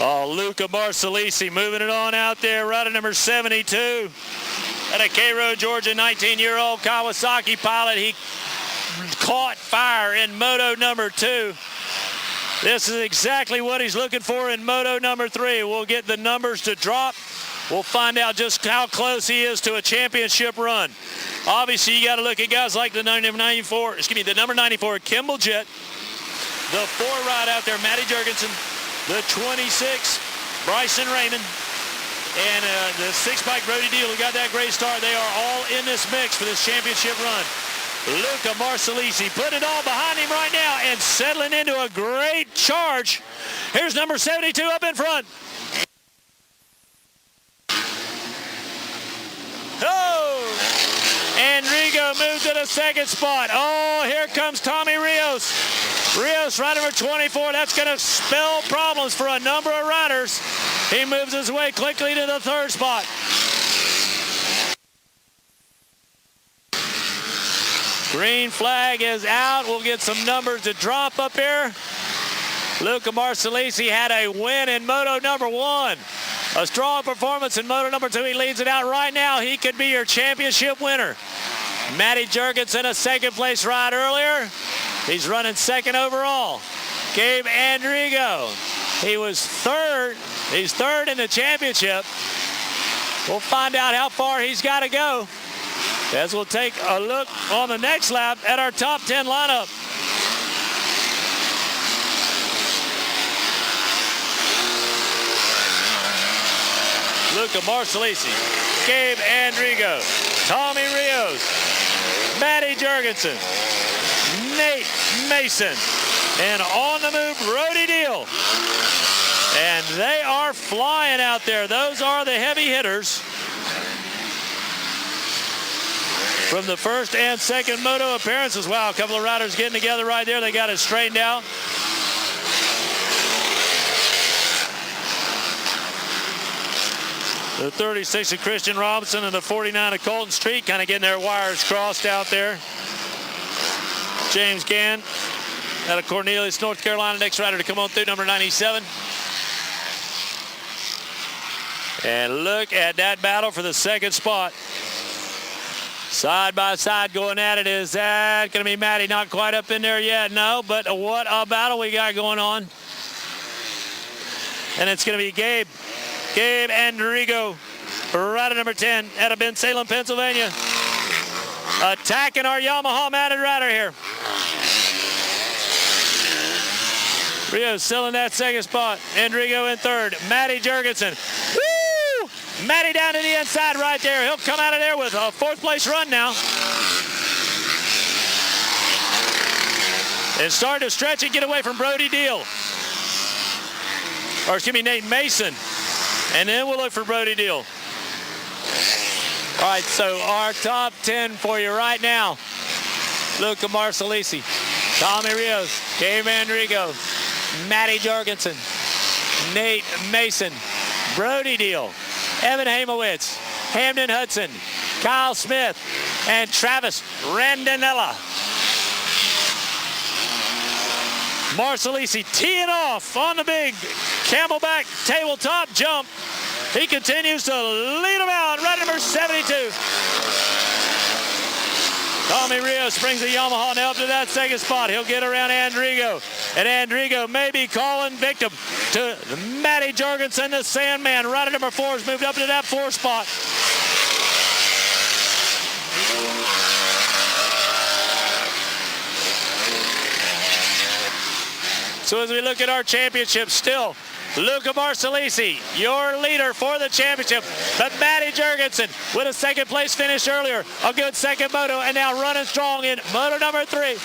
E: Oh, Luca Marsalisi moving it on out there. Rider number 72 at a Cairo, Georgia, 19-year-old Kawasaki pilot. He caught fire in moto number 2. This is exactly what he's looking for in moto number 3. We'll get the numbers to drop. We'll find out just how close he is to a championship run. Obviously, you got to look at guys like the number 94, Kimball Jett, the 4 ride out there, Matty Jurgensen, the 26, Bryson Raymond, and the 6-bike Brody Deal, who got that great start. They are all in this mix for this championship run. Luca Marsalisi put it all behind him right now and settling into a great charge. Here's number 72 up in front. Oh! Andrigo moved to the 2nd spot. Oh, here comes Tommy Rios. Rios, rider number 24. That's going to spell problems for a number of riders. He moves his way quickly to the 3rd spot. Green flag is out. We'll get some numbers to drop up here. Luca Marsalisi had a win in moto number 1. A strong performance in moto number 2. He leads it out right now. He could be your championship winner. Matty Jurgensen, a 2nd place ride earlier. He's running 2nd overall. Gabe Andrigo, he was 3rd. He's 3rd in the championship. We'll find out how far he's got to go as we'll take a look on the next lap at our top 10 lineup. Luca Marsalisi, Gabe Andrigo, Tommy Rios, Matty Jurgensen, Nate Mason, and on the move, Brody Deal. And they are flying out there. Those are the heavy hitters from the 1st and 2nd moto appearances. Wow, a couple of riders getting together right there. They got it straightened out. The 36 of Christian Robinson and the 49 of Colton Street kind of getting their wires crossed out there. James Gann out of Cornelius, North Carolina. Next rider to come on through, number 97. And look at that battle for the 2nd spot. Side by side going at it. Is that going to be Matty? Not quite up in there yet, no. But what a battle we got going on. And it's going to be Gabe Andrigo, rider number 10, out of Bensalem, Pennsylvania. Attacking our Yamaha mounted rider here. Rios still in that 2nd spot. Andrigo in 3rd. Matty Jurgensen. Woo! Matty down to the inside right there. He'll come out of there with a 4th place run now. And starting to stretch and get away from Brody Deal. Or excuse me, Nate Mason. And then we'll look for Brody Deal. All right, so our top 10 for you right now. Luca Marsalisi, Tommy Rios, Gabe Andrigo, Matty Jurgensen, Nate Mason, Brody Deal, Evan Hamowitz, Hamden Hudson, Kyle Smith, and Travis Randinella. Marsalisi teeing off on the big Camelback tabletop jump. He continues to lead them out. Rider number 72. Tommy Rios brings the Yamaha now up to that second spot. He'll get around Andrigo. And Andrigo may be calling victim to Matty Jorgensen, the Sandman. Rider number 4 has moved up to that 4th spot. So as we look at our championship, still Luca Marsalisi, your leader for the championship. But Matty Jorgensen with a second place finish earlier. A good second moto, and now running strong in moto number 3.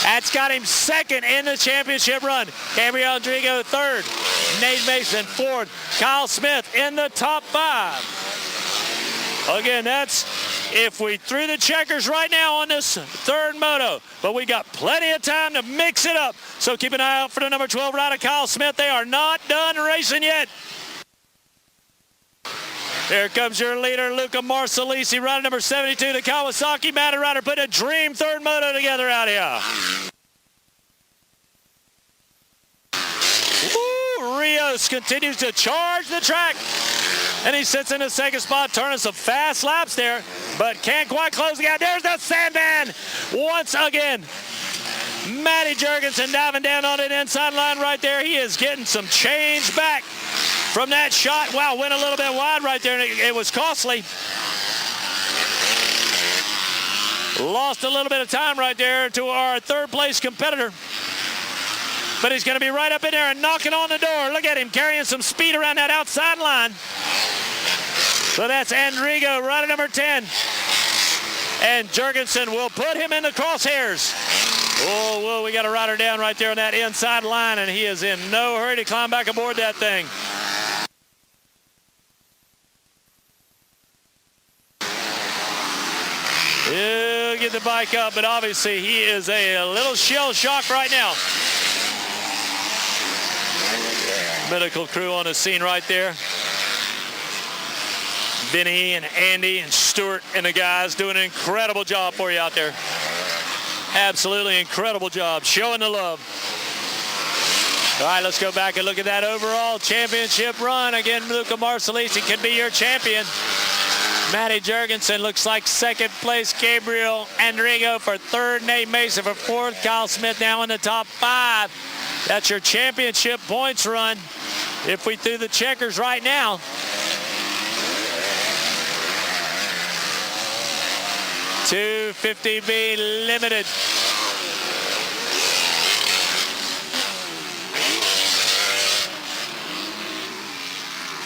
E: That's got him second in the championship run. Gabriel Andrigo third. Nate Mason fourth. Kyle Smith in the top 5. Again, that's if we threw the checkers right now on this third moto. But we got plenty of time to mix it up. So keep an eye out for the number 12 rider, Kyle Smith. They are not done racing yet. Here comes your leader, Luca Marsalisi, rider number 72, the Kawasaki Mountain Rider, put a dream third moto together out here. Woo, Rios continues to charge the track. And he sits in the second spot, turning some fast laps there, but can't quite close the gap. There's the Sandman once again. Matty Jorgensen diving down on an inside line right there. He is getting some change back from that shot. Wow, went a little bit wide right there, and it was costly. Lost a little bit of time right there to our third place competitor. But he's going to be right up in there and knocking on the door. Look at him carrying some speed around that outside line. So that's Andrigo, rider number 10. And Jorgensen will put him in the crosshairs. Oh, whoa, we got a rider down right there on that inside line, and he is in no hurry to climb back aboard that thing. He'll get the bike up, but obviously he is a little shell-shocked right now. Medical crew on the scene right there. Vinny and Andy and Stuart and the guys doing an incredible job for you out there. Absolutely incredible job, showing the love. All right, let's go back and look at that overall championship run. Again, Luca Marsalisi can be your champion. Matty Jorgensen looks like second place. Gabriel Andrigo for third. Nate Mason for fourth. Kyle Smith now in the top 5. That's your championship points run. If we threw the checkers right now, $250B limited.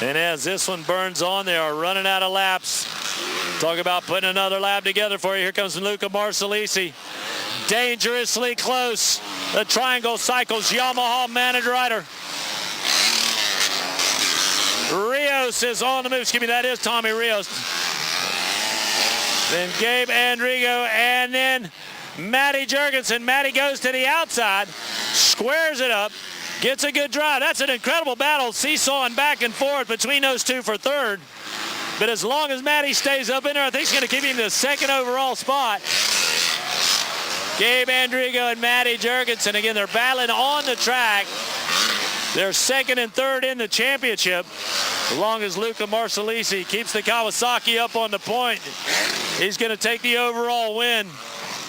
E: And as this one burns on, they are running out of laps. Talk about putting another lap together for you. Here comes Luca Marsalisi. Dangerously close. The Triangle Cycles Yamaha Mounted Rider. Rios is on the move. Excuse me, that is Tommy Rios. Then Gabe Andrigo, and then Matty Jorgensen. Matty goes to the outside, squares it up, gets a good drive. That's an incredible battle, seesawing back and forth between those two for third. But as long as Matty stays up in there, I think he's going to keep him the second overall spot. Gabe Andrigo and Matty Jorgensen, again, they're battling on the track. They're second and third in the championship. As long as Luca Marsalisi keeps the Kawasaki up on the point, he's going to take the overall win.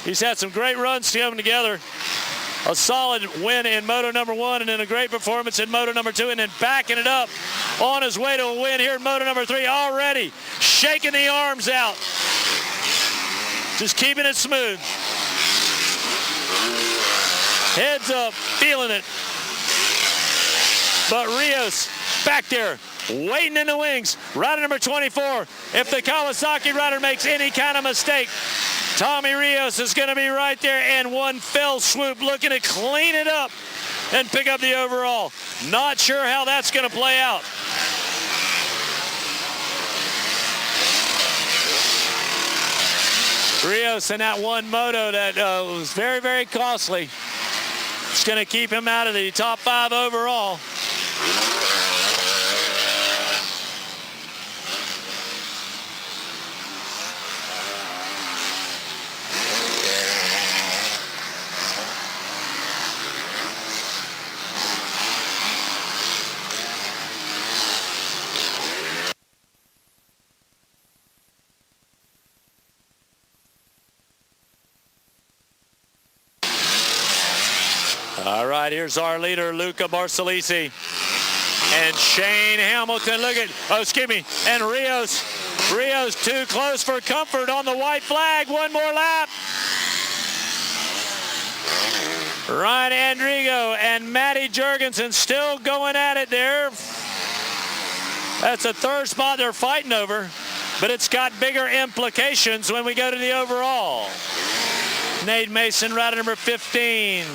E: He's had some great runs coming together. A solid win in moto number 1, and then a great performance in moto number 2, and then backing it up on his way to a win here in moto number 3 already. Shaking the arms out. Just keeping it smooth. Heads up, feeling it. But Rios back there, waiting in the wings. Rider number 24. If the Kawasaki rider makes any kind of mistake, Tommy Rios is going to be right there in one fell swoop, looking to clean it up and pick up the overall. Not sure how that's going to play out. Rios in that one moto that was very, very costly. It's going to keep him out of the top 5 overall. All right, here's our leader, Luca Marsalisi. And Shane Hamilton, look at, and Rios. Rios too close for comfort on the white flag. One more lap. Ryan Andrigo and Matty Jurgensen still going at it there. That's a third spot they're fighting over, but it's got bigger implications when we go to the overall. Nate Mason, rider number 15.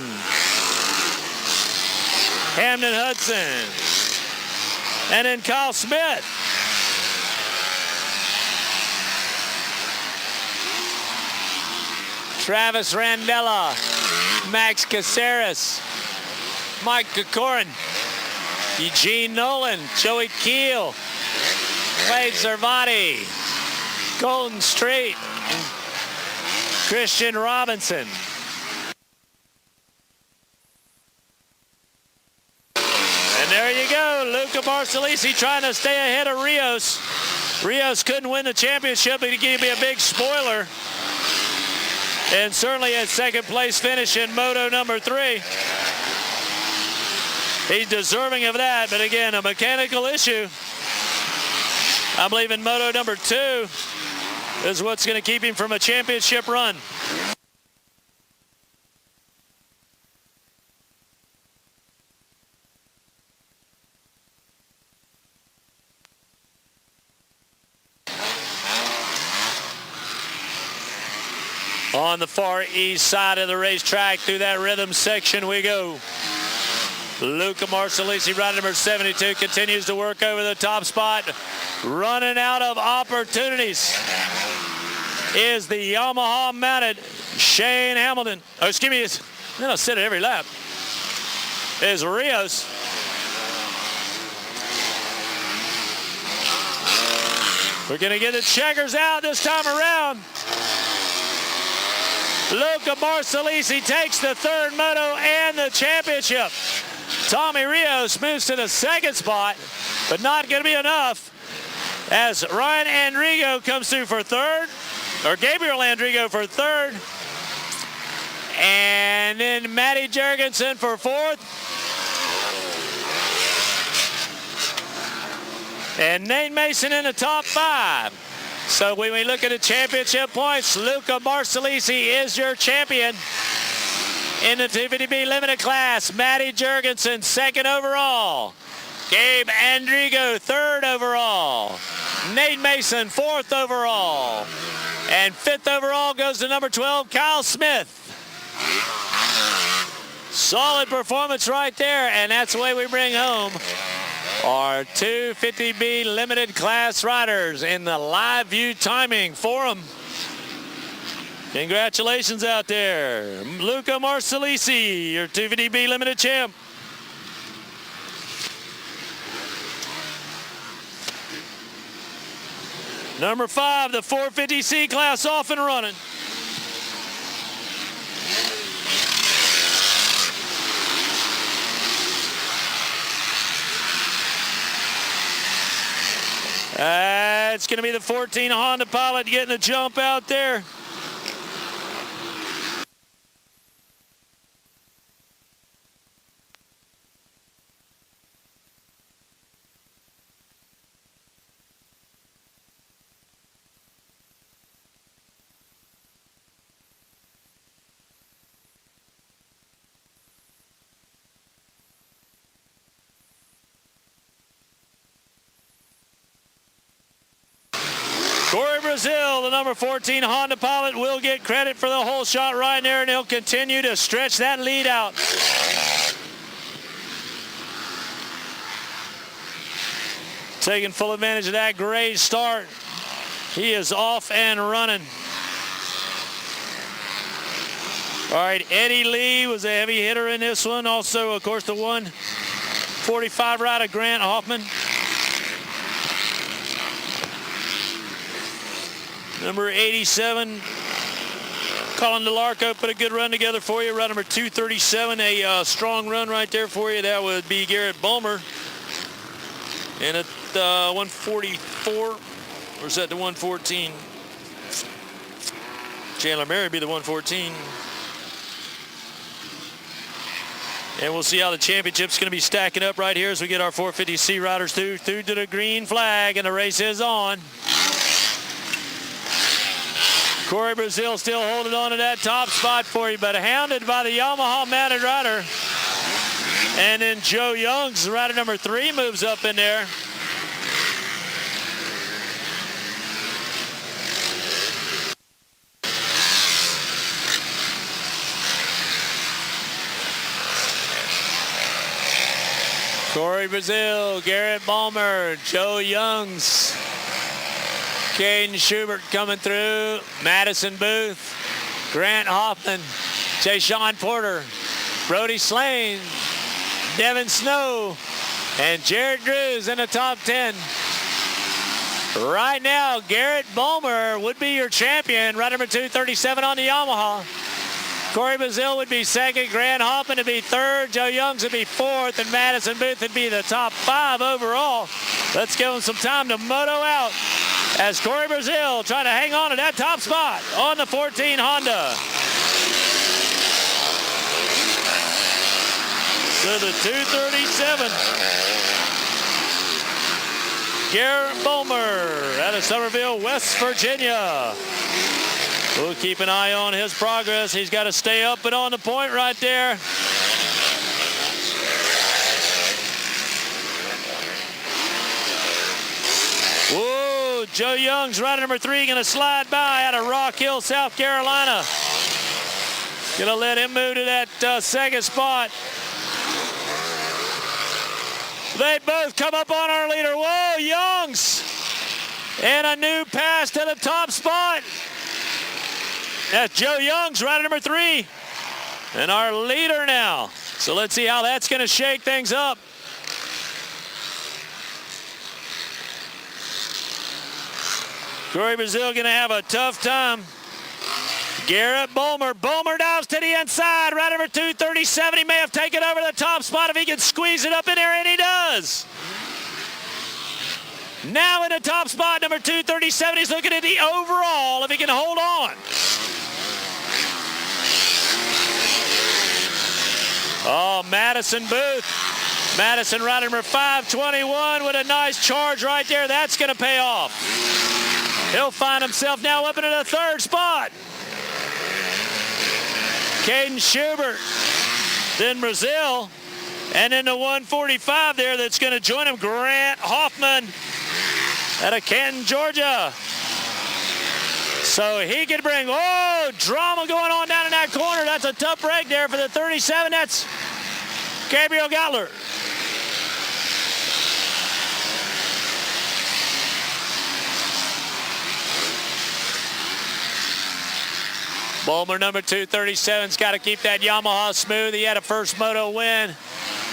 E: Hamden Hudson. And then Kyle Smith. Travis Randella. Max Caceres. Mike Kokorin. Eugene Nolan. Joey Keel. Wade Servati. Golden Street. Christian Robinson. And there you go, Luca Marsalisi trying to stay ahead of Rios. Rios couldn't win the championship, but he gave me a big spoiler. And certainly a second place finish in Moto number 3. He's deserving of that, but again, a mechanical issue. I believe in Moto number 2 is what's going to keep him from a championship run. On the far east side of the racetrack, through that rhythm section we go. Luca Marsalisi, rider number 72, continues to work over the top spot. Running out of opportunities is the Yamaha mounted Shane Hamilton. Oh, excuse me, then I'll sit it every lap. Is Rios. We're going to get the checkers out this time around. Luca Marsalisi takes the third moto and the championship. Tommy Rios moves to the second spot, but not going to be enough as Ryan Andrigo comes through for third, or Gabriel Andrigo for third, and then Matty Jurgensen for fourth, and Nate Mason in the top 5. So when we look at the championship points, Luca Marsalisi is your champion. In the 250B limited class, Matty Jurgensen, second overall. Gabe Andrigo, third overall. Nate Mason, fourth overall. And fifth overall goes to number 12, Kyle Smith. Solid performance right there, and that's the way we bring home our 250B limited class riders in the LiveView timing forum. Congratulations out there. Luca Marsalisi, your 250B limited champ. Number 5, the 450C class off and running. It's going to be the 14 Honda Pilot getting a jump out there. Corey Brazil, the number 14 Honda Pilot, will get credit for the whole shot right there, and he'll continue to stretch that lead out. Taking full advantage of that great start. He is off and running. All right, Eddie Lee was a heavy hitter in this one. Also, of course, the 145 rider, Grant Hoffman. Number 87, Colin DeLarco put a good run together for you. Run number 237, a strong run right there for you. That would be Garrett Bulmer. And at 144, or is that the 114? Chandler Murray would be the 114. And we'll see how the championship's going to be stacking up right here as we get our 450C riders through to the green flag, and the race is on. Corey Brazil still holding on to that top spot for you, but hounded by the Yamaha mounted rider. And then Joe Young's rider number 3 moves up in there. Corey Brazil, Garrett Ballmer, Joe Youngs, Caden Schubert coming through, Madison Booth, Grant Hoffman, Tayshawn Porter, Brody Slane, Devin Snow, and Jared Drews in the top 10. Right now, Garrett Ballmer would be your champion, rider number 237 on the Yamaha. Corey Brazil would be second, Grant Hoffman would be third, Joe Youngs would be fourth, and Madison Booth would be the top 5 overall. Let's give him some time to moto out as Corey Brazil trying to hang on to that top spot on the 14 Honda. To the 237. Garrett Bowmer out of Somerville, West Virginia. We'll keep an eye on his progress. He's got to stay up and on the point right there. Whoa, Joe Young's rider number 3 going to slide by out of Rock Hill, South Carolina. Going to let him move to that second spot. They both come up on our leader. Whoa, Youngs. And a new pass to the top spot. That's Joe Youngs, rider number 3. And our leader now. So let's see how that's going to shake things up. Corey Brazil going to have a tough time. Garrett Bowmer. Bowmer dives to the inside. Rider number 237. He may have taken over the top spot if he can squeeze it up in there, and he does. Now in the top spot, number 237. He's looking at the overall if he can hold on. Oh, Madison Booth. Madison rider number 521 with a nice charge right there. That's going to pay off. He'll find himself now up into the third spot. Caden Schubert, then Brazil, and then the 145 there that's going to join him, Grant Hoffman out of Canton, Georgia. So he could bring, drama going on down in that corner. That's a tough break there for the 37. That's Gabriel Gottler. Bowmer number 237's got to keep that Yamaha smooth. He had a first moto win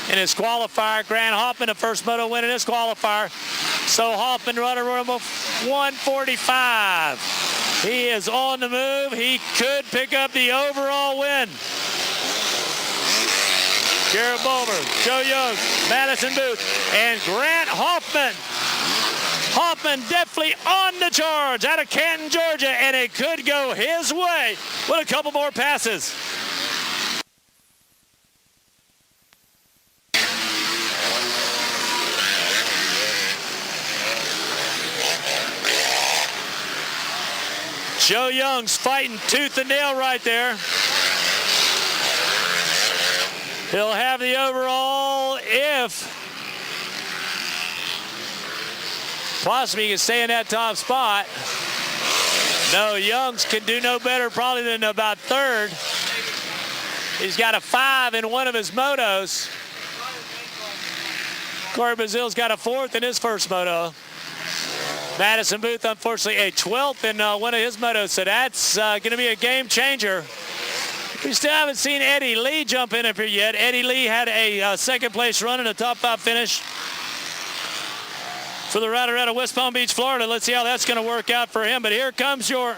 E: in his qualifier. Grant Hoffman, a first moto win in his qualifier. So Hoffman running room of 145. He is on the move. He could pick up the overall win. Garrett Bowmer, Joe Young, Madison Booth, and Grant Hoffman. Hoffman definitely on the charge out of Canton, Georgia, and it could go his way with a couple more passes. Joe Young's fighting tooth and nail right there. He'll have the overall if possibly he can stay in that top spot. No, Youngs can do no better probably than about third. He's got a 5 in one of his motos. Corey Brazil's got a 4th in his first moto. Madison Booth, unfortunately, a 12th in one of his motos. So that's going to be a game changer. We still haven't seen Eddie Lee jump in here yet. Eddie Lee had a second place run and a top 5 finish for the rider out of West Palm Beach, Florida. Let's see how that's going to work out for him. But here comes your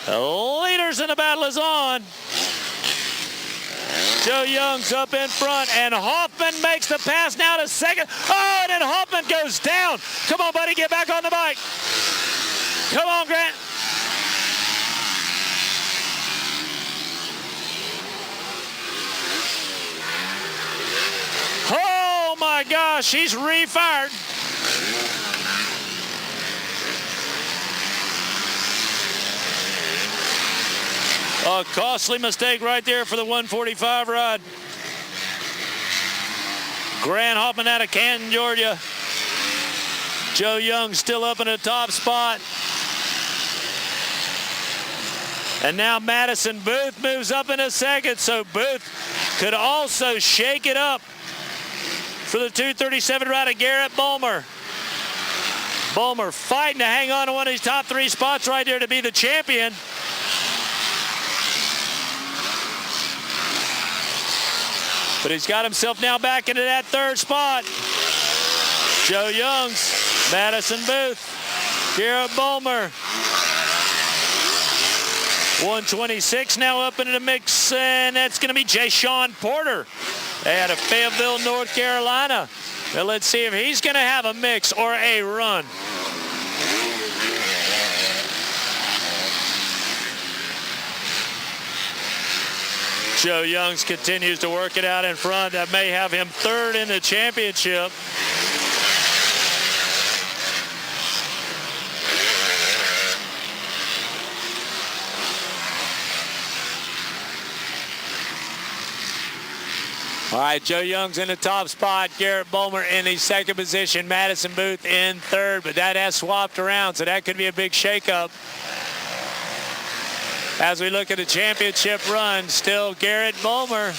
E: leaders, and the battle is on. Joe Young's up in front, and Hoffman makes the pass now to second. Oh, and then Hoffman goes down. Come on, buddy, get back on the bike. Come on, Grant. my gosh, he's refired. A costly mistake right there for the 145 rod. Grant Hoffman out of Canton, Georgia. Joe Young still up in the top spot. And now Madison Booth moves up in a second, so Booth could also shake it up for the 237 ride of Garrett Bulmer. Bulmer fighting to hang on to one of these top 3 spots right there to be the champion. But he's got himself now back into that 3rd spot. Joe Youngs, Madison Booth, Garrett Bulmer. 126 now up into the mix, and that's going to be Jay Sean Porter. They out of Fayetteville, North Carolina. Now let's see if he's going to have a mix or a run. Joe Youngs continues to work it out in front. That may have him 3rd in the championship. All right, Joe Young's in the top spot. Garrett Bulmer in the 2nd position. Madison Booth in 3rd, but that has swapped around, so that could be a big shakeup. As we look at the championship run, still Garrett Bulmer,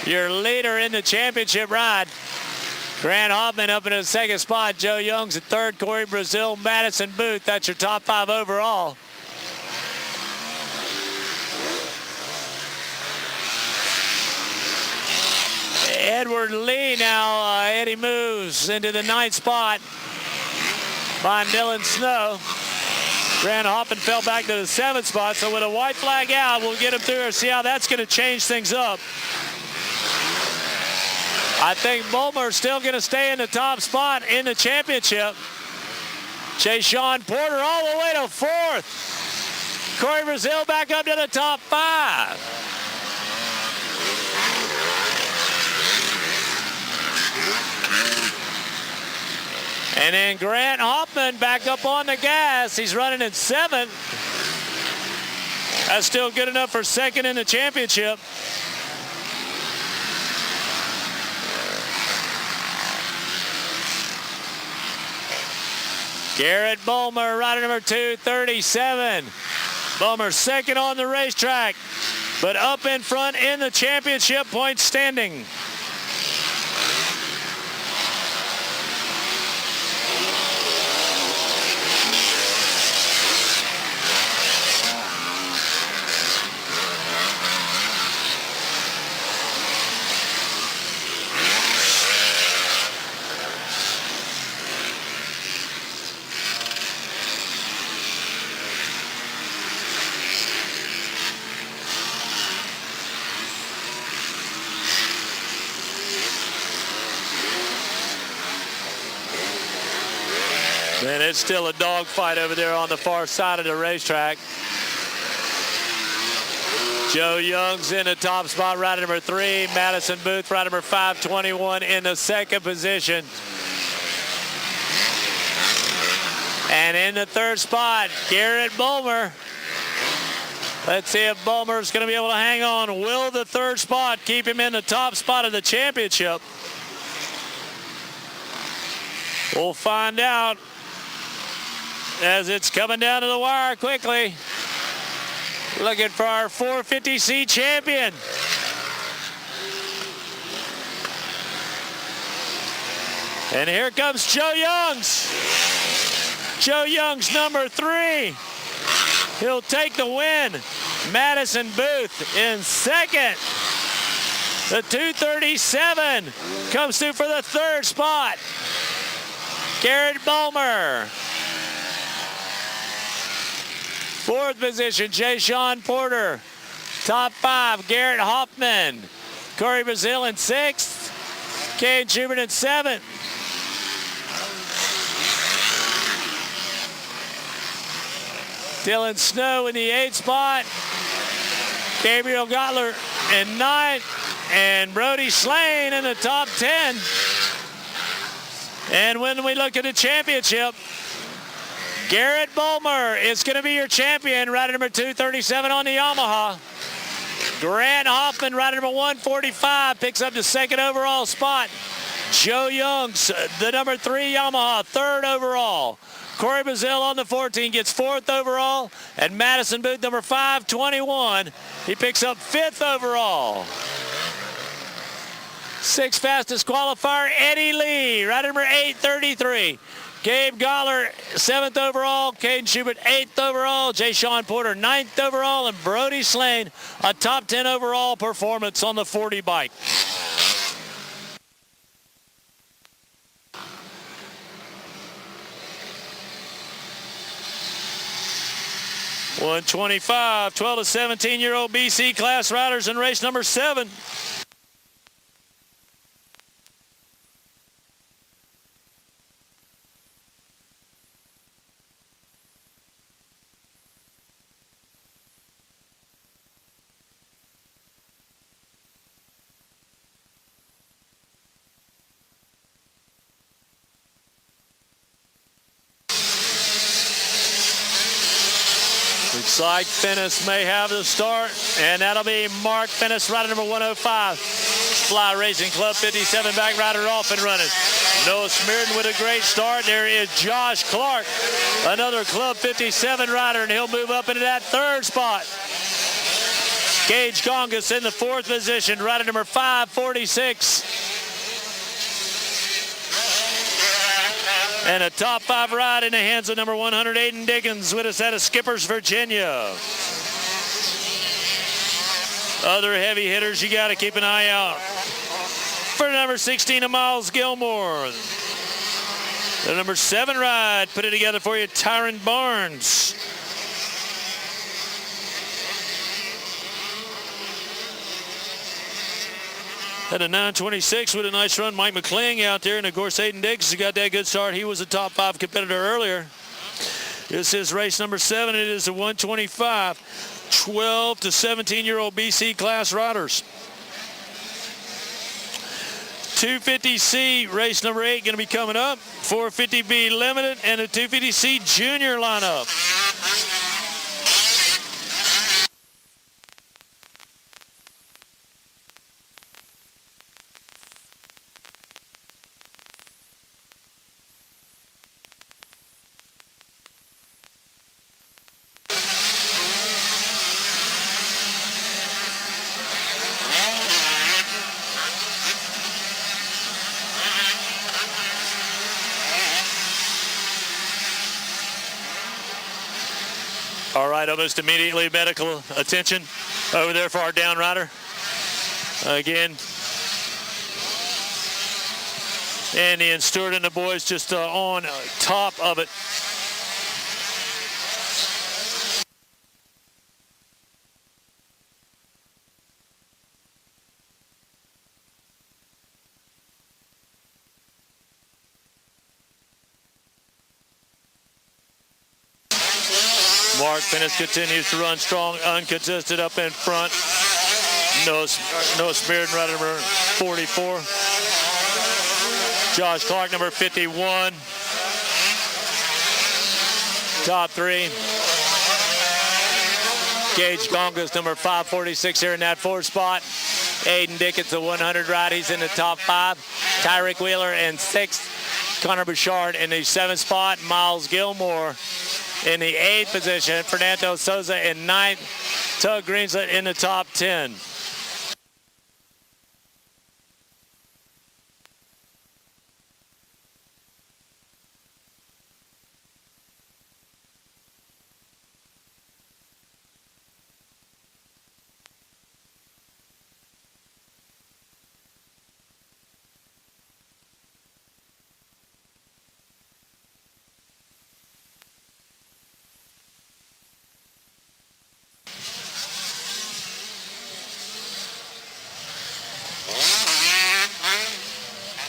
E: your leader in the championship ride. Grant Hoffman up in the 2nd spot. Joe Young's at 3rd. Corey Brazil, Madison Booth. That's your top 5 overall. Edward Lee now, Eddie moves into the 9th spot behind Dylan Snow. Grant Hoffman fell back to the 7th spot, so with a white flag out, we'll get him through and see how that's going to change things up. I think Bulmer's still going to stay in the top spot in the championship. Jay Sean Porter all the way to 4th. Corey Brazil back up to the top 5. And then Grant Hoffman back up on the gas. He's running in 7th. That's still good enough for 2nd in the championship. Garrett Bulmer, rider number 237. Bulmer 2nd on the racetrack, but up in front in the championship point standing. And it's still a dogfight over there on the far side of the racetrack. Joe Young's in the top spot, rider number 3. Madison Booth, rider number 521 in the 2nd position. And in the 3rd spot, Garrett Bulmer. Let's see if Bulmer's going to be able to hang on. Will the 3rd spot keep him in the top spot of the championship? We'll find out as it's coming down to the wire quickly. Looking for our 450C champion. And here comes Joe Youngs. Joe Youngs, number 3. He'll take the win. Madison Booth in 2nd. The 237 comes through for the 3rd spot. Garrett Bulmer. 4th position, Jay Sean Porter. Top 5, Garrett Hoffman. Corey Brazil in 6th. Kane Schubert in 7th. Dylan Snow in the 8th spot. Gabriel Gottler in 9th. And Brody Slane in the top 10. And when we look at the championship, Garrett Bulmer is going to be your champion, rider number 237 on the Yamaha. Grant Hoffman, rider number 145, picks up the second overall spot. Joe Youngs, the number 3 Yamaha, third overall. Corey Bazille on the 14 gets 4th overall. And Madison Booth, number 521, he picks up 5th overall. 6th fastest qualifier, Eddie Lee, rider number 833. Gabe Goller, 7th overall. Caden Schubert, 8th overall. Jay Sean Porter, 9th overall. And Brody Slane, a top 10 overall performance on the 40 bike. .125, 12 to 17-year-old BC class riders in race number 7. Looks like Finnis may have the start, and that'll be Mark Finnis, rider number 105. Fly Racing Club 57 back rider off and running. Noah Smearden with a great start. There is Josh Clark, another Club 57 rider, and he'll move up into that 3rd spot. Gage Gongas in the 4th position, rider number 546. And a top 5 ride in the hands of number 100, Aiden Dickens, with us out of Skippers, Virginia. Other heavy hitters you got to keep an eye out. For number 16 of Miles Gilmore. The number 7 ride, put it together for you, Tyron Barnes. Had a 9:26 with a nice run. Mike McCling out there, and of course Aiden Diggs has got that good start. He was a top 5 competitor earlier. This is race number 7. It is a 125, 12 to 17-year-old BC class riders. 250C race number 8 going to be coming up. 450B limited and a 250C junior lineup. All right, almost immediately medical attention over there for our down rider. Again, Andy and Stewart and the boys just on top of it. Mark Finnis continues to run strong, uncontested up in front. Noah Smearden, rider number 44. Josh Clark, number 51. Top 3. Gage Gongas, number 546 here in that 4th spot. Aiden Dickens, the 100 ride. He's in the top 5. Tyreek Wheeler in 6th. Connor Bouchard in the 7th spot. Miles Gilmore in the 8th position. Fernando Souza in 9th. Tug Greenslet in the top 10.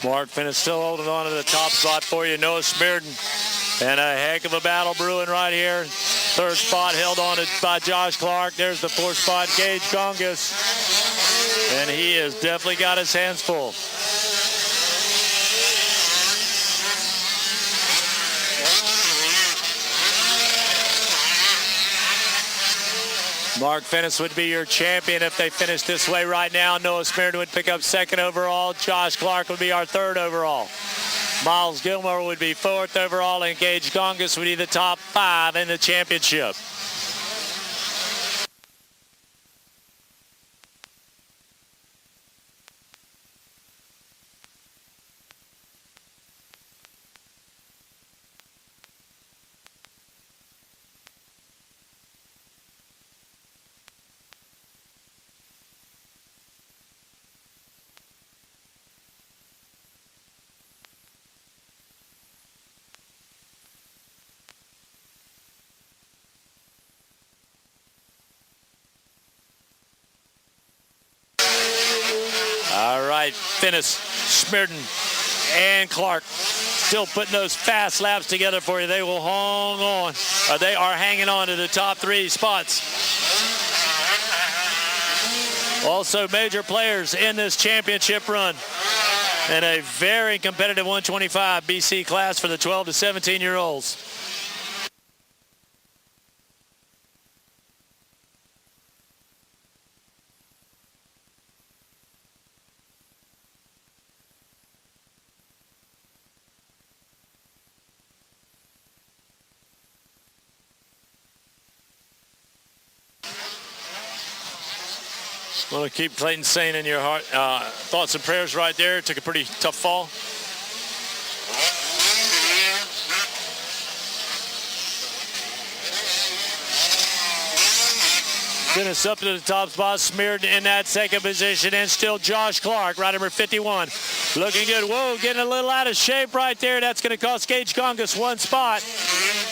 E: Mark Finnis still holding on to the top spot for you. Noah Smearden. And a heck of a battle brewing right here. 3rd spot held on by Josh Clark. There's the 4th spot, Gage Gongas. And he has definitely got his hands full. Mark Finnis would be your champion if they finish this way right now. Noah Smearden would pick up second overall. Josh Clark would be our third overall. Miles Gilmore would be fourth overall, and Gage Gongas would be the top 5 in the championship. All right, Finnis, Smearden, and Clark still putting those fast laps together for you. They will hang on. They are hanging on to the top 3 spots. Also major players in this championship run. And a very competitive 125 BC class for the 12 to 17-year-olds. Want to keep Clayton Sane in your heart. Thoughts and prayers right there. Took a pretty tough fall. Finnis up to the top spot. Smeared in that second position. And still Josh Clark, ride number 51. Looking good. Whoa, getting a little out of shape right there. That's going to cost Gage Gongas 1 spot.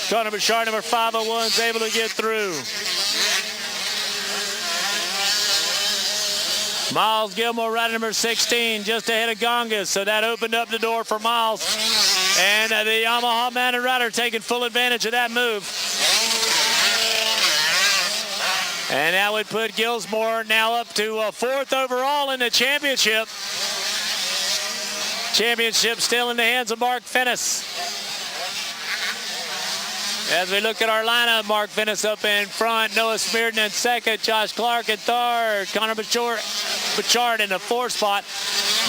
E: Connor Bouchard, number 501, is able to get through. Miles Gilmore, rider number 16, just ahead of Gongas, so that opened up the door for Miles. And the Yamaha Mounted rider taking full advantage of that move. And that would put Gilmore now up to 4th overall in the championship. Championship still in the hands of Mark Finnis. As we look at our lineup, Mark Finnis up in front, Noah Smearden in second, Josh Clark in third, Connor Bouchard in the 4th spot,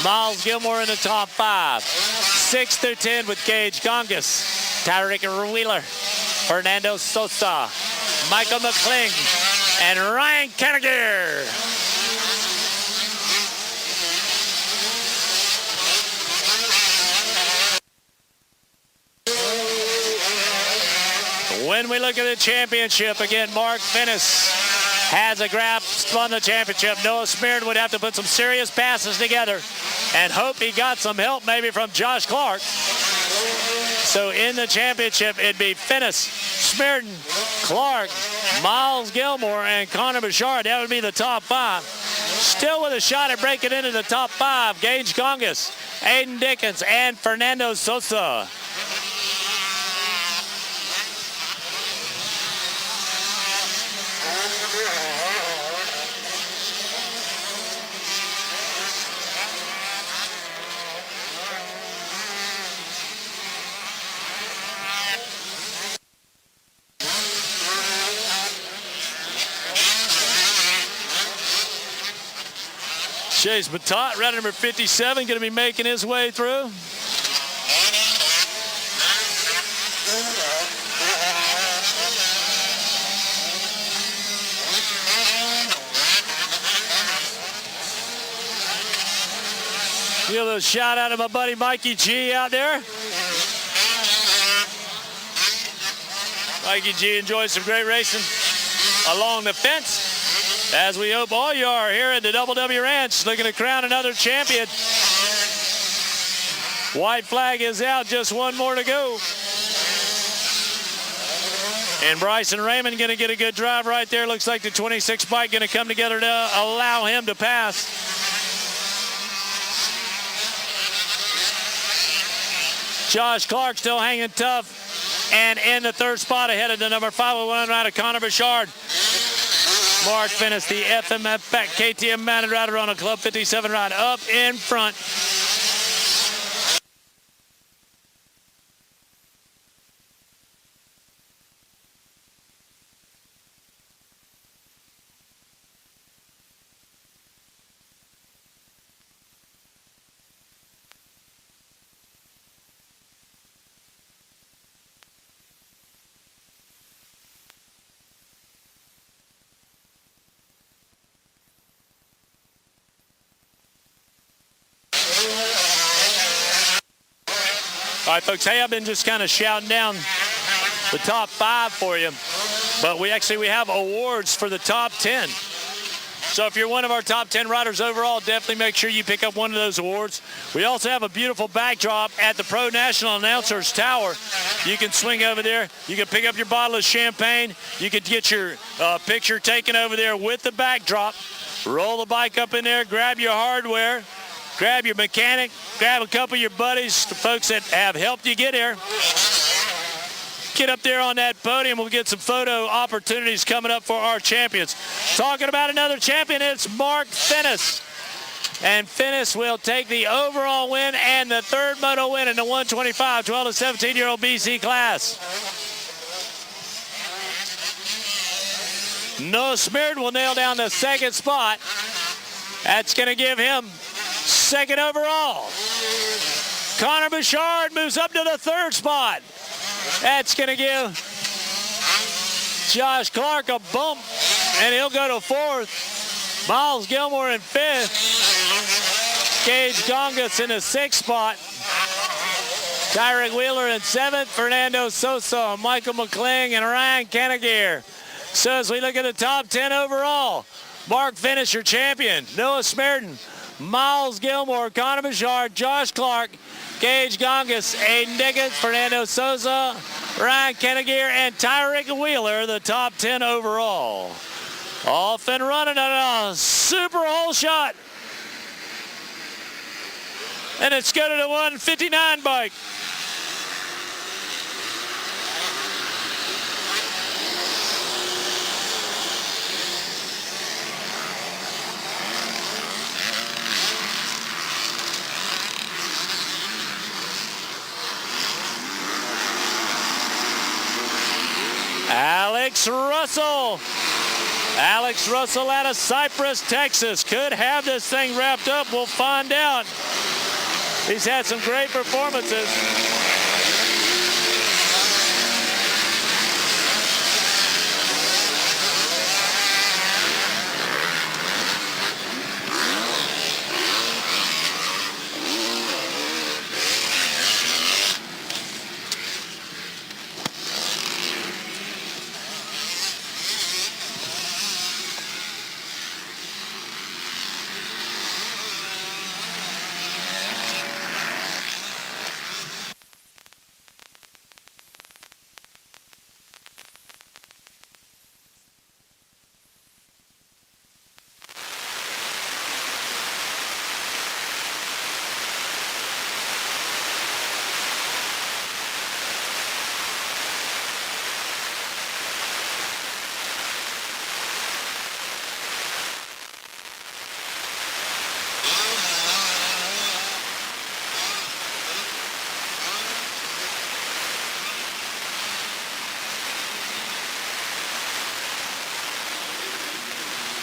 E: Miles Gilmore in the top 5. 6 through 10 with Gage Gongas, Tyreek Wheeler, Fernando Sosa, Michael McCling, and Ryan Kennegear. When we look at the championship, again, Mark Finnis has a grasp on the championship. Noah Smearden would have to put some serious passes together and hope he got some help maybe from Josh Clark. So in the championship, it'd be Finnis, Smearden, Clark, Miles Gilmore, and Connor Bouchard. That would be the top 5. Still with a shot at breaking into the top 5, Gage Gongas, Aiden Dickens, and Fernando Sosa. Chase Batot, rider number 57, going to be making his way through. Give a little shout out to my buddy Mikey G out there. Mikey G enjoys some great racing along the fence. As we hope all you are here at the Double W Ranch, looking to crown another champion. White flag is out, just one more to go. And Bryson Raymond going to get a good drive right there. Looks like the 26 bike going to come together to allow him to pass. Josh Clark still hanging tough and in the 3rd spot ahead of the number 501 rider Connor Bouchard. Mark Finnis, the FMF KTM mounted rider on a Club 57 ride, up in front. All right, folks. Hey, I've been just kind of shouting down the top 5 for you, but we have awards for the top 10. So if you're one of our top 10 riders overall, definitely make sure you pick up one of those awards. We also have a beautiful backdrop at the Pro National Announcers Tower. You can swing over there. You can pick up your bottle of champagne. You can get your picture taken over there with the backdrop. Roll the bike up in there, grab your hardware, grab your mechanic, grab a couple of your buddies, the folks that have helped you get here. Get up there on that podium. We'll get some photo opportunities coming up for our champions. Talking about another champion, it's Mark Finnis. And Finnis will take the overall win and the third moto win in the 125 12 to 17-year-old BC class. Noah Smearden will nail down the second spot. That's going to give him second overall. Connor Bouchard moves up to the third spot. That's going to give Josh Clark a bump, and he'll go to fourth. Miles Gilmore in fifth. Gage Gongas in the sixth spot. Tyrick Wheeler in seventh. Fernando Sosa, Michael McCling, and Ryan Kennegear. So as we look at the top 10 overall, Mark Finnis, your champion. Noah Smearden, Miles Gilmore, Connor Bouchard, Josh Clark, Gage Gongas, Aiden Dickens, Fernando Sosa, Ryan Kennegear, and Tyrick Wheeler, the top 10 overall. Off and running on a super hole shot. And it's go to the 159 bike. Alex Russell. Alex Russell out of Cypress, Texas. Could have this thing wrapped up. We'll find out. He's had some great performances.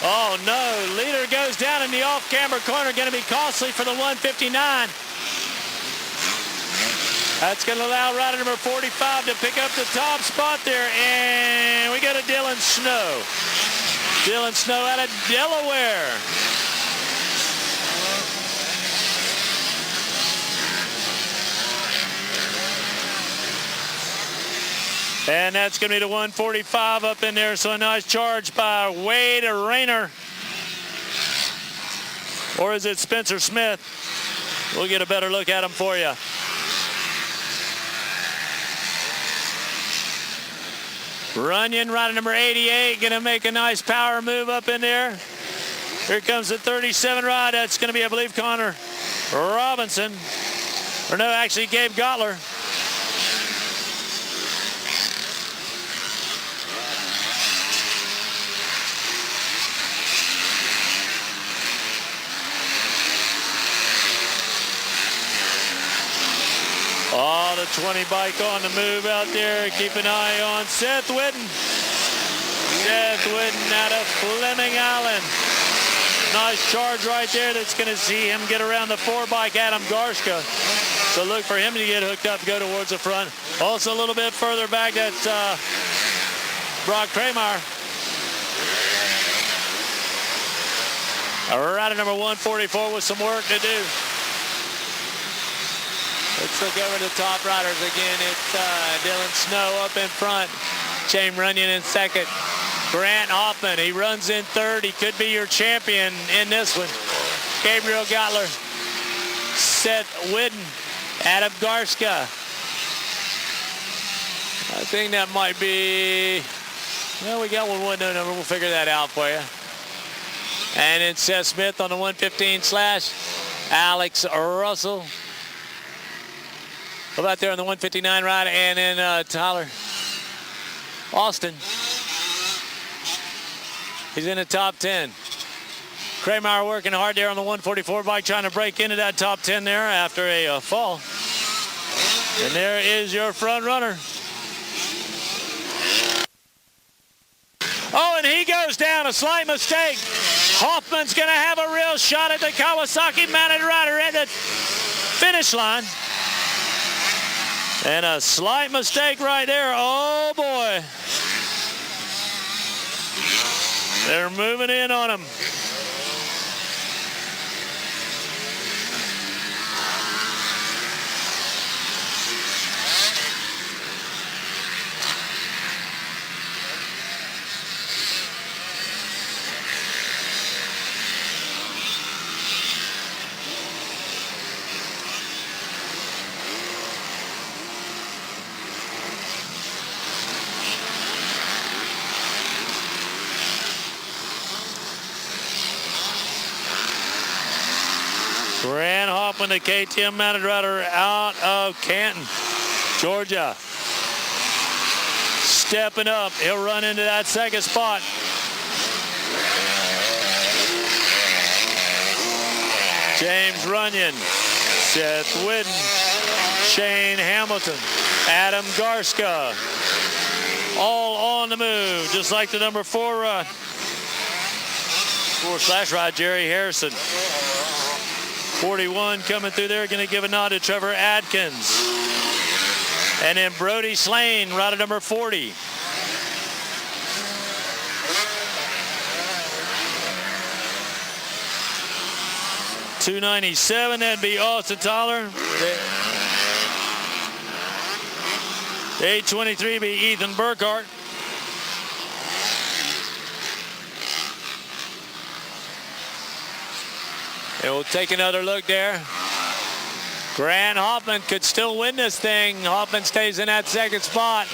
E: Oh no, leader goes down in the off-camber corner, going to be costly for the 159. That's going to allow rider number 45 to pick up the top spot there, and we got a Dylan Snow. Dylan Snow out of Delaware. And that's going to be the 145 up in there. So a nice charge by Wade Rayner. Or is it Spencer Smith? We'll get a better look at him for you. Runyon, rider number 88, going to make a nice power move up in there. Here comes the 37 ride. That's going to be, I believe, Connor Robinson. Or no, actually, Gabe Gottler. Oh, the 20 bike on the move out there. Keep an eye on Seth Whitten. Seth Whitten out of Fleming Island. Nice charge right there. That's going to see him get around the 4 bike, Adam Garshka. So look for him to get hooked up, go towards the front. Also a little bit further back, that's Brock Kramer. Rider number 144 with some work to do. Let's look over the top riders again. It's Dylan Snow up in front. James Runyon in second. Grant Hoffman, he runs in third. He could be your champion in this one. Gabriel Gottler, Seth Whidden, Adam Garska. I think that might be, well, we got one window number. We'll figure that out for you. And then Seth Smith on the 115 slash. Alex Russell. How about there on the 159 ride? And then Tyler Austin. He's in the top 10. Kramer working hard there on the 144 bike, trying to break into that top 10 there after a fall. And there is your front runner. Oh, and he goes down, a slight mistake. Hoffman's going to have a real shot at the Kawasaki mounted rider at the finish line. And a slight mistake right there. Oh, boy. They're moving in on him. Grant Hoffman, the KTM mounted rider out of Canton, Georgia. Stepping up, he'll run into that second spot. James Runyon, Seth Whidden, Shane Hamilton, Adam Garska, all on the move, just like the number 4 ride. 4 slash ride, Jerry Harrison. 41 coming through there, going to give a nod to Trevor Adkins. And then Brody Slane, rider number 40. .297, that'd be Austin Tyler. 823 be Ethan Burkhart. And we'll take another look there. Grant Hoffman could still win this thing. Hoffman stays in that second spot.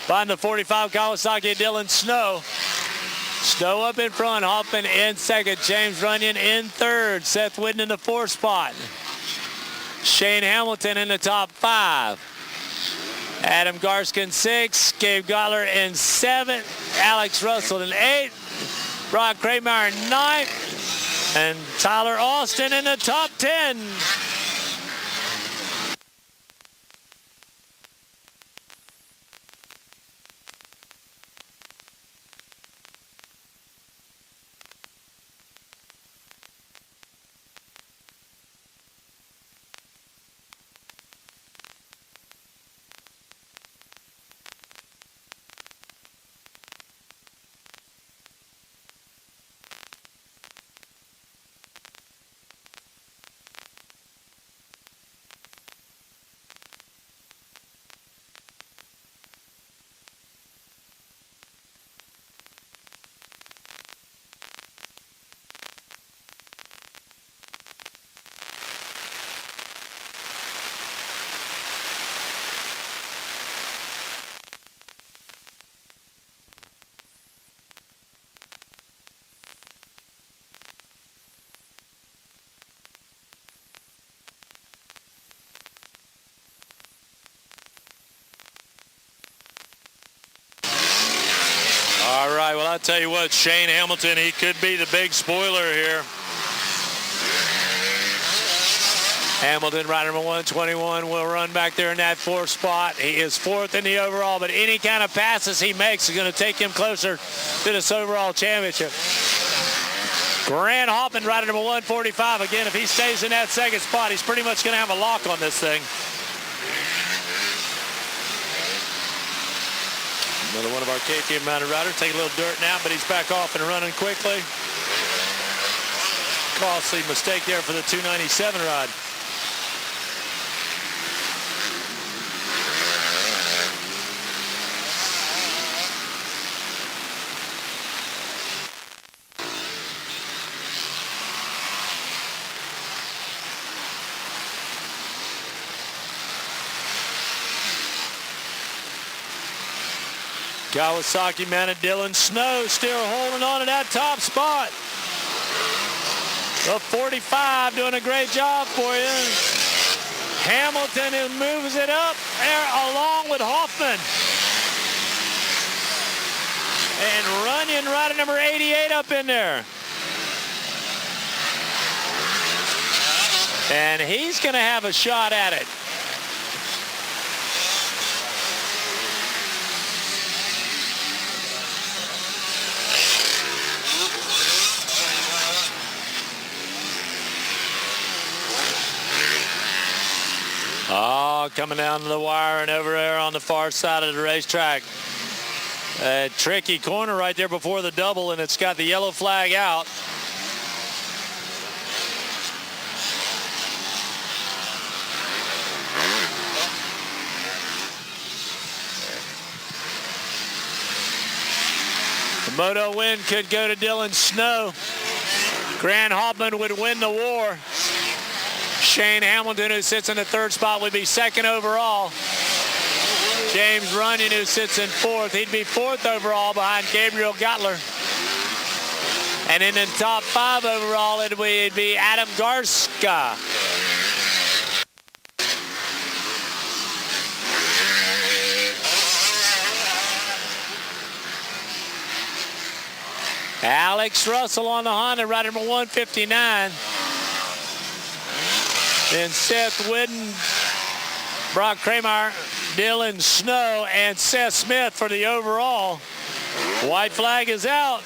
E: Behind the 45 Kawasaki, Dylan Snow. Snow up in front, Hoffman in second. James Runyon in third. Seth Whidden in the 4th spot. Shane Hamilton in the top 5. Adam Garskin 6. Gabe Gottler in 7. Alex Russell in 8. Brock Kramer in 9. And Tyler Austin in the top 10. All right, well, I'll tell you what, Shane Hamilton, he could be the big spoiler here. Hamilton, rider number 121, will run back there in that 4th spot. He is 4th in the overall, but any kind of passes he makes is going to take him closer to this overall championship. Grant Hoffman, rider number 145. Again, if he stays in that second spot, he's pretty much going to have a lock on this thing. Another one of our KTM mounted riders. Take a little dirt now, but he's back off and running quickly. Costly mistake there for the 297 ride. Kawasaki mounted Dylan Snow still holding on to that top spot. The 45 doing a great job for you. Hamilton who moves it up there along with Hoffman. And Runyon rider number 88 up in there. And he's going to have a shot at it. Oh, coming down to the wire and over there on the far side of the racetrack. A tricky corner right there before the double, and it's got the yellow flag out. The moto win could go to Dylan Snow. Grant Hoffman would win the war. Shane Hamilton, who sits in the third spot, would be second overall. James Runyon, who sits in fourth, he'd be fourth overall behind Gabriel Gottler. And in the top five overall, it'd be Adam Garska. Alex Russell on the Honda, rider number 159. Then Seth Whidden, Brock Kramer, Dylan Snow, and Seth Smith for the overall. White flag is out.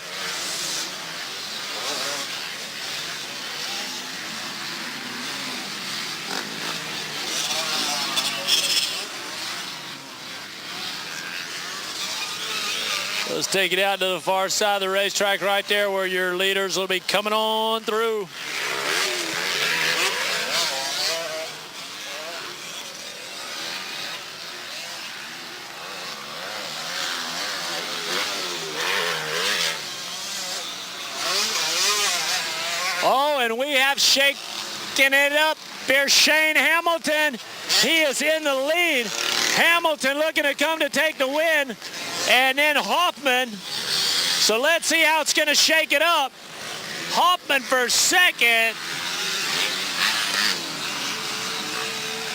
E: Let's take it out to the far side of the racetrack right there where your leaders will be coming on through. Oh, and we have shaking it up. There's Shane Hamilton. He is in the lead. Hamilton looking to come to take the win. And then Hoffman. So let's see how it's going to shake it up. Hoffman for second.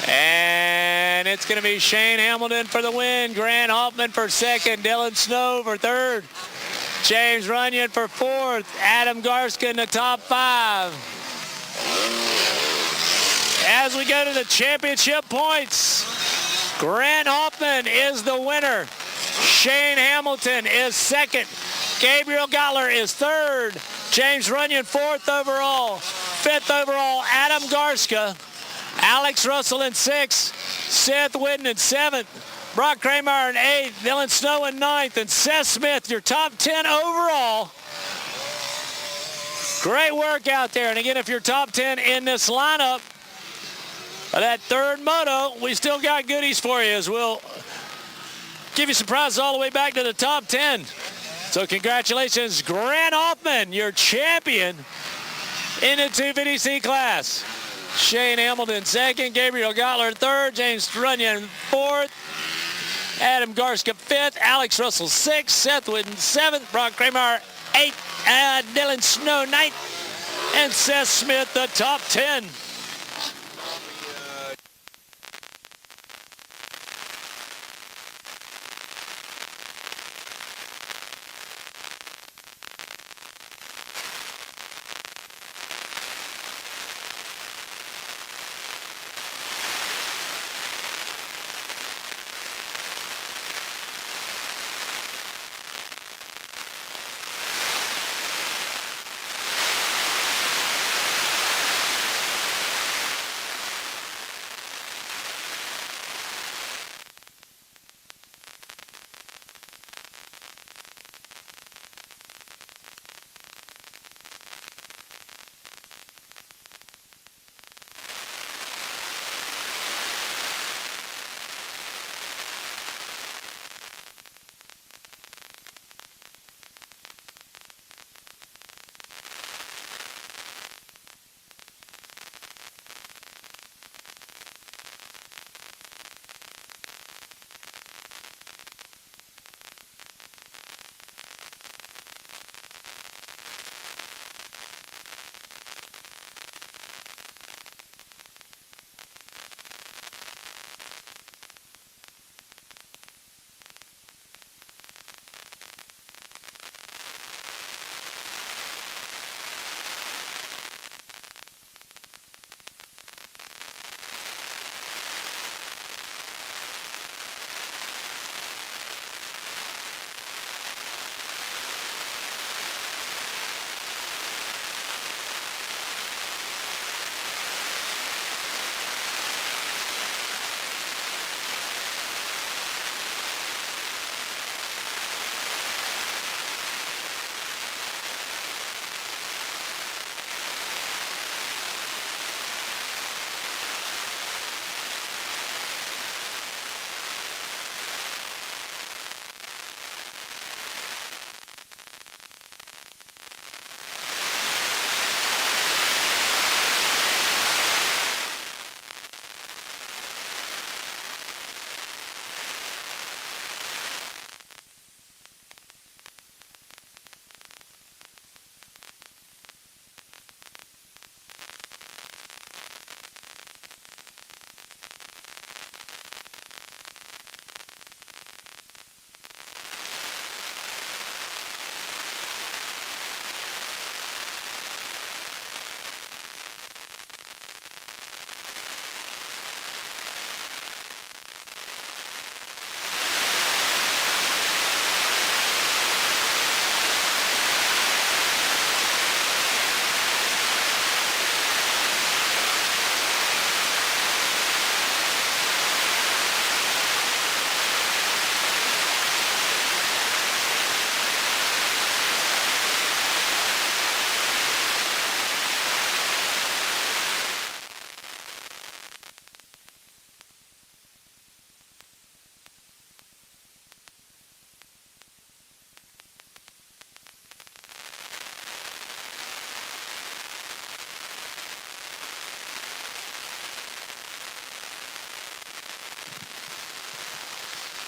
E: And it's going to be Shane Hamilton for the win. Grant Hoffman for second. Dylan Snow for third. James Runyon for fourth. Adam Garska in the top five. As we go to the championship points, Grant Hoffman is the winner. Shane Hamilton is second. Gabriel Gottler is third. James Runyon fourth overall. Fifth overall, Adam Garska. Alex Russell in sixth. Seth Whidden in seventh. Brock Kramer in eighth. Dylan Snow in ninth. And Seth Smith, your top 10 overall. Great work out there. And again, if you're top 10 in this lineup, that third moto, we still got goodies for you as we'll give you some prizes all the way back to the top 10. So congratulations, Grant Hoffman, your champion in the 250C class. Shane Hamilton second, Gabriel Gottler third, James Runyon fourth, Adam Garska fifth, Alex Russell sixth, Seth Whidden seventh, Brock Kramer eighth, Dylan Snow ninth, and Seth Smith the top 10.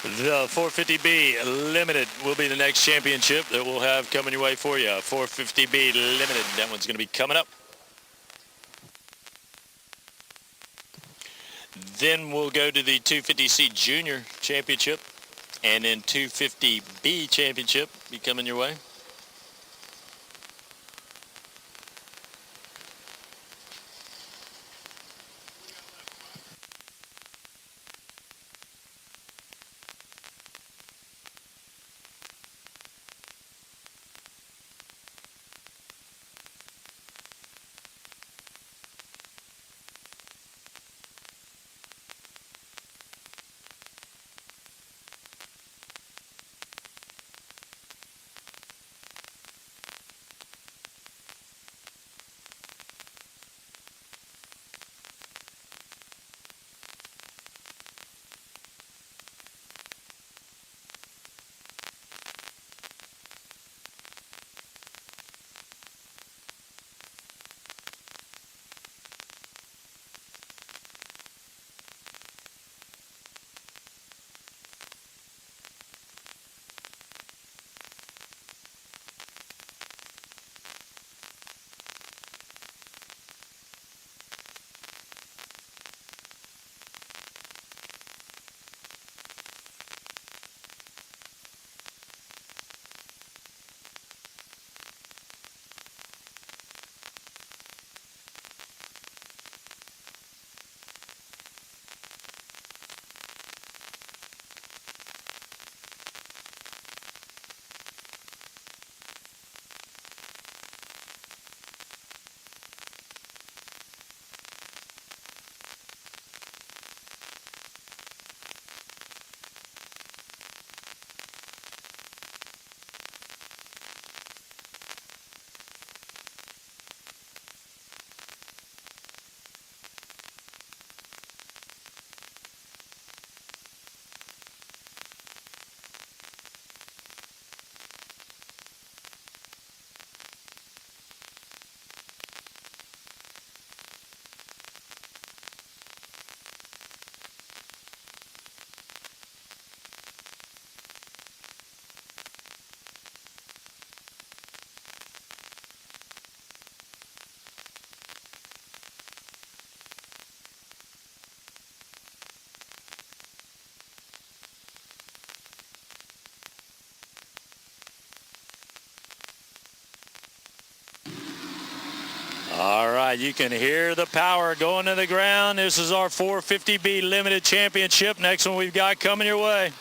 E: The 450B Limited will be the next championship that we'll have coming your way for you. 450B Limited. That one's going to be coming up. Then we'll go to the 250C Junior Championship. And then 250B Championship be coming your way. All right, you can hear the power going to the ground. This is our 450B Limited Championship. Next one we've got coming your way.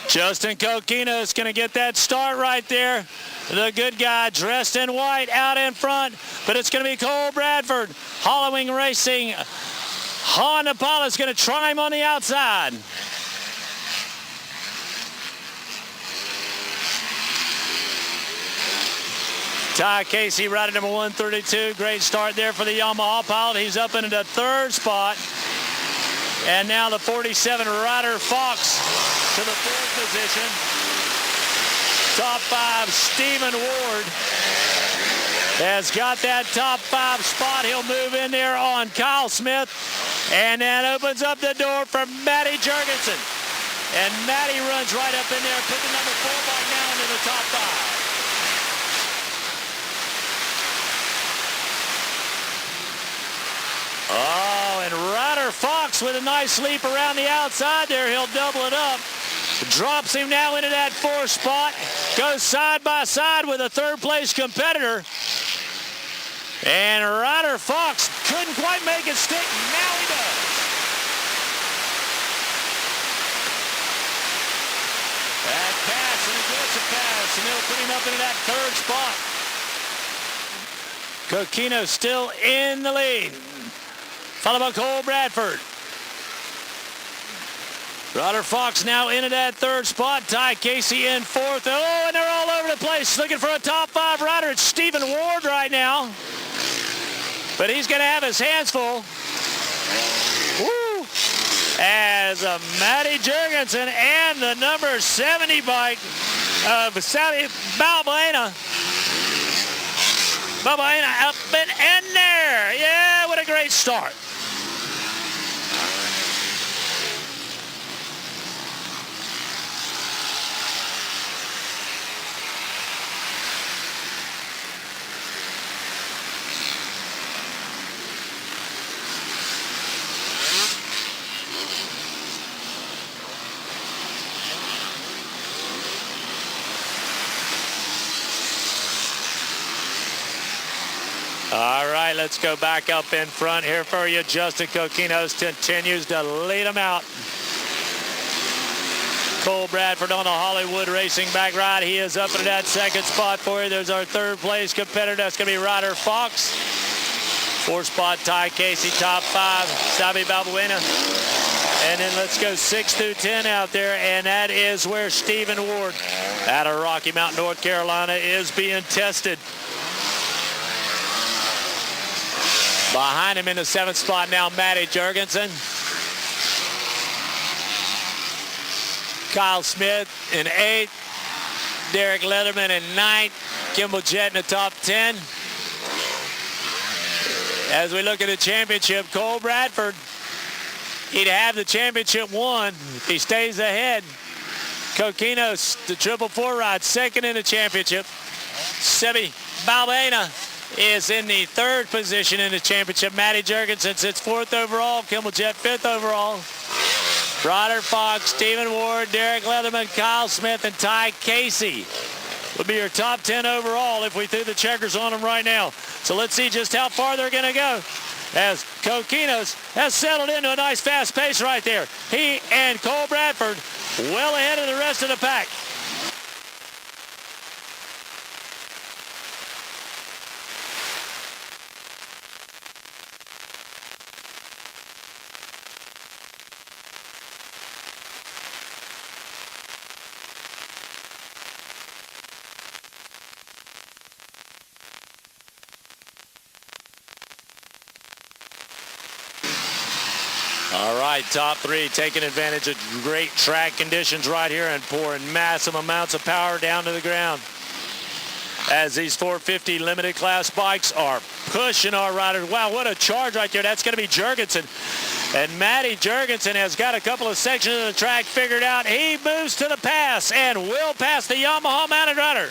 E: Justin Coquino is going to get that start right there. The good guy dressed in white out in front, but it's going to be Cole Bradford. Hollowing Racing. Honda Paula is going to try him on the outside. Ty Casey, rider number 132. Great start there for the Yamaha pilot. He's up into the third spot. And now the 47 Ryder Fox to the fourth position. Top five, Stephen Ward has got that top five spot. He'll move in there on Kyle Smith. And that opens up the door for Matty Jurgensen. And Matty runs right up in there, picking number 4 bike now into the top five. Oh, and Ryder Fox with a nice leap around the outside there. He'll double it up. Drops him now into that 4th spot. Goes side by side with a third-place competitor. And Ryder Fox couldn't quite make it stick. Now he does. That pass, an aggressive pass, and he'll put him up into that 3rd spot. Coquino still in the lead. Followed by Cole Bradford. Ryder Fox now into that 3rd spot. Ty Casey in 4th. Oh, and they're all over the place looking for a top 5 rider. It's Stephen Ward right now. But he's going to have his hands full. Woo! As Matty Jurgensen and the number 70 bike of Sally Balbuena. Balbuena up and there. Yeah, what a great start. All right, let's go back up in front here for you. Justin Coquinos continues to lead them out. Cole Bradford on the Hollywood Racing back ride. He is up into that second spot for you. There's our third place competitor. That's going to be Ryder Fox. Fourth spot, Ty Casey, top 5, Sabi Balbuena. And then let's go 6 through 10 out there, and that is where Stephen Ward out of Rocky Mount, North Carolina is being tested. Behind him in the 7th spot now, Matty Jurgensen. Kyle Smith in 8th. Derek Leatherman in 9th. Kimball Jett in the top 10. As we look at the championship, Cole Bradford, he'd have the championship won if he stays ahead. Coquinos, the 4x4 ride, second in the championship. Sebi Balbuena is in the 3rd position in the championship. Matty Jurgensen sits 4th overall. Kimball Jett 5th overall. Ryder Fox, Stephen Ward, Derek Leatherman, Kyle Smith, and Ty Casey would be your top 10 overall if we threw the checkers on them right now. So let's see just how far they're going to go, as Coquinos has settled into a nice fast pace right there. He and Cole Bradford well ahead of the rest of the pack. All right, top 3 taking advantage of great track conditions right here and pouring massive amounts of power down to the ground. As these 450 limited class bikes are pushing our riders. Wow, what a charge right there. That's going to be Jurgensen. And Matty Jurgensen has got a couple of sections of the track figured out. He moves to the pass and will pass the Yamaha mounted rider.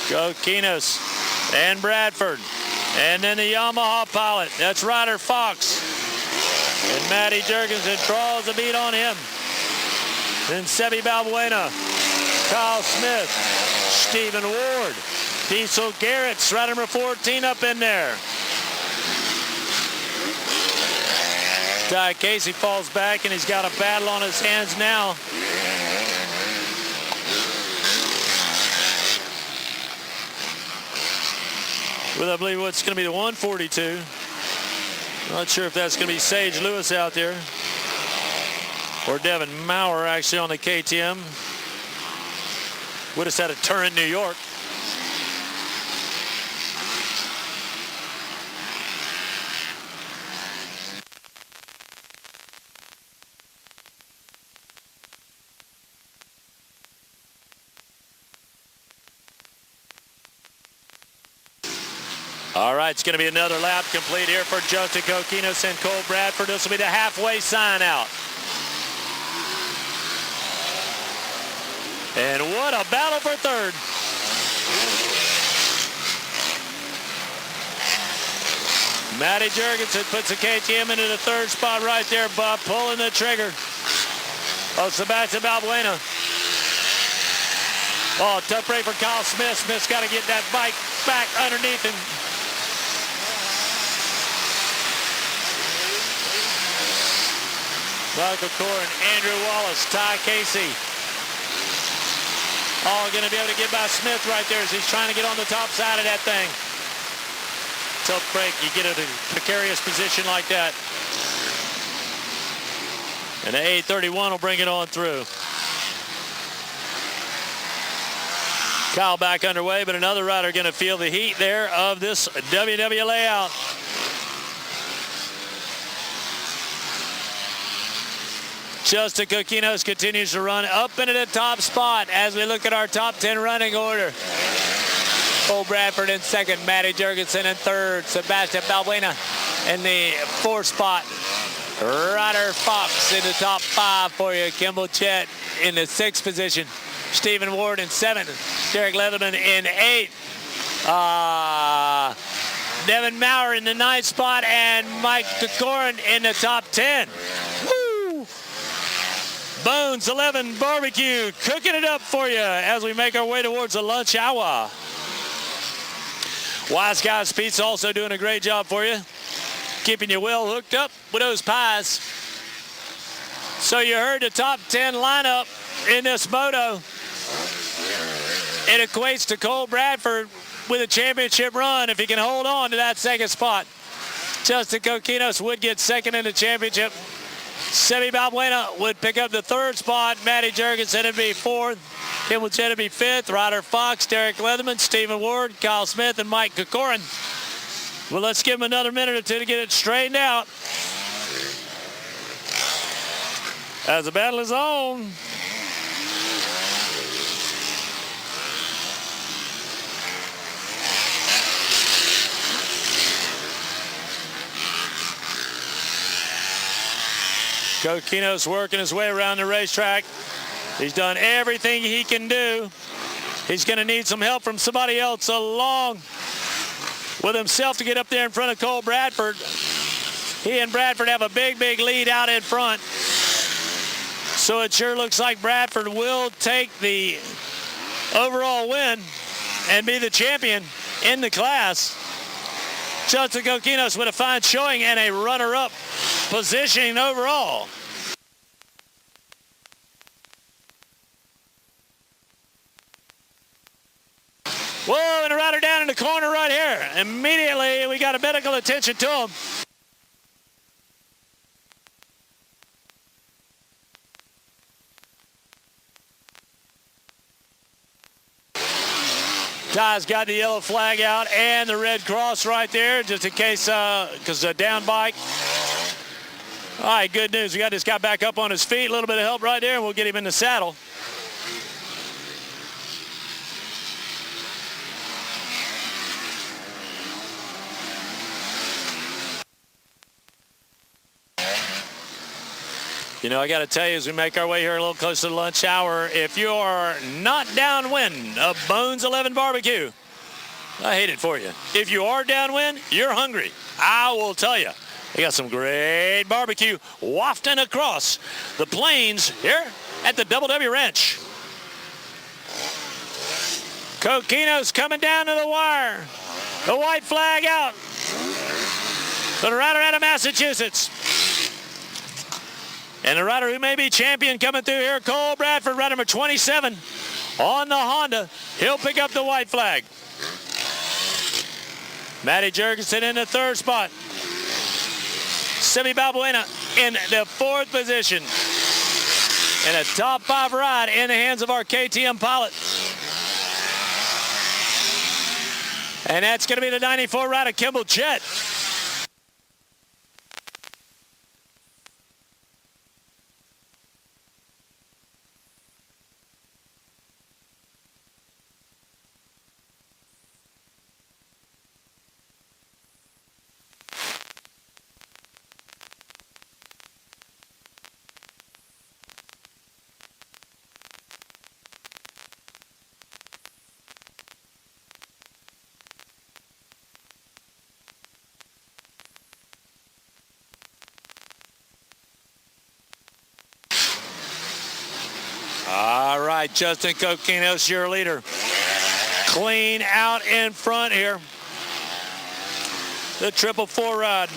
E: Coquinos and Bradford. And then the Yamaha pilot, that's Ryder Fox. And Matty Jurgensen draws a beat on him. Then Sebi Balbuena, Kyle Smith, Stephen Ward, Diesel Garrett's rider number 14 up in there. Ty Casey falls back and he's got a battle on his hands now. With, I believe, what's going to be the 142. Not sure if that's going to be Sage Lewis out there or Devin Maurer actually on the KTM. Would have had a Turin, New York. All right, it's going to be another lap complete here for Justin Coquinos and Cole Bradford. This will be the halfway sign out. And what a battle for third. Matty Jurgensen puts the KTM into the 3rd spot right there, Bob, pulling the trigger. Oh, Sebastian Balbuena. Oh, tough break for Kyle Smith. Smith's got to get that bike back underneath him. Michael Corrin, Andrew Wallace, Ty Casey. All going to be able to get by Smith right there as he's trying to get on the top side of that thing. Tough break. You get in a precarious position like that. And the 831 will bring it on through. Kyle back underway, but another rider going to feel the heat there of this WW layout. Justin Coquinos continues to run up into the top spot as we look at our top 10 running order. Cole Bradford in 2nd, Matty Jurgensen in 3rd, Sebastian Balbuena in the 4th spot. Ryder Fox in the top 5 for you. Kimball Jett in the 6th position. Stephen Ward in 7th. Derek Leatherman in 8th. Devin Maurer in the 9th spot. And Mike Corrin in the top 10. Woo! Bones 11 Barbecue cooking it up for you as we make our way towards the lunch hour. Wise Guys Pizza also doing a great job for you, keeping you well hooked up with those pies. So you heard the top 10 lineup in this moto. It equates to Cole Bradford with a championship run if he can hold on to that second spot. Justin Coquinos would get second in the championship. Semi Balbuena would pick up the third spot. Matty Jurgensen would be fourth. Kim Wichita would be fifth. Ryder Fox, Derek Leatherman, Stephen Ward, Kyle Smith, and Mike Kokorin. Well, let's give him another minute or two to get it straightened out. As the battle is on. Coquinos working his way around the racetrack. He's done everything he can do. He's going to need some help from somebody else along with himself to get up there in front of Cole Bradford. He and Bradford have a big, big lead out in front. So it sure looks like Bradford will take the overall win and be the champion in the class. Justin Coquinos with a fine showing and a runner-up positioning overall. Whoa, and a rider down in the corner right here. Immediately, we got a medical attention to him. Ty's got the yellow flag out and the red cross right there, just in case, because the down bike. All right, good news. We got this guy back up on his feet. A little bit of help right there, and we'll get him in the saddle. You know, I got to tell you, as we make our way here a little closer to lunch hour, if you are not downwind of Bones 11 Barbecue, I hate it for you. If you are downwind, you're hungry. I will tell you. They got some great barbecue wafting across the plains here at the Double W Ranch. Coquinos coming down to the wire. The white flag out. The rider out of Massachusetts. And the rider who may be champion coming through here, Cole Bradford, rider number 27 on the Honda. He'll pick up the white flag. Matty Jurgensen in the third spot. Semi Balbuena in the fourth position. And a top 5 ride in the hands of our KTM pilot. And that's going to be the 94 rider, Kimball Jett. All right, Justin Coquinos, your leader. Clean out in front here. The 444 ride.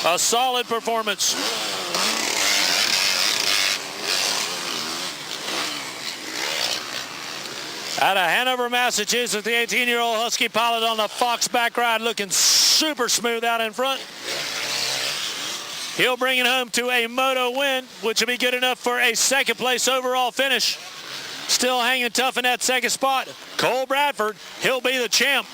E: A solid performance. Out of Hanover, Massachusetts, the 18-year-old Husky pilot on the Fox back ride looking super smooth out in front. He'll bring it home to a moto win, which will be good enough for a second place overall finish. Still hanging tough in that second spot. Cole Bradford, he'll be the champ.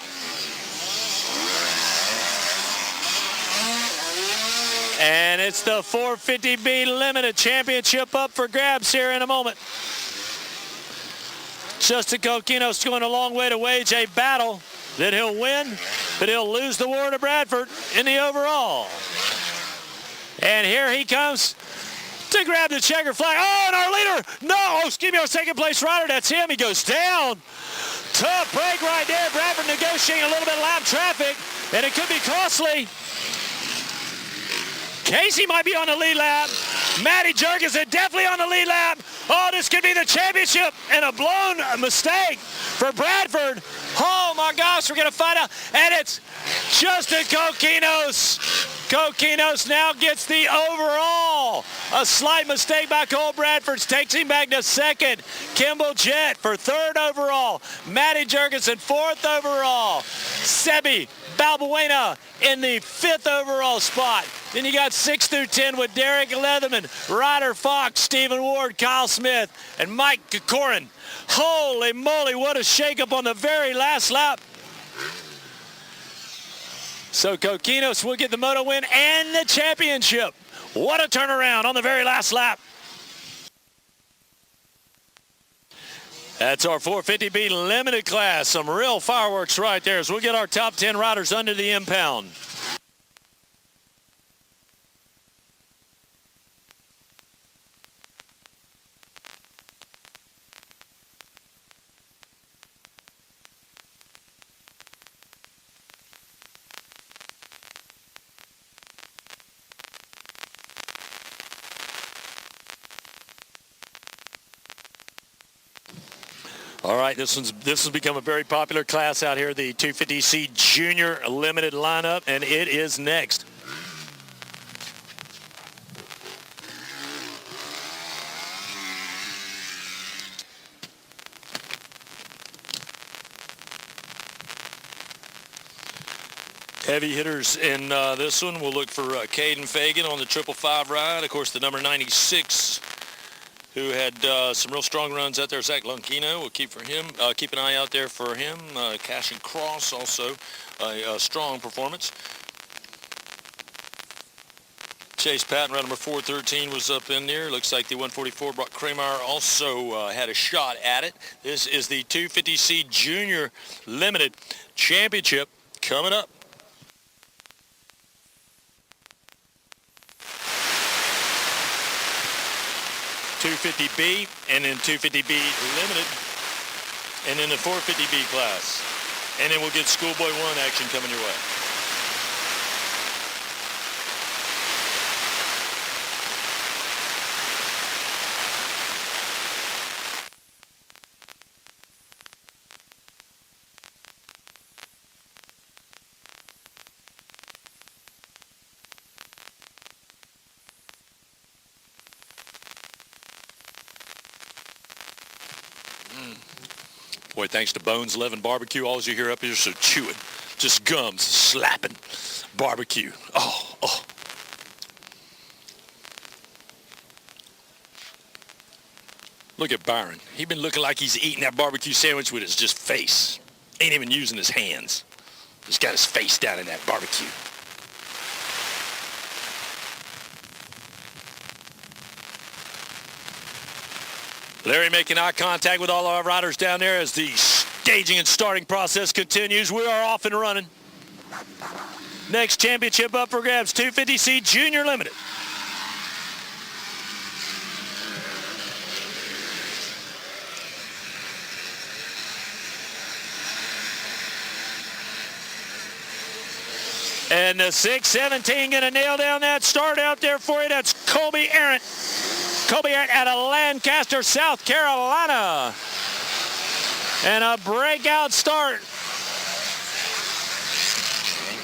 E: And it's the 450B Limited Championship up for grabs here in a moment. Justin Coquinos going a long way to wage a battle that he'll win, but he'll lose the war to Bradford in the overall. And here he comes to grab the checker flag. Oh, and our leader, no, excuse me, our second place rider, that's him. He goes down. Tough break right there. Bradford negotiating a little bit of lap traffic, and it could be costly. Casey might be on the lead lap. Matty Jurgensen definitely on the lead lap. Oh, this could be the championship, and a blown mistake for Bradford. Oh my gosh, we're gonna find out, and it's Justin Coquinos. Coquinos now gets the overall. A slight mistake by Cole Bradford takes him back to second. Kimball Jett for third overall. Matty Jurgensen fourth overall. Sebi Balbuena in the fifth overall spot. Then you got 6 through 10 with Derek Leatherman, Ryder Fox, Stephen Ward, Kyle Smith, and Mike Kokorin. Holy moly, what a shakeup on the very last lap. So Coquinos will get the moto win and the championship. What a turnaround on the very last lap. That's our 450B limited class. Some real fireworks right there as we'll get our top 10 riders under the impound. All right, this has become a very popular class out here, the 250C Junior Limited lineup, and it is next. Heavy hitters in this one, we'll look for Caden Fagan on the 555 ride. Of course, the number 96, who had some real strong runs out there, Zach Longino. We'll keep an eye out there for him. Cash and Cross also a strong performance. Chase Patton, round number 413, was up in there. Looks like the 144 Brock Kramer also had a shot at it. This is the 250C Junior Limited Championship coming up. .250B and then 250B Limited and then the 450B class. And then we'll get Schoolboy 1 action coming your way. Boy, thanks to Bones 11 Barbecue, all you hear up here is so chewing, just gums slapping, barbecue. Oh. Look at Byron. He's been looking like he's eating that barbecue sandwich with his just face. Ain't even using his hands. Just got his face down in that barbecue. Larry making eye contact with all our riders down there as the staging and starting process continues. We are off and running. Next championship up for grabs, 250C Junior Limited. And the 617 going to nail down that start out there for you. That's Colby Arndt. Colby Arndt out of Lancaster, South Carolina. And a breakout start.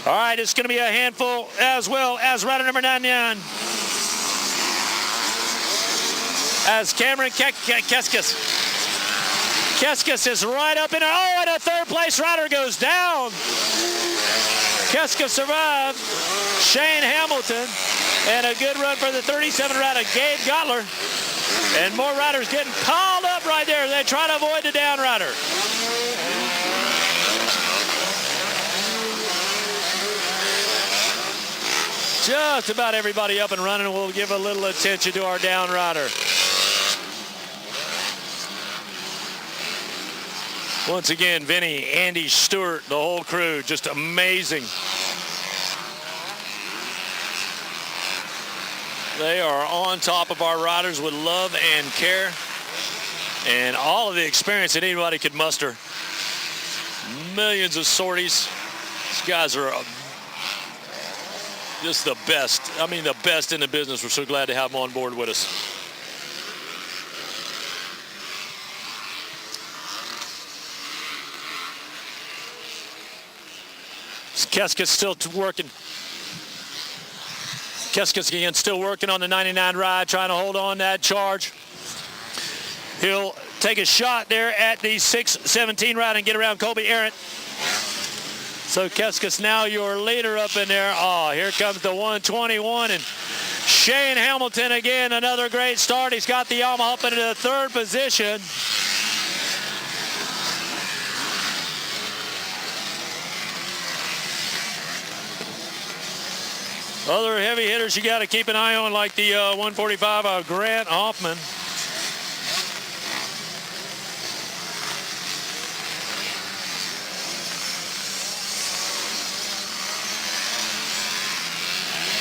E: All right, it's going to be a handful as well as rider number 99. As Cameron Keskis. Keskis is right up in there. Oh, and a third place rider goes down. Keskis survived. Shane Hamilton. And a good run for the 37 rider, Gabe Gottler. And more riders getting piled up right there. They try to avoid the down rider. Just about everybody up and running. We'll give a little attention to our down rider. Once again, Vinny, Andy Stewart, the whole crew, just amazing. They are on top of our riders with love and care and all of the experience that anybody could muster. Millions of sorties. These guys are Just the best. I mean, the best in the business. We're so glad to have him on board with us. Keskis still working. Keskis again still working on the 99 ride, trying to hold on that charge. He'll take a shot there at the 6:17 ride and get around Colby Arendt. So Keskis now your leader up in there. Oh, here comes the 121 and Shane Hamilton again, another great start. He's got the Yamaha up into the third position. Other heavy hitters you got to keep an eye on, like the 145 Grant Hoffman.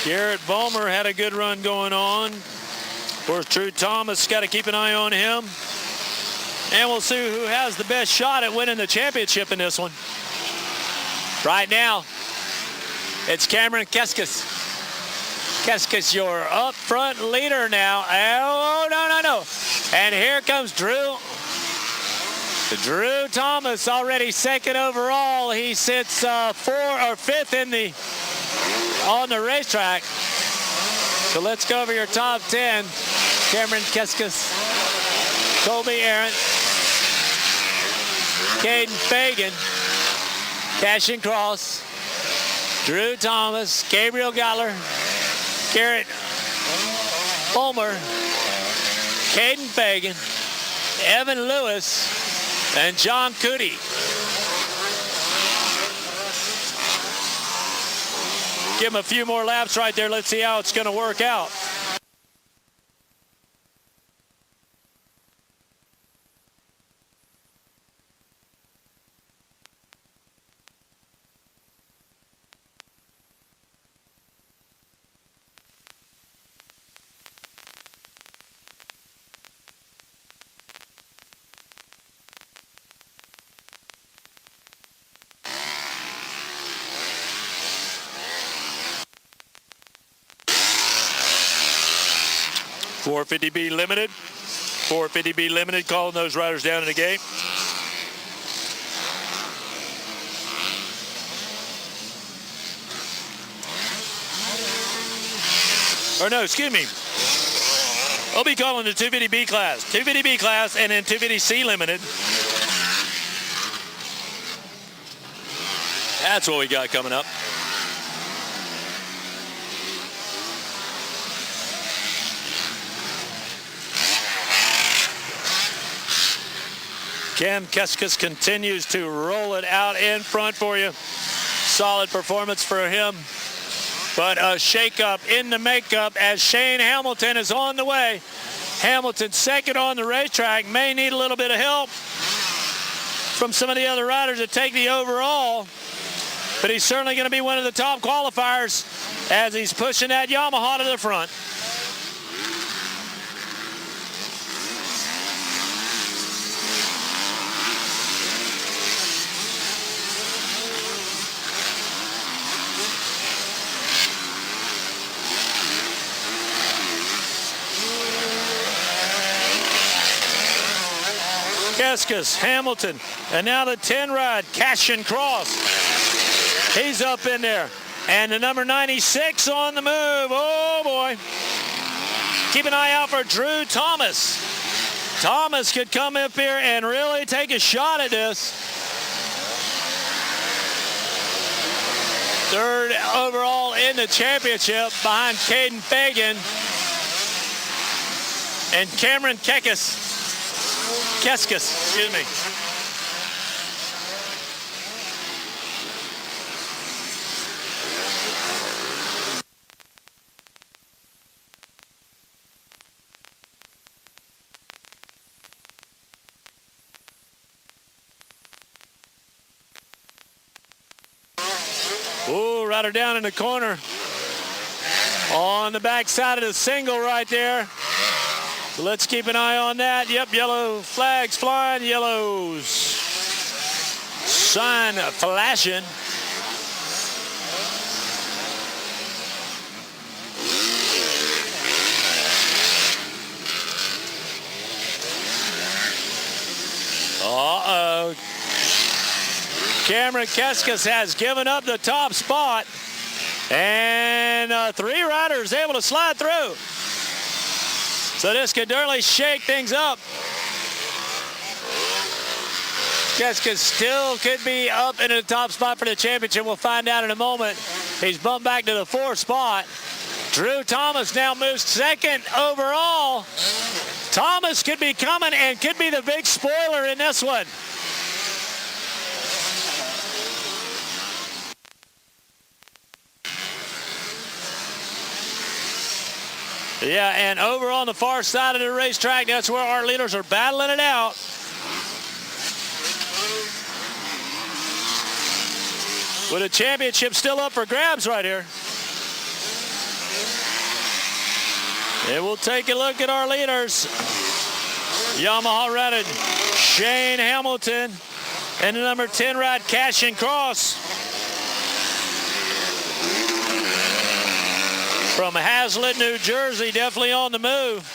E: Garrett Vollmer had a good run going on. Of course, Drew Thomas, got to keep an eye on him. And we'll see who has the best shot at winning the championship in this one. Right now, it's Cameron Keskis. Keskis, your up front leader now. Oh, no. And here comes Drew. Drew Thomas, already second overall. He sits fifth on the racetrack. So let's go over your top 10. Cameron Keskis, Colby Arendt, Caden Fagan, Cashin Cross, Drew Thomas, Gabriel Galler, Garrett Vollmer, Caden Fagan, Evan Lewis, and John Cootie. Give him a few more laps right there. Let's see how it's going to work out. $450B limited. $450B limited, calling those riders down in the gate. Or no, excuse me. I'll be calling the 250B class. 250B class and then 250C limited. That's what we got coming up. Cam Keskis continues to roll it out in front for you. Solid performance for him. But a shake-up in the makeup as Shane Hamilton is on the way. Hamilton second on the racetrack, may need a little bit of help from some of the other riders to take the overall. But he's certainly going to be one of the top qualifiers as he's pushing that Yamaha to the front. Keskis, Hamilton, and now the 10 ride, Cashin Cross. He's up in there. And the number 96 on the move. Oh, boy. Keep an eye out for Drew Thomas. Thomas could come up here and really take a shot at this. Third overall in the championship behind Caden Fagan and Cameron Keskis, excuse me. Ooh, rider down in the corner. On the back side of the single right there. So let's keep an eye on that. Yep, yellow flags flying, yellows sign flashing. Cameron Keskis has given up the top spot. And 3 riders able to slide through. So this could really shake things up. Keskis still could be up into the top spot for the championship. We'll find out in a moment. He's bumped back to the 4th spot. Drew Thomas now moves 2nd overall. Thomas could be coming and could be the big spoiler in this one. Yeah, and over on the far side of the racetrack, that's where our leaders are battling it out. With a championship still up for grabs right here. And we'll take a look at our leaders. Yamaha Reddit, Shane Hamilton, and the number 10 ride, Cash and Cross. From Hazlet, New Jersey, definitely on the move.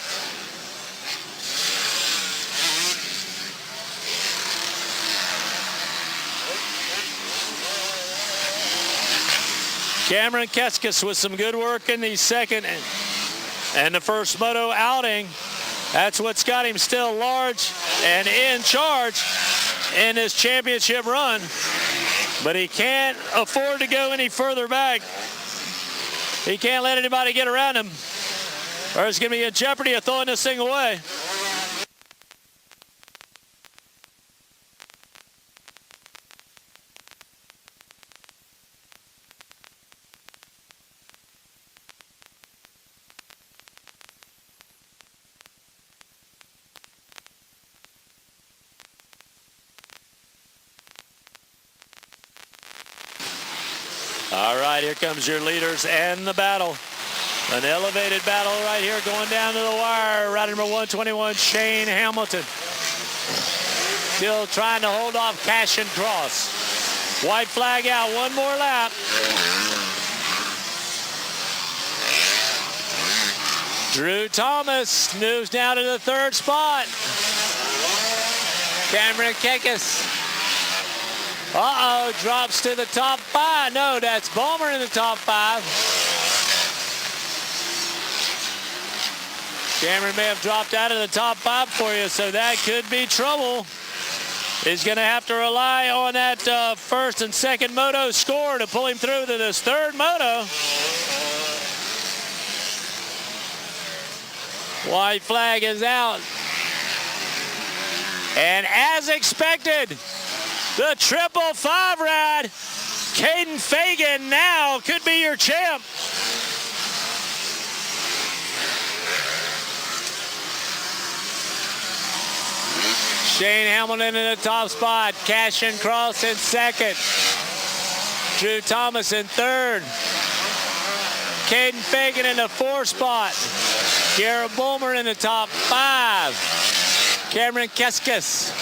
E: Cameron Keskis with some good work in the 2nd and the first moto outing. That's what's got him still large and in charge in this championship run. But he can't afford to go any further back. He can't let anybody get around him, or it's going to be in jeopardy of throwing this thing away. All right, here comes your leaders and the battle. An elevated battle right here going down to the wire. Rider number 121, Shane Hamilton. Still trying to hold off Cash and Cross. White flag out, one more lap. Drew Thomas moves down to the 3rd spot. Cameron Keskis. Uh-oh, drops to the top 5. No, that's Bulmer in the top 5. Cameron may have dropped out of the top 5 for you, so that could be trouble. He's going to have to rely on that 1st and 2nd moto score to pull him through to this 3rd moto. White flag is out. And as expected, the 555 ride, Caden Fagan now could be your champ. Shane Hamilton in the top spot, Cash and Cross in 2nd. Drew Thomas in 3rd. Caden Fagan in the 4th spot. Garrett Bulmer in the top 5. Cameron Keskis.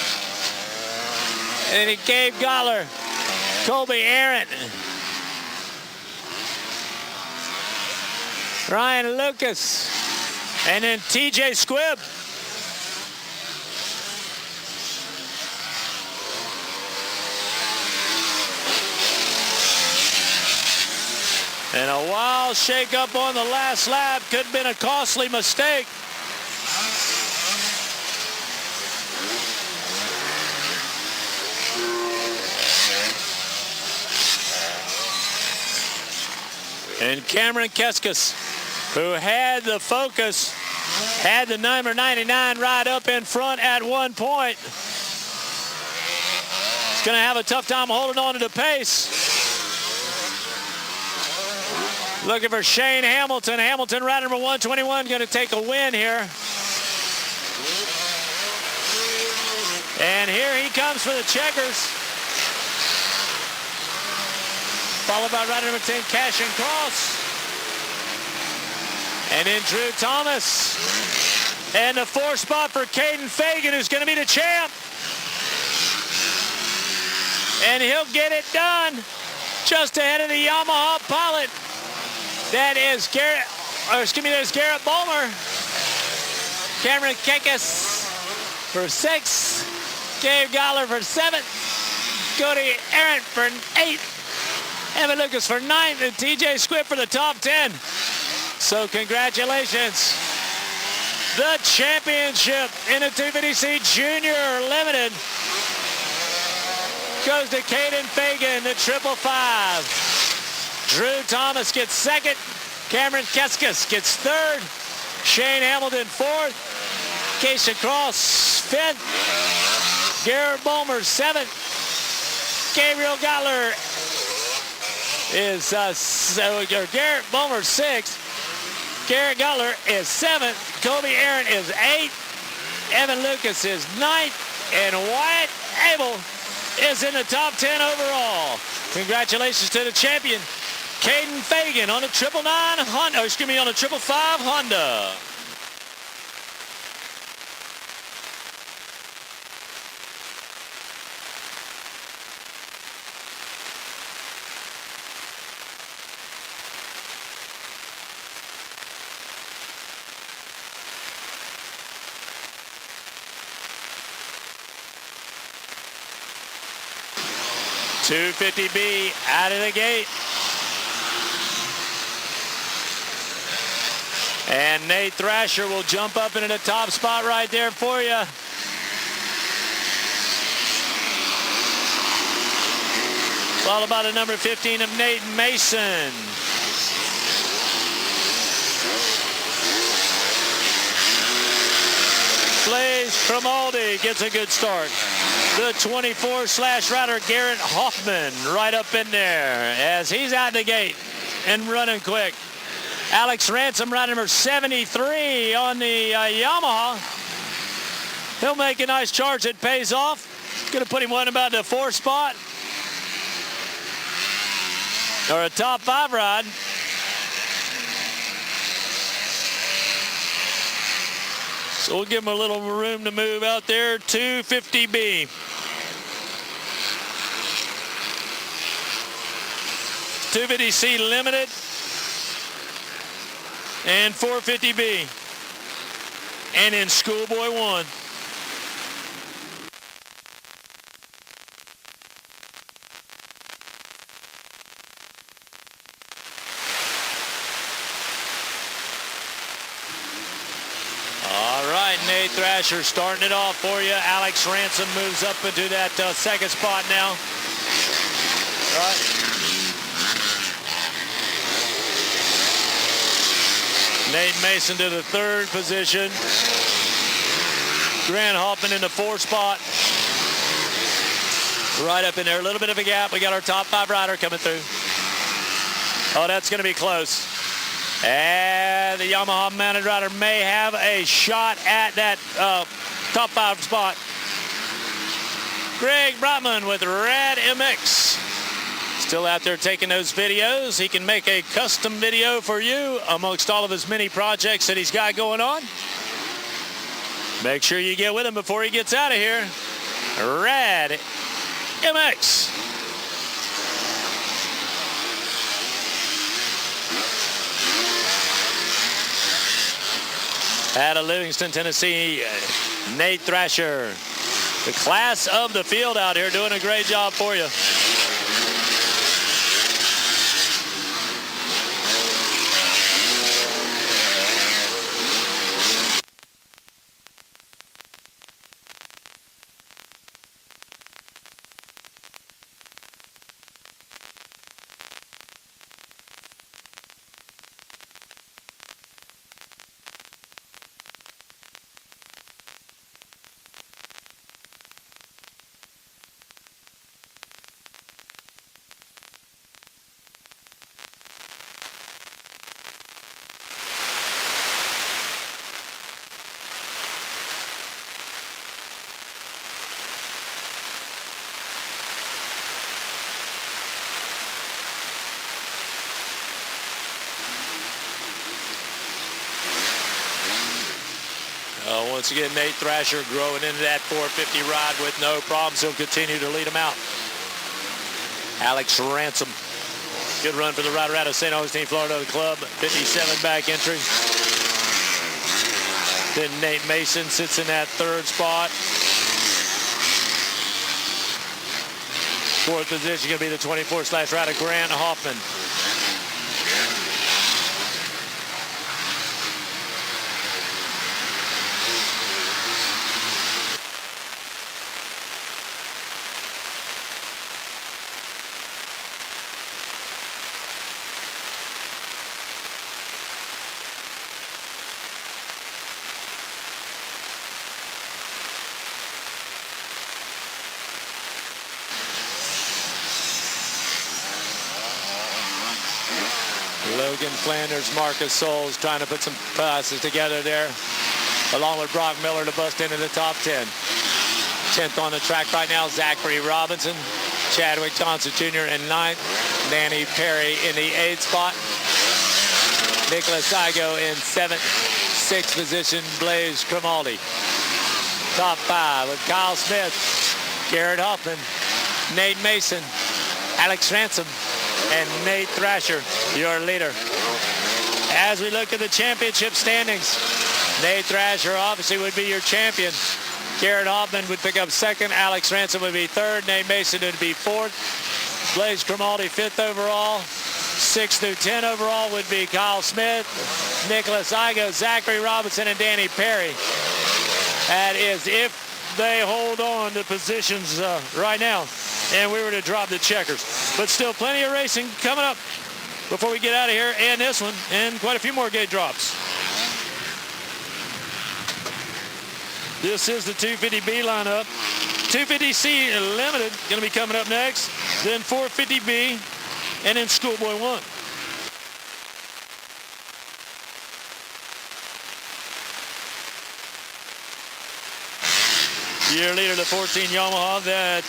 E: And then Gabe Gottler, Colby Arendt, Ryan Lucas, and then TJ Squibb. And a wild shake-up on the last lap. Could have been a costly mistake. And Cameron Keskis, who had the focus, had the number 99 ride up in front at one point. He's going to have a tough time holding on to the pace. Looking for Shane Hamilton. Hamilton, rider number 121, going to take a win here. And here he comes for the checkers. Followed by rider number 10, Cash and Cross. And then Drew Thomas. And the 4th spot for Caden Fagan, who's going to be the champ. And he'll get it done just ahead of the Yamaha pilot. That is there's Garrett Bulmer. Cameron Keskis for 6th. Gabe Gottler for 7th. Cody Aaron for 8th. Evan Lucas for 9th. And TJ Squibb for the top 10. So congratulations. The championship in the 250C Junior Limited goes to Caden Fagan, the 555. Drew Thomas gets 2nd. Cameron Keskis gets 3rd. Shane Hamilton 4th. Keisha Cross 5th. Garrett Bulmer 7th. Gabriel Gottler is Garrett Bulmer 6th. Garrett Gottler is 7th. Kobe Aaron is 8th. Evan Lucas is 9th. And Wyatt Abel is in the top 10 overall. Congratulations to the champion, Caden Fagan, on the 999 Honda, on the 555 Honda. $250B out of the gate. And Nate Thrasher will jump up into the top spot right there for you. Followed by the number 15 of Nate Mason. Blaze Cromaldi gets a good start. The 24/rider Garrett Hoffman right up in there as he's out the gate and running quick. Alex Ransom, rider number 73 on the Yamaha. He'll make a nice charge that pays off. Going to put him one about the 4th spot. Or a top 5 ride. So we'll give him a little room to move out there. 250B. $250C Limited and 450B. And in Schoolboy 1. Nate Thrasher starting it off for you. Alex Ransom moves up into that 2nd spot now. Right. Nate Mason to the 3rd position. Grant Hoffman in the 4th spot. Right up in there. A little bit of a gap. We got our top 5 rider coming through. Oh, that's going to be close. And the Yamaha mounted rider may have a shot at that top 5 spot. Greg Brotman with Rad MX. Still out there taking those videos. He can make a custom video for you amongst all of his many projects that he's got going on. Make sure you get with him before he gets out of here. Rad MX. Out of Livingston, Tennessee, Nate Thrasher. The class of the field out here doing a great job for you. Once again, Nate Thrasher growing into that 450 ride with no problems. He'll continue to lead them out. Alex Ransom. Good run for the rider out of St. Augustine, Florida, the club. 57 back entry. Then Nate Mason sits in that 3rd spot. Fourth position going to be the 24/rider Grant Hoffman. Logan Flanders, Marcus Souls trying to put some passes together there, along with Brock Miller to bust into the top 10. 10th on the track right now, Zachary Robinson, Chadwick Johnson Jr. in 9th, Danny Perry in the 8th spot, Nicholas Igo in 7th, 6th position, Blaze Grimaldi. Top 5 with Kyle Smith, Garrett Hoffman, Nate Mason, Alex Ransom, and Nate Thrasher, your leader. As we look at the championship standings, Nate Thrasher obviously would be your champion. Garrett Hoffman would pick up 2nd. Alex Ransom would be 3rd. Nate Mason would be 4th. Blaze Grimaldi 5th overall. 6 through 10 overall would be Kyle Smith, Nicholas Igo, Zachary Robinson, and Danny Perry. That is if they hold on to positions right now and we were to drop the checkers. But still plenty of racing coming up before we get out of here, and this one, and quite a few more gate drops. This is the 250B lineup. 250C Limited going to be coming up next, then 450B, and then Schoolboy 1. Year leader, the 14 Yamaha, that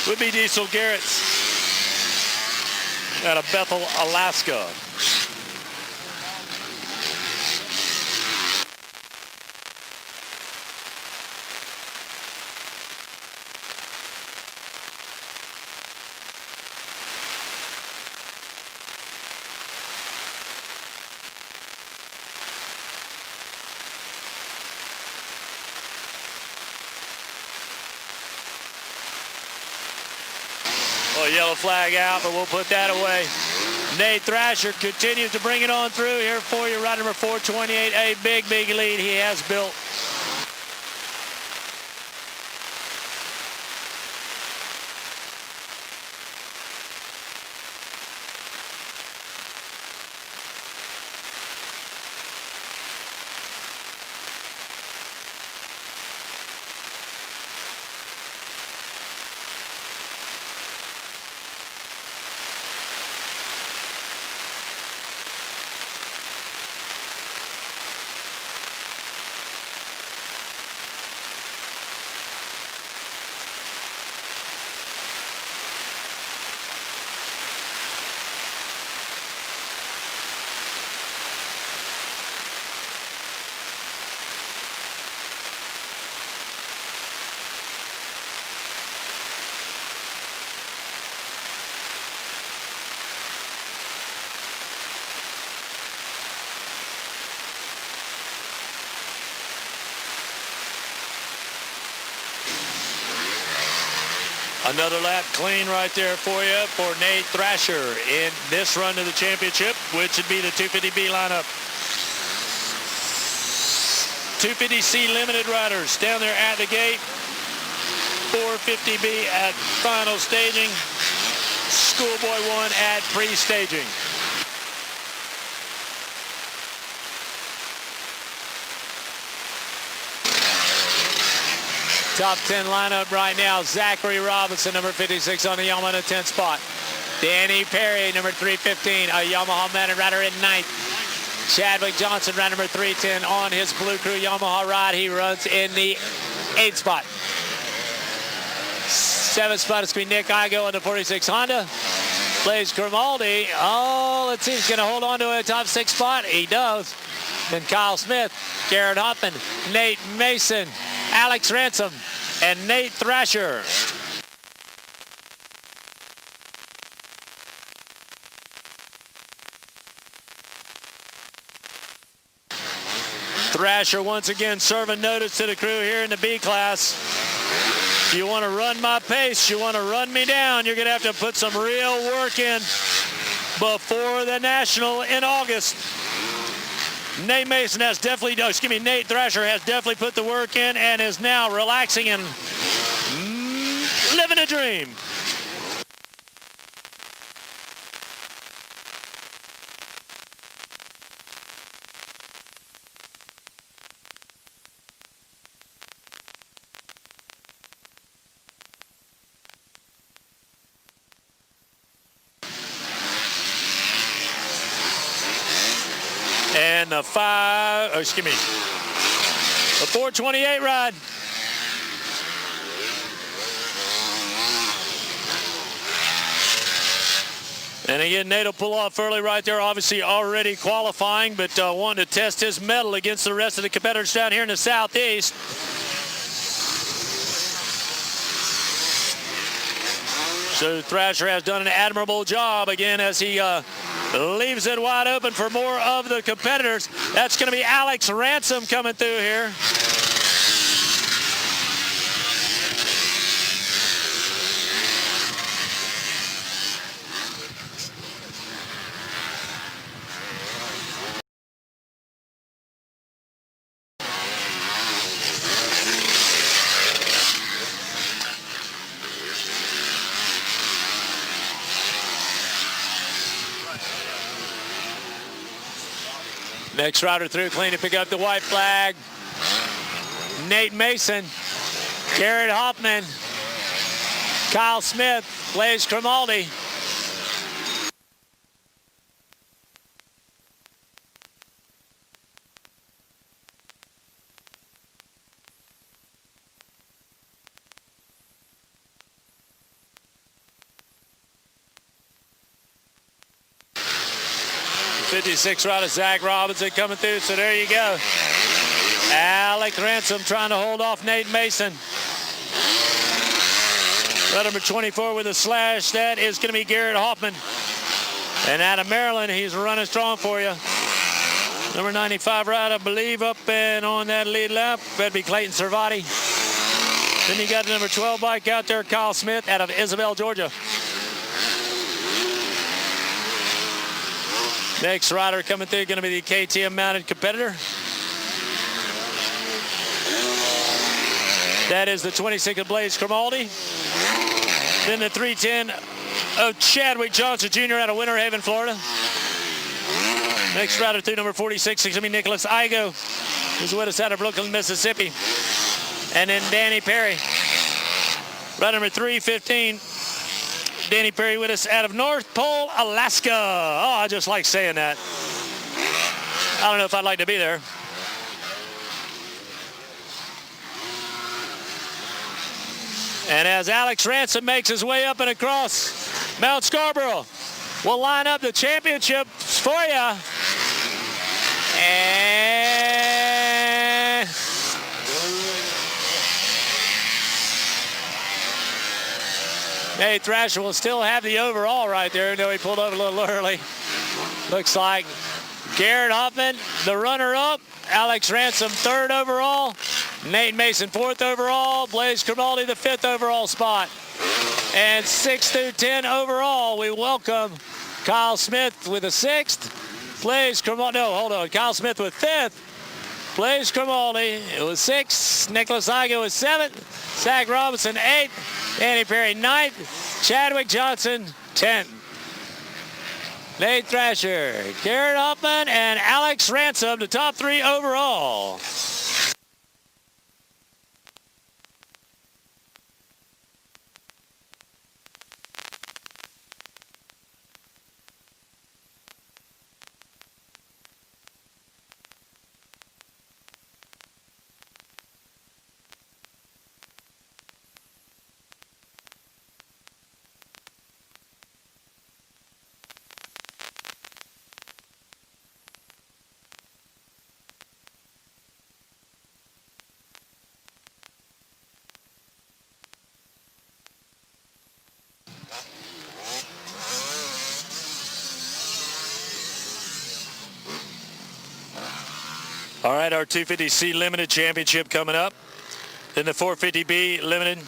E: would be Diesel Garrett's out of Bethel, Alaska. Well, yellow flag out, but we'll put that away. Nate Thrasher continues to bring it on through here for you. Rider number 428, a big, big lead he has built. Another lap clean right there for you for Nate Thrasher in this run to the championship, which would be the 250B lineup. 250C Limited riders down there at the gate. 450B at final staging. Schoolboy 1 at pre-staging. Top 10 lineup right now. Zachary Robinson, number 56 on the Yamaha 10th spot. Danny Perry, number 315, a Yamaha Mounted rider in 9th. Chadwick Johnson, rider number 310 on his Blue Crew Yamaha ride. He runs in the 8th spot. 7th spot is going to be Nick Igo in the 46 Honda. Blaze Grimaldi. Oh, let's see, he's going to hold on to a top 6 spot. He does. Then Kyle Smith, Garrett Hoffman, Nate Mason, Alex Ransom, and Nate Thrasher. Thrasher once again serving notice to the crew here in the B class. If you want to run my pace, you want to run me down, you're going to have to put some real work in before the National in August. Nate Thrasher has definitely put the work in and is now relaxing and living a dream. And the 428 ride. And again, Nate will pull off early right there, obviously already qualifying, but wanting to test his mettle against the rest of the competitors down here in the Southeast. So Thrasher has done an admirable job again as he leaves it wide open for more of the competitors. That's going to be Alex Ransom coming through here. Next rider through, clean to pick up the white flag. Nate Mason, Garrett Hoffman, Kyle Smith, Blaze Grimaldi. '56 rider Zach Robinson coming through, so there you go. Alex Ransom trying to hold off Nate Mason. Rider number 24 with a slash, that is going to be Garrett Hoffman. And out of Maryland, he's running strong for you. Number 95 rider, I believe, up and on that lead lap. That'd be Clayton Servati. Then you got the number 12 bike out there, Kyle Smith, out of Isabel, Georgia. Next rider coming through going to be the KTM mounted competitor. That is the 26 of Blaze Grimaldi. Then the 310 of Chadwick Johnson Jr. out of Winter Haven, Florida. Next rider through number 46 is going to be Nicholas Igo, who's with us out of Brooklyn, Mississippi. And then Danny Perry. Rider number 315. Danny Perry with us out of North Pole, Alaska. Oh, I just like saying that. I don't know if I'd like to be there. And as Alex Ransom makes his way up and across Mount Scarborough, we'll line up the championships for you. And Nate Thrasher will still have the overall right there, though he pulled over a little early. Looks like Garrett Hoffman, the runner-up. Alex Ransom, third overall. Nate Mason, fourth overall. Blaze Grimaldi, the fifth overall spot. And 6 through 10 overall, we welcome Kyle Smith with a sixth. Blaze Grimaldi, no, hold on. Kyle Smith with fifth. Blaze Grimaldi, it was sixth. Nicholas Igo was seventh. Zach Robinson, eighth. Danny Perry, ninth. Chadwick Johnson, 10th. Nate Thrasher, Garrett Hoffman, and Alex Ransom, the top three overall. All right, our 250C Limited Championship coming up. Then the 450B Limited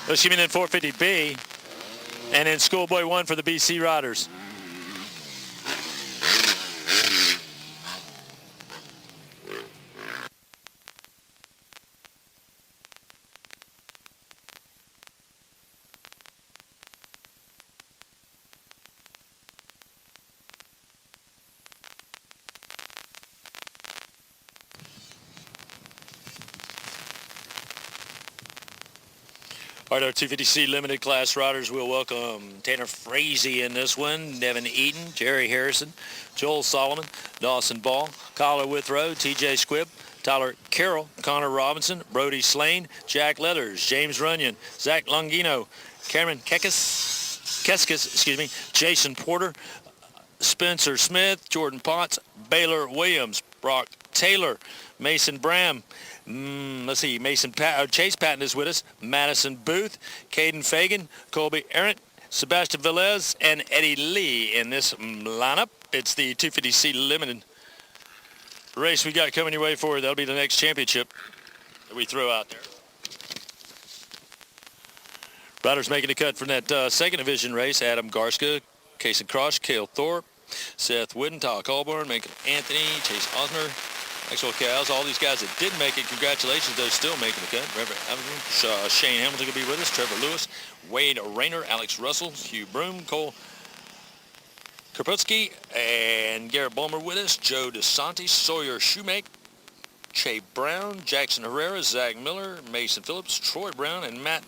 E: Excuse me, then 450B. And then Schoolboy 1 for the BC Riders. All right, our 250C limited class riders, we'll welcome Tanner Frazee in this one, Devin Eaton, Jerry Harrison, Joel Solomon, Dawson Ball, Kyler Withrow, TJ Squibb, Tyler Carroll, Connor Robinson, Brody Slane, Jack Leathers, James Runyon, Zach Longino, Cameron Keskis, Jason Porter, Spencer Smith, Jordan Potts, Baylor Williams, Brock Taylor, Mason Bram, Chase Patton is with us, Madison Booth, Caden Fagan, Colby Arendt, Sebastian Velez, and Eddie Lee in this lineup. It's the 250C limited race we got coming your way forward. That'll be the next championship that we throw out there. Riders making a cut from that second division race: Adam Garska, Kason Cross, Cale Thorpe, Seth Whitten, Todd Colburn, Macon Anthony, Chase Osmer, Maxwell Cows. All these guys that didn't make it, congratulations. Those still making the cut: Reverend Avenue, Shane Hamilton will be with us, Trevor Lewis, Wade Rayner, Alex Russell, Hugh Broom, Cole Karputsky, and Garrett Bulmer with us, Joe DeSantis, Sawyer Shoemake, Che Brown, Jackson Herrera, Zach Miller, Mason Phillips, Troy Brown, and Matt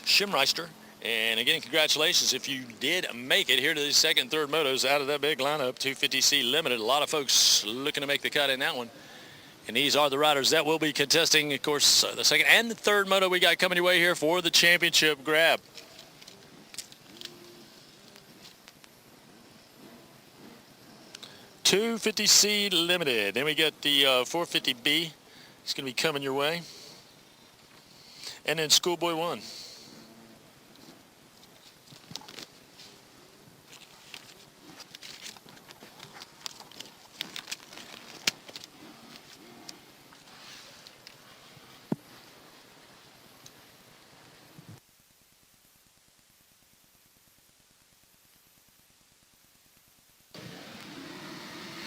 E: Schimreister. And again, congratulations if you did make it here to the second and third motos out of that big lineup, 250C limited. A lot of folks looking to make the cut in that one. And these are the riders that will be contesting, of course, the second and the third moto we got coming your way here for the championship grab. $250C limited. Then we got the 450B. It's going to be coming your way. And then Schoolboy 1.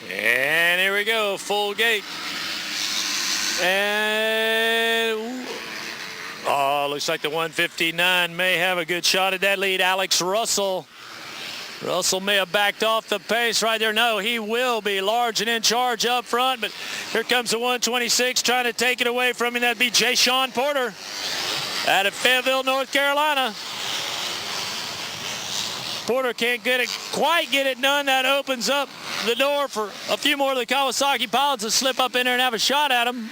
E: And here we go, full gate. And looks like the 159 may have a good shot at that lead. Alex Russell. Russell may have backed off the pace right there. No, he will be large and in charge up front, but here comes the 126 trying to take it away from him. That'd be Jay Sean Porter out of Fayetteville, North Carolina. Porter can't quite get it done. That opens up the door for a few more of the Kawasaki pilots to slip up in there and have a shot at him.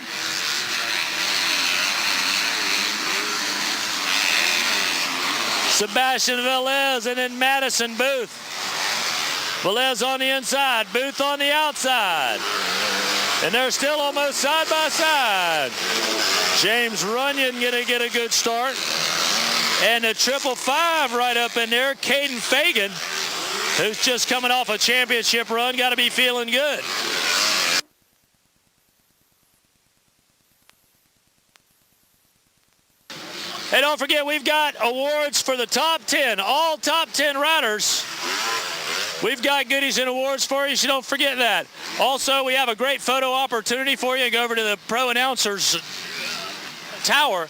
E: Sebastian Velez and then Madison Booth. Velez on the inside, Booth on the outside. And they're still almost side by side. James Runyon gonna get a good start. And the 555 right up in there, Caden Fagan, who's just coming off a championship run, got to be feeling good. Hey, don't forget, we've got awards for the top 10, all top 10 riders. We've got goodies and awards for you, so don't forget that. Also, we have a great photo opportunity for you. Go over to the Pro Announcers Tower.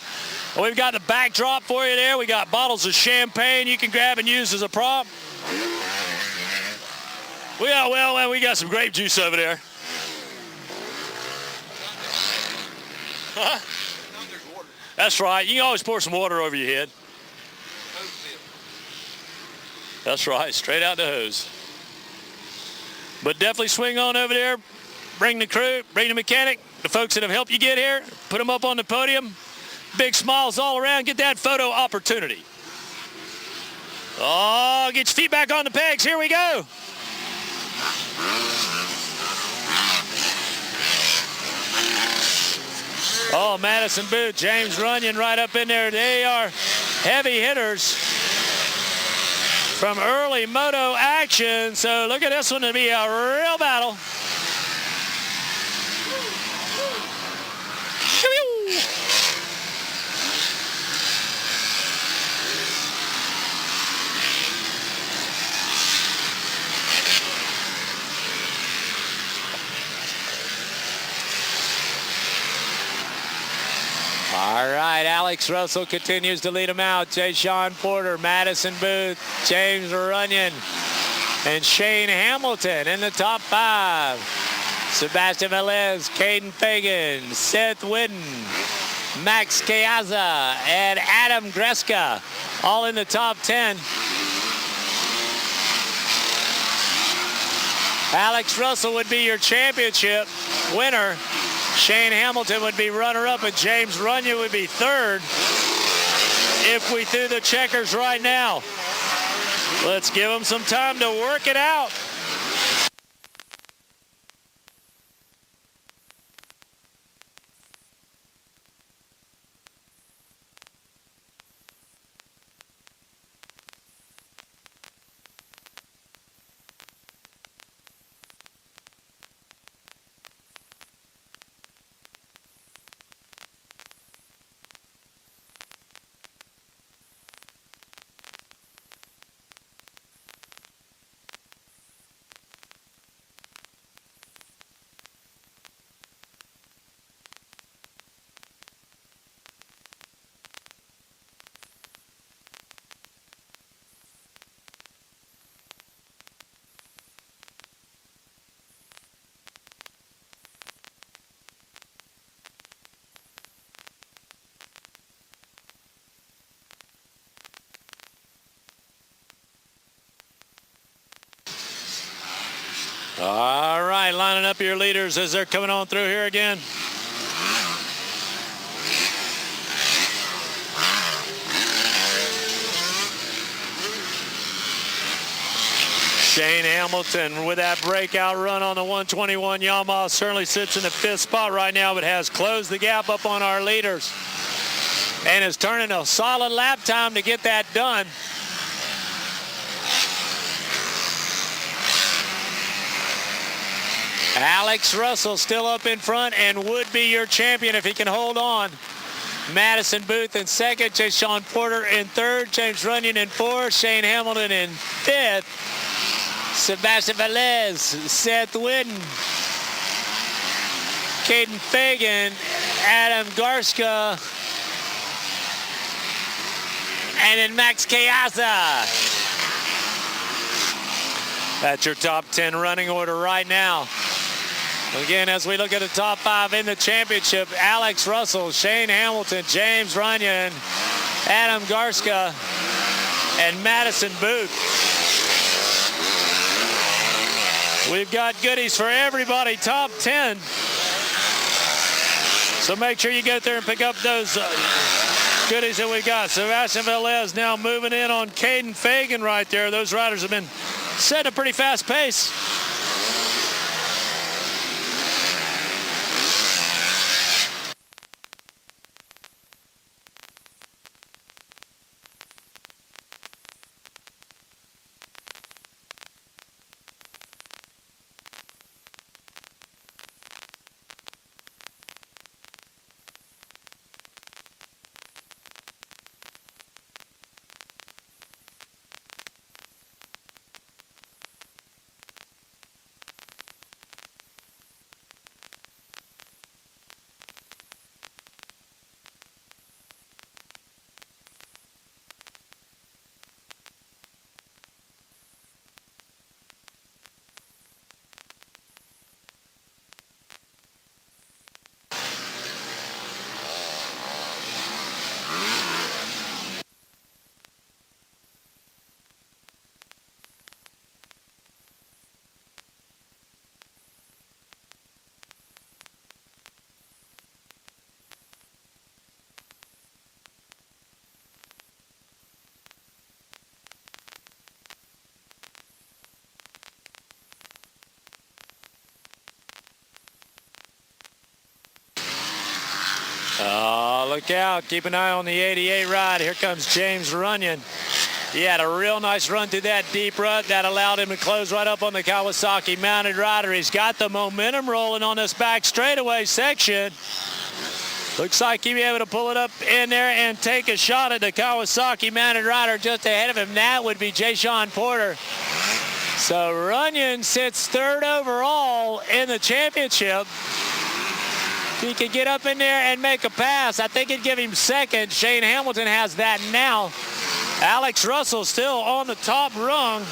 E: We've got the backdrop for you there. We got bottles of champagne you can grab and use as a prop. We got some grape juice over there. Huh? That's right. You can always pour some water over your head. That's right. Straight out the hose. But definitely swing on over there. Bring the crew, bring the mechanic, the folks that have helped you get here. Put them up on the podium. Big smiles all around. Get that photo opportunity. Oh, get your feet back on the pegs. Here we go. Oh, Madison Booth, James Runyon right up in there. They are heavy hitters from early moto action. So look at this one to be a real battle. All right, Alex Russell continues to lead them out. J. Sean Porter, Madison Booth, James Runyon, and Shane Hamilton in the top 5. Sebastian Velez, Caden Fagan, Seth Whidden, Max Keaza, and Adam Greska, all in the top 10. Alex Russell would be your championship winner. Shane Hamilton would be runner-up, and James Runyon would be third if we threw the checkers right now. Let's give him some time to work it out. All right, lining up your leaders as they're coming on through here again. Shane Hamilton with that breakout run on the 121 Yamaha certainly sits in the 5th spot right now, but has closed the gap up on our leaders and is turning a solid lap time to get that done. Alex Russell still up in front and would be your champion if he can hold on. Madison Booth in 2nd, J. Sean Porter in 3rd, James Runyon in 4th, Shane Hamilton in 5th, Sebastian Velez, Seth Whidden, Caden Fagan, Adam Garska, and then Max Keaza. That's your top 10 running order right now. Again, as we look at the top 5 in the championship, Alex Russell, Shane Hamilton, James Runyon, Adam Garska, and Madison Booth. We've got goodies for everybody, top 10. So make sure you get there and pick up those goodies that we got. Sebastian Velez now moving in on Caden Fagan right there. Those riders have been setting a pretty fast pace. Oh, look out. Keep an eye on the 88 ride. Here comes James Runyon. He had a real nice run through that deep rut. That allowed him to close right up on the Kawasaki mounted rider. He's got the momentum rolling on this back straightaway section. Looks like he'll be able to pull it up in there and take a shot at the Kawasaki mounted rider just ahead of him. That would be J. Sean Porter. So Runyon sits 3rd overall in the championship. If he could get up in there and make a pass, I think it'd give him second. Shane Hamilton has that now. Alex Russell still on the top rung.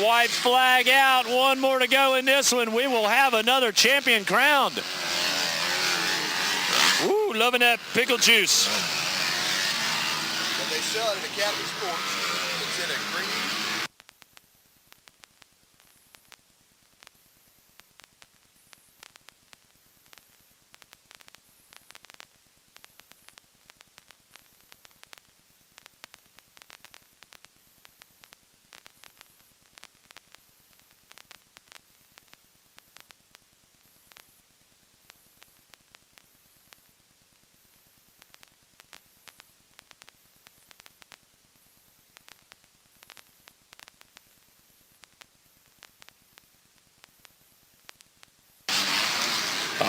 E: White flag out. One more to go in this one. We will have another champion crowned. Ooh, loving that pickle juice.
A: And they sell it at Academy Sports. It's in a green.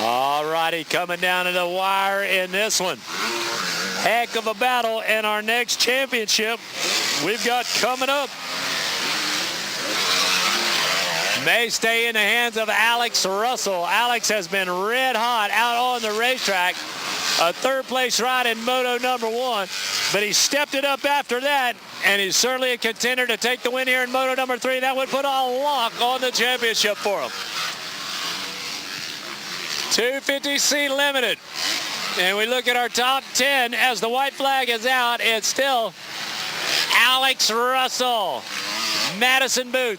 E: All righty, coming down to the wire in this one. Heck of a battle, and our next championship we've got coming up may stay in the hands of Alex Russell. Alex has been red hot out on the racetrack. A third place ride in Moto number 1, but he stepped it up after that, and he's certainly a contender to take the win here in Moto number 3. That would put a lock on the championship for him. 250C Limited. And we look at our top 10 as the white flag is out. It's still Alex Russell, Madison Booth,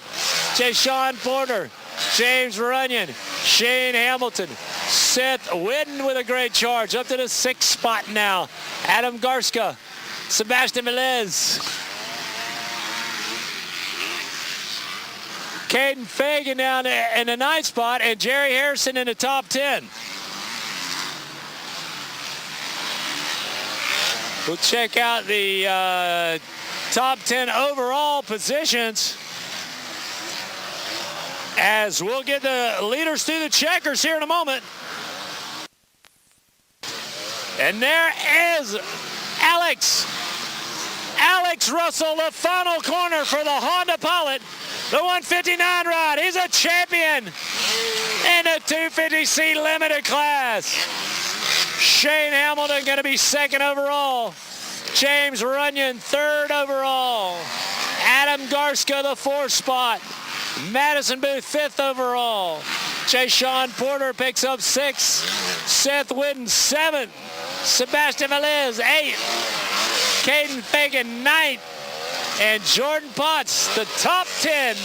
E: Jashawn Porter, James Runyon, Shane Hamilton, Seth Whitten with a great charge up to the 6th spot now. Adam Garska, Sebastian Velez, Caden Fagan down in the 9th spot, and Jerry Harrison in the top 10. We'll check out the top 10 overall positions as we'll get the leaders through the checkers here in a moment. And there is Alex Russell, the final corner for the Honda Pilot. The 159 ride. He's a champion in the 250C Limited class. Shane Hamilton going to be 2nd overall. James Runyon 3rd overall. Adam Garska the 4th spot. Madison Booth 5th overall. Jashawn Porter picks up 6th. Seth Whitten 7th. Sebastian Velez 8th. Caden Fagan 9th. And Jordan Potts, the top 10.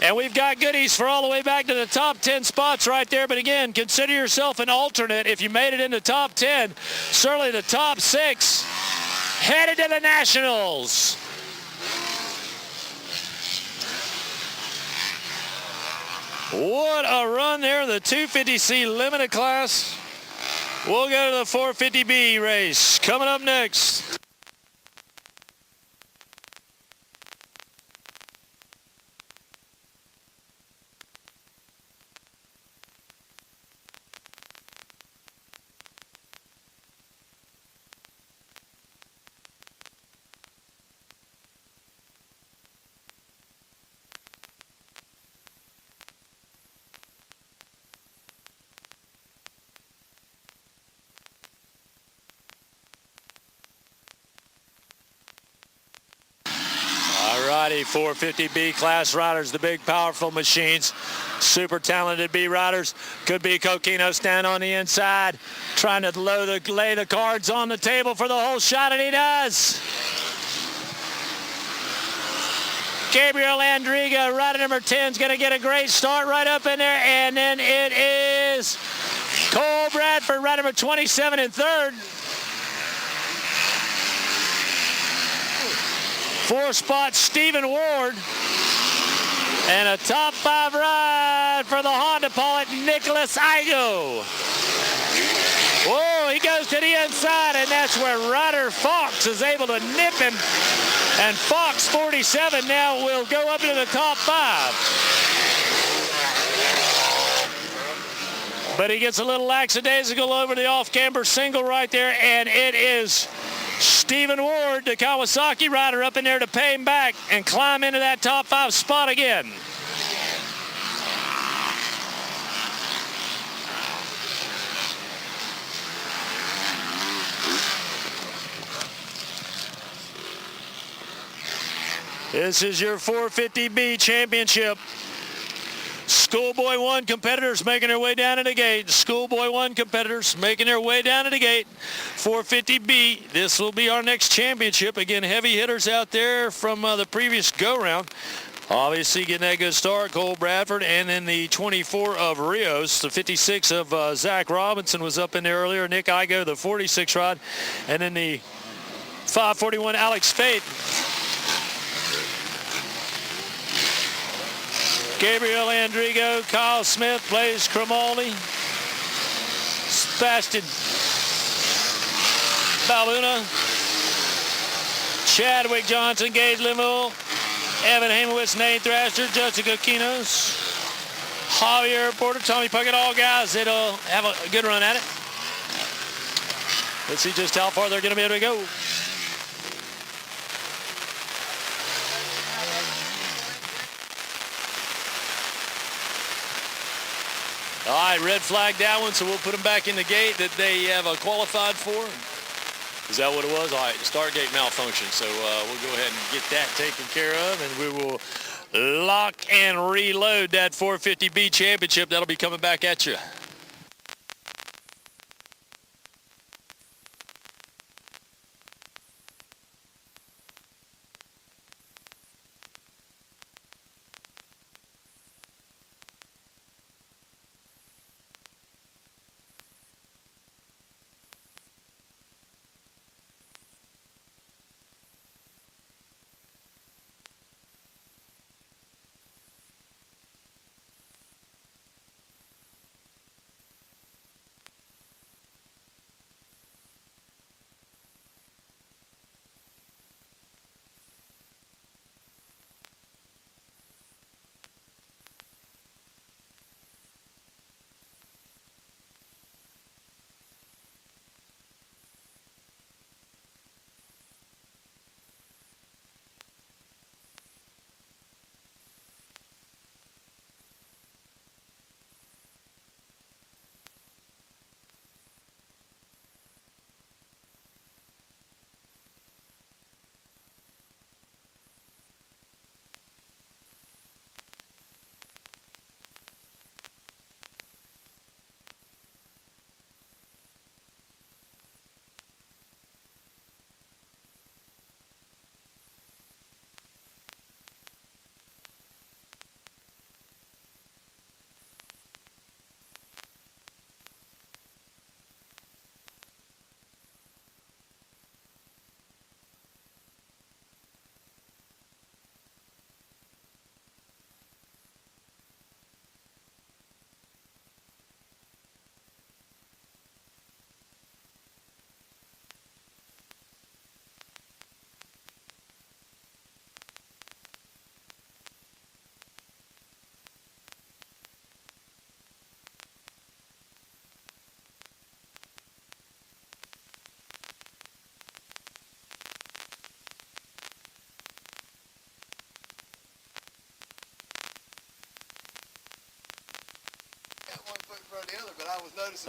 E: And we've got goodies for all the way back to the top 10 spots right there. But again, consider yourself an alternate if you made it in the top 10. Certainly the top 6 headed to the Nationals. What a run there in the 250C Limited class. We'll go to the 450B race. Coming up next. righty, 450B class riders, the big, powerful machines. Super talented B riders. Could be Coquino stand on the inside, trying to lay the cards on the table for the whole shot, and he does. Gabriel Andriga, rider number 10, is going to get a great start right up in there, and then it is Cole Bradford, rider number 27 in third. 4 spot Stephen Ward. And a top 5 ride for the Honda pilot, Nicholas Igo. Whoa, he goes to the inside, and that's where Ryder Fox is able to nip him. And Fox 47 now will go up into the top 5. But he gets a little lackadaisical over the off-camber single right there, and it is Stephen Ward, the Kawasaki rider, up in there to pay him back and climb into that top 5 spot again. This is your 450B championship. Schoolboy 1 competitors making their way down to the gate. Schoolboy 1 competitors making their way down to the gate. 450B, this will be our next championship. Again, heavy hitters out there from the previous go-round. Obviously getting that good start, Cole Bradford, and then the 24 of Rios. The 56 of Zach Robinson was up in there earlier. Nick Igo, the 46 rod. And then the 541 Alex Spade. Gabriel Andrigo, Kyle Smith, Blaze Cromaldi, Sebastian Balbuna, Chadwick Johnson, Gage Limmo, Evan Hamowitz, Nate Thrasher, Jessica Quinos, Javier Porter, Tommy Puckett, all guys that'll have a good run at it. Let's see just how far they're going to be able to go. All right, red flag that one, so we'll put them back in the gate that they have qualified for. Is that what it was? All right, start gate malfunction. So we'll go ahead and get that taken care of, and we will lock and reload that 450B championship. That'll be coming back at you.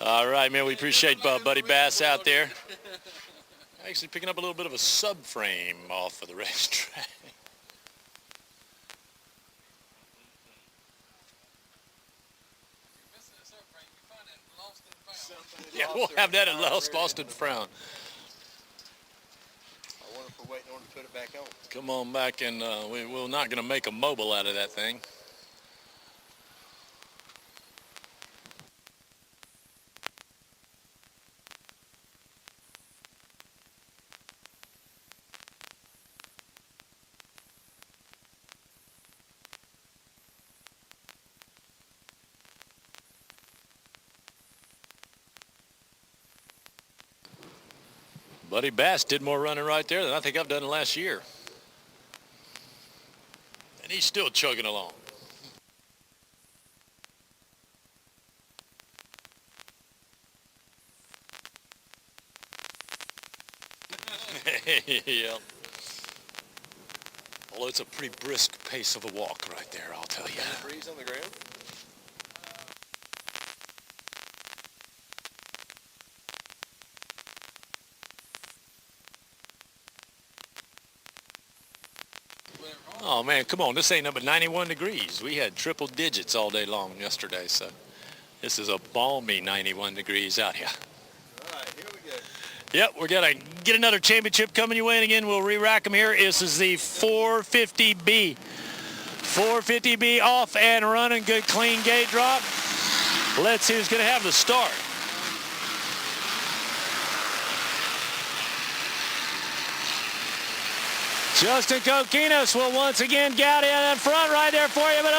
E: All right, man, we appreciate Buddy Bass out there. Actually picking up a little bit of a subframe off of the racetrack. We'll have that at Lost and Frown.
A: I wonder if we're waiting on to put it back on.
E: Come on back, and we're not going to make a mobile out of that thing. Buddy Bass did more running right there than I think I've done last year. And he's still chugging along. Yep. Although it's a pretty brisk pace of a walk right there, I'll tell you.
A: Breeze on the ground.
E: Oh, man, come on. This ain't number 91 degrees. We had triple digits all day long yesterday, so this is a balmy 91 degrees out here.
A: All right, here we go.
E: Yep, we're going to get another championship coming your way, and again, we'll re-rack them here. This is the 450B. 450B off and running. Good, clean gate drop. Let's see who's going to have the start. Justin Coquinos will once again get in front right there for you, but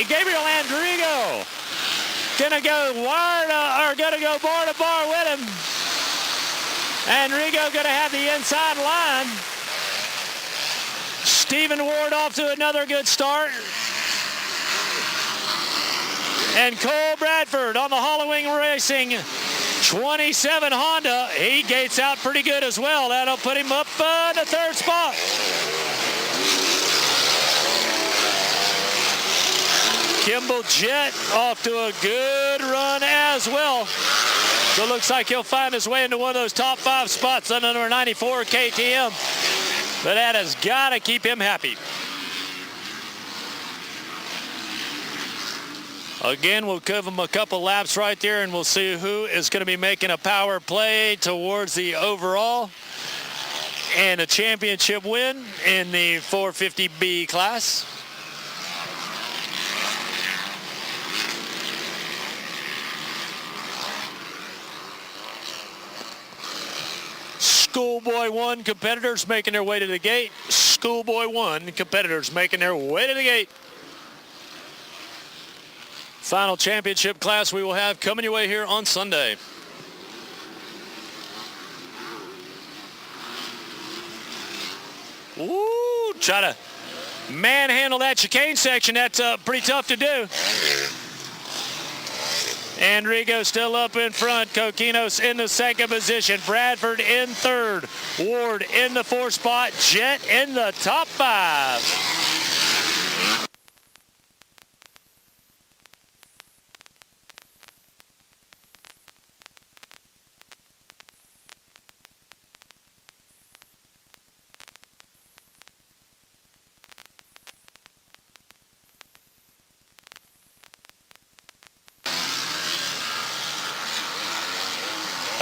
E: Gabriel Andrigo gonna go gonna go bar to bar with him. Andrigo gonna have the inside line. Stephen Ward off to another good start. And Cole Bradford on the Hollowing Racing 27 Honda. He gates out pretty good as well. That'll put him up in the third spot. Kimball Jett off to a good run as well. So it looks like he'll find his way into one of those top 5 spots on number 94 KTM. But that has got to keep him happy. Again, we'll give him a couple laps right there, and we'll see who is going to be making a power play towards the overall and a championship win in the 450B class. Schoolboy 1 competitors making their way to the gate. Schoolboy 1 competitors making their way to the gate. Final championship class we will have coming your way here on Sunday. Ooh, try to manhandle that chicane section. That's pretty tough to do. Andrigo still up in front. Coquinos in the second position. Bradford in third. Ward in the 4th spot. Jett in the top 5.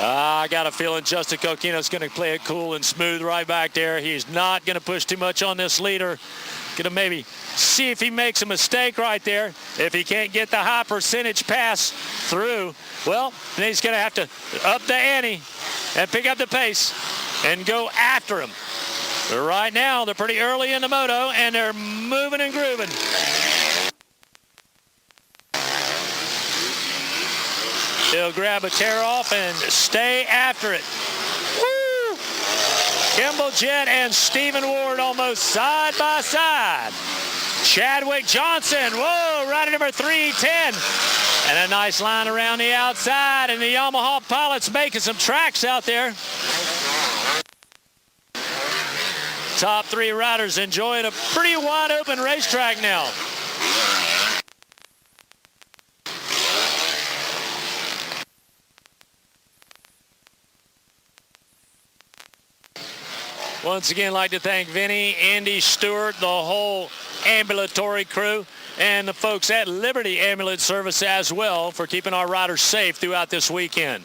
E: I got a feeling Justin Coquinos is going to play it cool and smooth right back there. He's not going to push too much on this leader. Going to maybe see if he makes a mistake right there. If he can't get the high percentage pass through, well, then he's going to have to up the ante and pick up the pace and go after him. But right now, they're pretty early in the moto, and they're moving and grooving. He'll grab a tear off and stay after it. Woo! Kimball Jett and Stephen Ward almost side by side. Chadwick Johnson, whoa, rider number 310. And a nice line around the outside, and the Yamaha pilots making some tracks out there. Top 3 riders enjoying a pretty wide open racetrack now. Once again, I'd like to thank Vinny, Andy Stewart, the whole ambulatory crew, and the folks at Liberty Ambulance Service as well for keeping our riders safe throughout this weekend.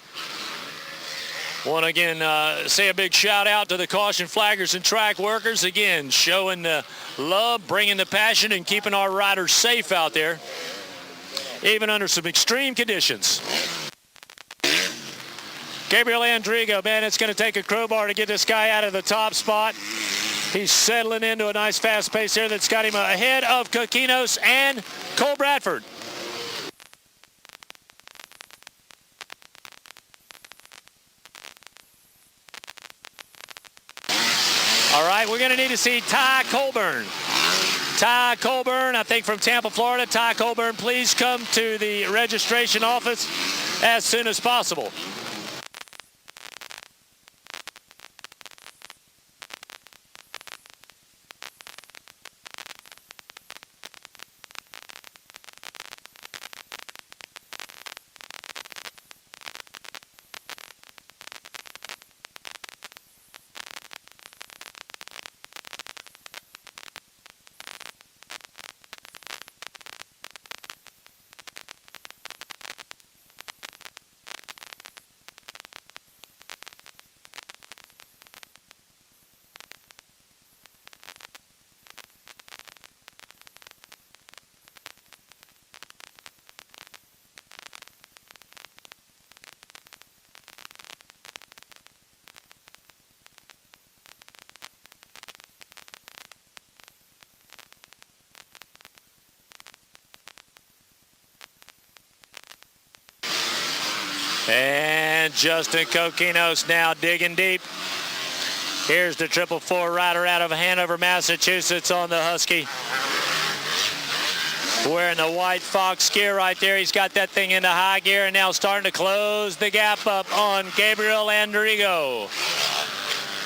E: Want to again say a big shout out to the caution flaggers and track workers. Again, showing the love, bringing the passion, and keeping our riders safe out there, even under some extreme conditions. Gabriel Andrigo, man, it's going to take a crowbar to get this guy out of the top spot. He's settling into a nice fast pace here that's got him ahead of Kokinos and Cole Bradford. All right, we're going to need to see Ty Colburn. Ty Colburn, I think from Tampa, Florida. Ty Colburn, please come to the registration office as soon as possible. And Justin Kokinos now digging deep. Here's the 444 rider out of Hanover, Massachusetts on the Husky. Wearing the white Fox gear right there. He's got that thing into high gear and now starting to close the gap up on Gabriel Andrigo.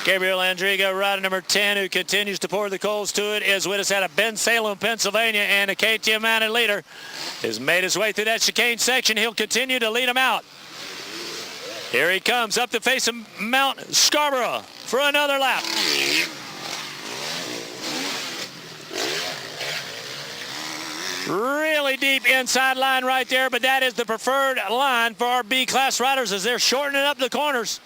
E: Gabriel Andrigo, rider number 10, who continues to pour the coals to it, is with us out of Bensalem, Pennsylvania, and the KTM mounted leader has made his way through that chicane section. He'll continue to lead him out. Here he comes up the face of Mount Scarborough for another lap. Really deep inside line right there, but that is the preferred line for our B-class riders as they're shortening up the corners.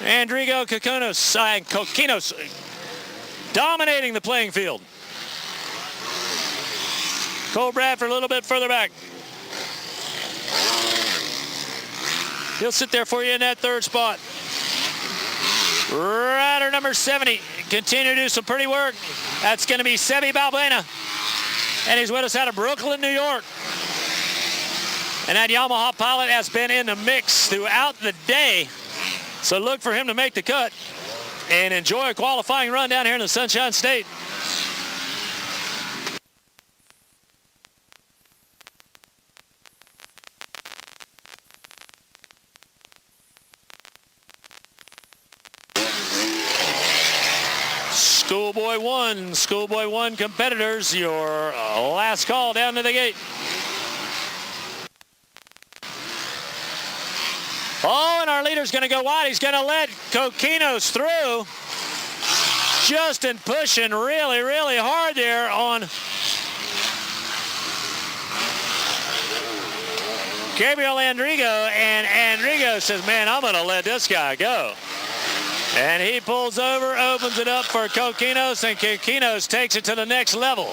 E: Andrigo Kokinos dominating the playing field. Cole Bradford a little bit further back. He'll sit there for you in that third spot. Rider number 70 continue to do some pretty work. That's going to be Sebi Balbuena. And he's with us out of Brooklyn, New York. And that Yamaha pilot has been in the mix throughout the day. So look for him to make the cut and enjoy a qualifying run down here in the Sunshine State. Schoolboy one competitors, your last call down to the gate. Oh, and our leader's going to go wide. He's going to let Kokinos through. Justin pushing really, really hard there on Gabriel Andrigo, and Andrigo says, man, I'm going to let this guy go. And he pulls over, opens it up for Kokinos, and Kokinos takes it to the next level.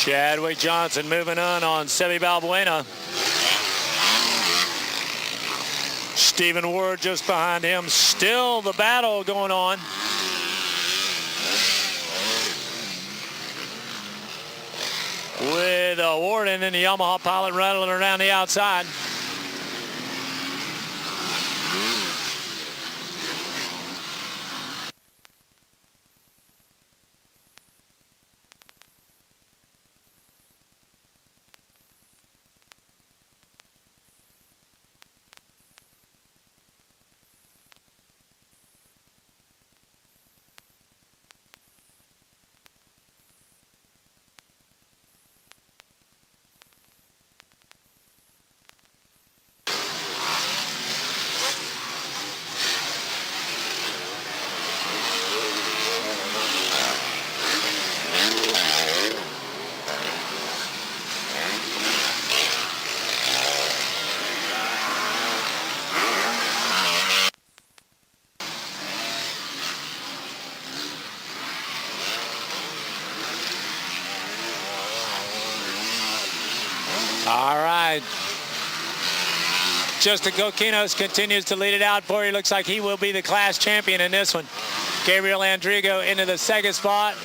E: Chadwick Johnson moving on Sebi Balbuena. Stephen Ward just behind him. Still the battle going on. With Warden and the Yamaha pilot rattling around the outside. All right. Justin Coquinos continues to lead it out for you. Looks like he will be the class champion in this one. Gabriel Andrigo into the second spot.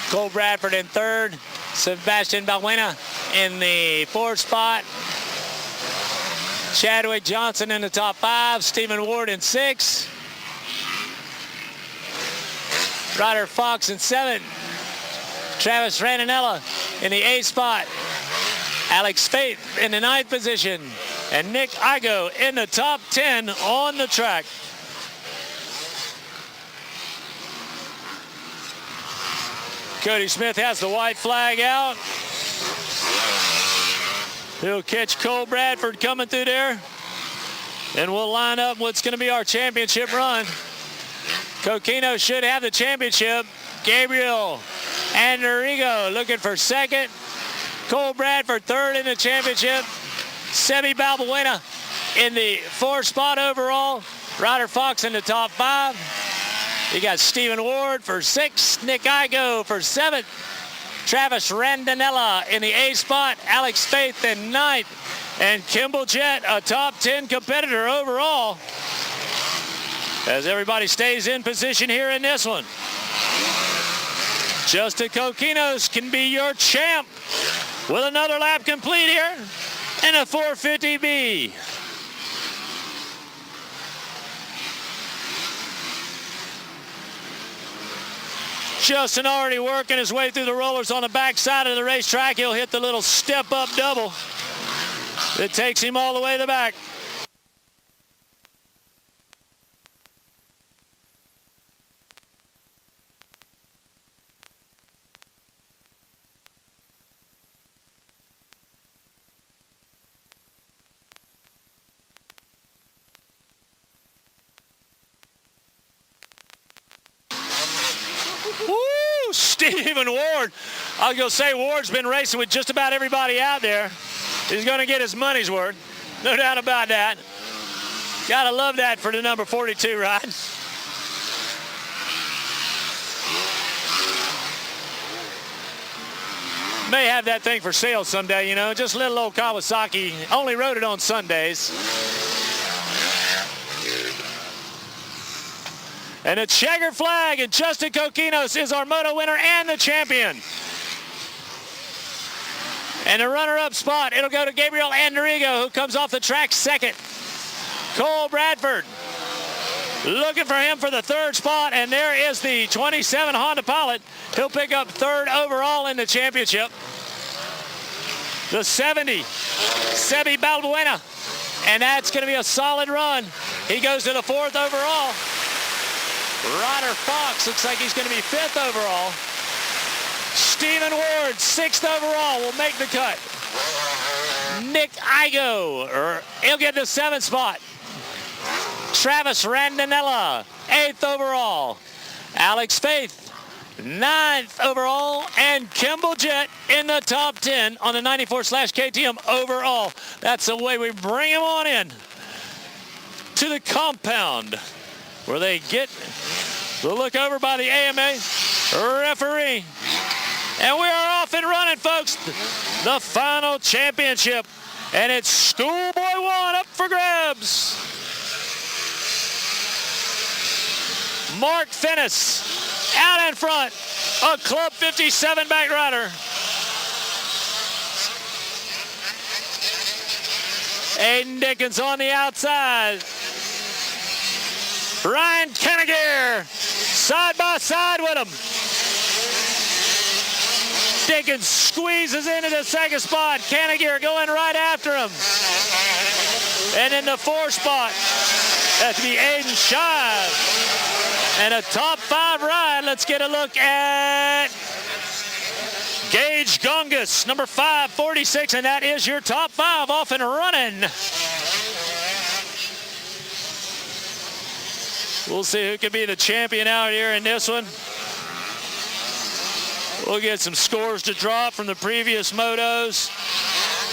E: Cole Bradford in third. Sebastian Balbuena in the fourth spot. Chadwick Johnson in the top five. Stephen Ward in six. Ryder Fox in seven. Travis Randinella in the eighth spot. Alex Faith in the ninth position. And Nick Igo in the top 10 on the track. Cody Smith has the white flag out. He'll catch Cole Bradford coming through there. And we'll line up what's going to be our championship run. Coquino should have the championship. Gabriel Andrigo looking for second. Cole Bradford third in the championship. Sebi Balbuena in the fourth spot overall. Ryder Fox in the top five. You got Stephen Ward for sixth. Nick Igo for seventh. Travis Randinella in the eighth spot. Alex Faith in ninth. And Kimball Jett, a top 10 competitor overall. As everybody stays in position here in this one. Justin Coquinos can be your champ with another lap complete here in a 450B. Justin already working his way through the rollers on the back side of the racetrack. He'll hit the little step-up double that takes him all the way to the back. Woo! Stephen Ward. I was going to say Ward's been racing with just about everybody out there. He's going to get his money's worth. No doubt about that. Gotta love that for the number 42 ride. May have that thing for sale someday, you know. Just little old Kawasaki. Only rode it on Sundays. And a checker flag, and Justin Coquinos is our moto winner and the champion. And the runner-up spot, it'll go to Gabriel Andrigo, who comes off the track second. Cole Bradford looking for him for the third spot, and there is the 27 Honda Pilot. He'll pick up third overall in the championship. The 70, Sebi Balbuena, and that's going to be a solid run. He goes to the fourth overall. Ryder Fox looks like he's going to be fifth overall. Stephen Ward, sixth overall, will make the cut. Nick Igo, he'll get the seventh spot. Travis Randinella, eighth overall. Alex Faith, ninth overall. And Kimball Jett in the top 10 on the 94/KTM overall. That's the way we bring him on in to the compound, where they get the look over by the AMA referee. And we are off and running, folks. The final championship. And it's Schoolboy 1 up for grabs. Mark Finnis out in front, a Club 57 back rider. Aiden Dickens on the outside. Ryan Kennegear side by side with him. Dickens squeezes into the second spot. Kennegear going right after him. And in the 4th spot, that's the Aiden Shive. And a top 5 ride. Let's get a look at Gage Gungus, number 546, and that is your top 5 off and running. We'll see who can be the champion out here in this one. We'll get some scores to drop from the previous motos.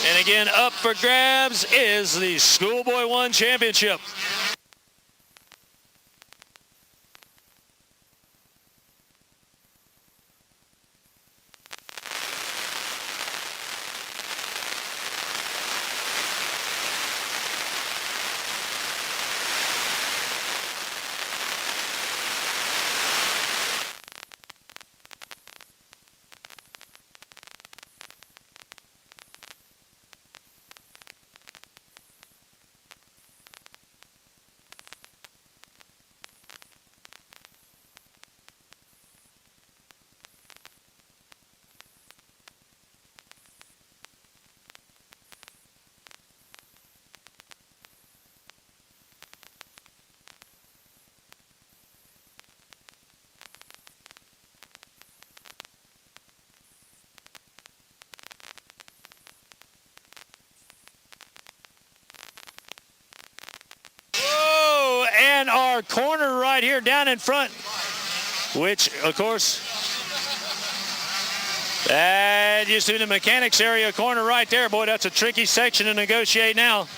E: And again, up for grabs is the Schoolboy 1 Championship. And our corner right here down in front, which, of course, that used to be the mechanics area corner right there. Boy, that's a tricky section to negotiate now.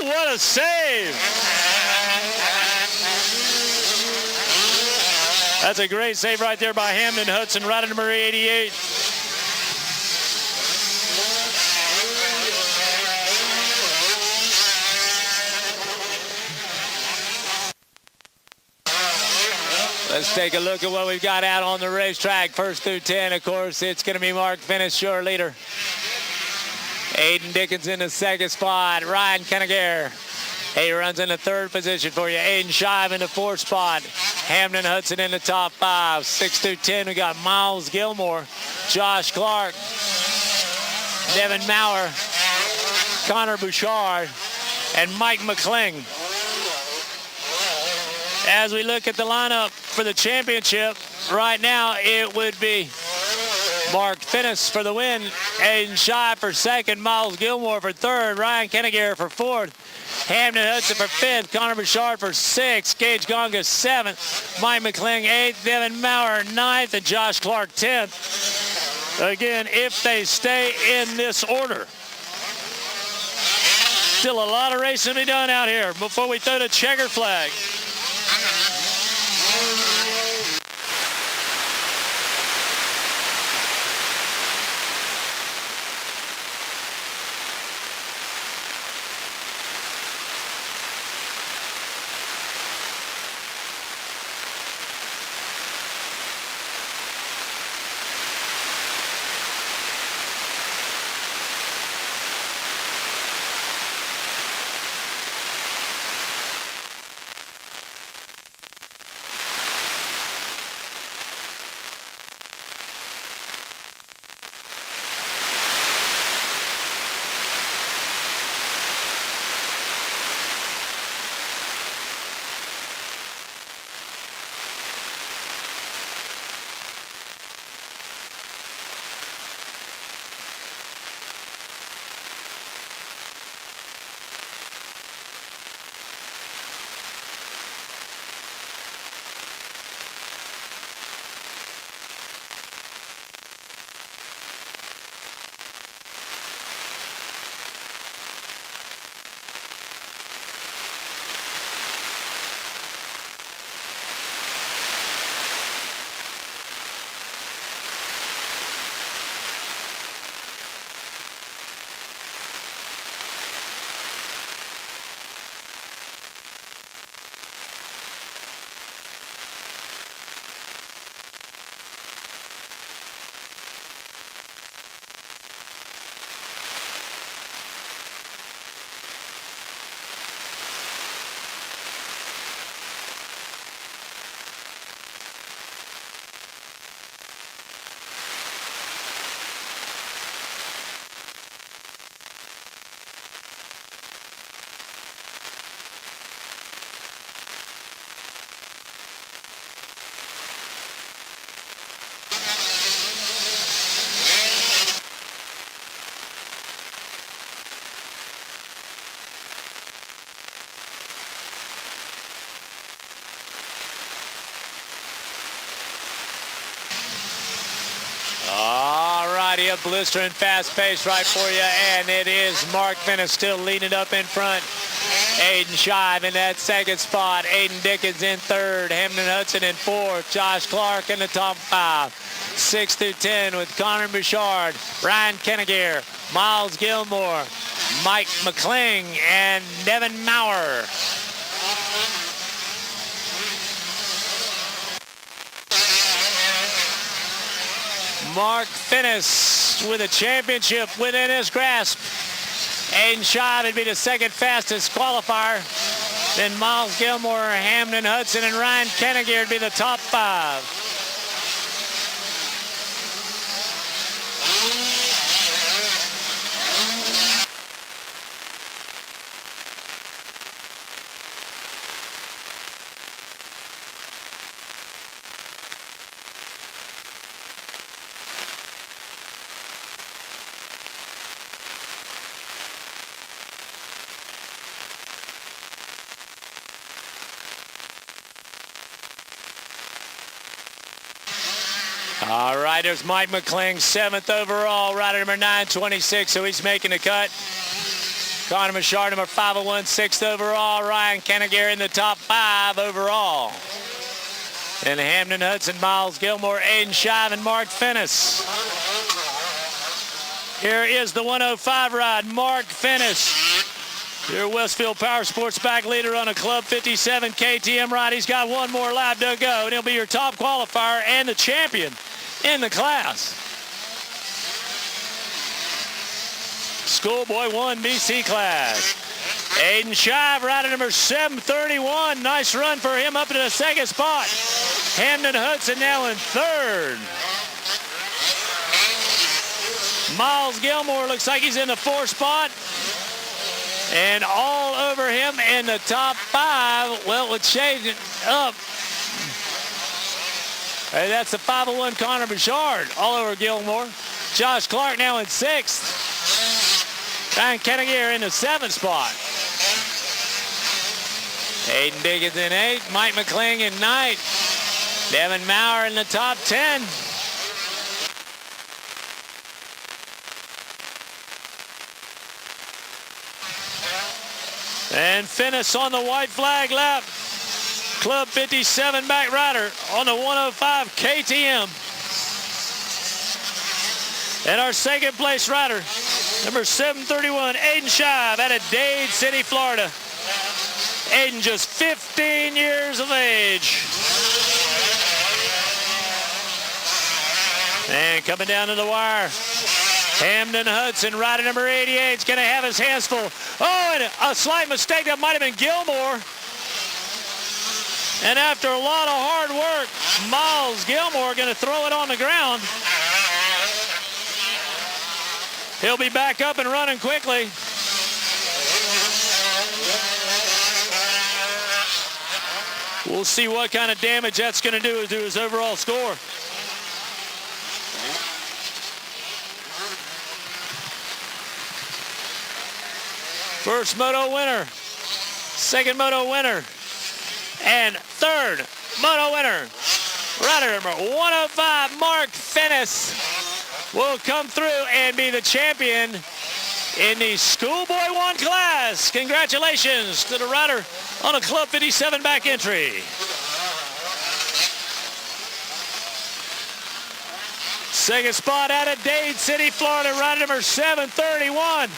E: What a save! That's a great save right there by Hamden Hudson, rider number 88. Let's take a look at what we've got out on the racetrack. First through 10, of course, it's going to be Mark Finnis, your leader. Aiden Dickens in the 2nd spot. Ryan Kennegear. He runs in the 3rd position for you. Aiden Shive in the 4th spot. Hamden Hudson in the top 5. 6 through 10, we got Miles Gilmore, Josh Clark, Devin Maurer, Connor Bouchard, and Mike McCling. As we look at the lineup for the championship, right now it would be Mark Finnis for the win, Aiden Shive for 2nd, Miles Gilmore for 3rd, Ryan Kennegear for 4th, Hamden Hudson for 5th, Connor Bouchard for 6th, Gage Gonga 7th, Mike McCling 8th, Devin Maurer 9th, and Josh Clark 10th. Again, if they stay in this order. Still a lot of racing to be done out here before we throw the checker flag. a blistering fast pace right for you, and it is Mark Finnis still leading up in front. Aiden Shive in that second spot. Aiden Dickens in third. Hamden Hudson in fourth. Josh Clark in the top 5. 6 through 10 with Connor Bouchard, Ryan Kennegear, Miles Gilmore, Mike McCling, and Devin Maurer. Mark Finnis with a championship within his grasp. Aiden Shive would be the second fastest qualifier. Then Miles Gilmore, Hamden Hudson, and Ryan Kennegear would be the top 5. All right, there's Mike McCling, 7th overall, rider number 926, so he's making the cut. Connor Bouchard, number 501, 6th overall. Ryan Kennegear in the top 5 overall. And Hamden Hudson, Miles Gilmore, Aiden Shive, and Mark Finnis. Here is the 105 ride, Mark Finnis. Your Westfield Power Sports back leader on a Club 57 KTM ride. He's got one more lap to go, and he'll be your top qualifier and the champion in the class. Schoolboy 1 BC class. Aiden Shive, rider number 731. Nice run for him up to the second spot. Hamden Hudson now in third. Miles Gilmore looks like he's in the 4th spot. And all over him in the top 5. Well, it's changing up. Hey, that's the 501 Connor Bouchard all over Gilmore. Josh Clark now in 6th. Ryan Kennegear in the 7th spot. Aiden Diggins in 8th. Mike McCling in 9th. Devin Maurer in the top 10. And Finnis on the white flag lap. Club 57 back rider on the 105 KTM. And our second place rider, number 731, Aiden Shive out of Dade City, Florida. Aiden just 15 years of age. And coming down to the wire, Hamden Hudson, rider number 88, is going to have his hands full. Oh, and a slight mistake. That might have been Gilmore. And after a lot of hard work, Miles Gilmore going to throw it on the ground. He'll be back up and running quickly. We'll see what kind of damage that's going to do to his overall score. First moto winner, second moto winner, and third moto winner, rider number 105, Mark Finnis, will come through and be the champion in the Schoolboy 1 class. Congratulations to the rider on a Club 57 back entry. Second spot out of Dade City, Florida, rider number 731.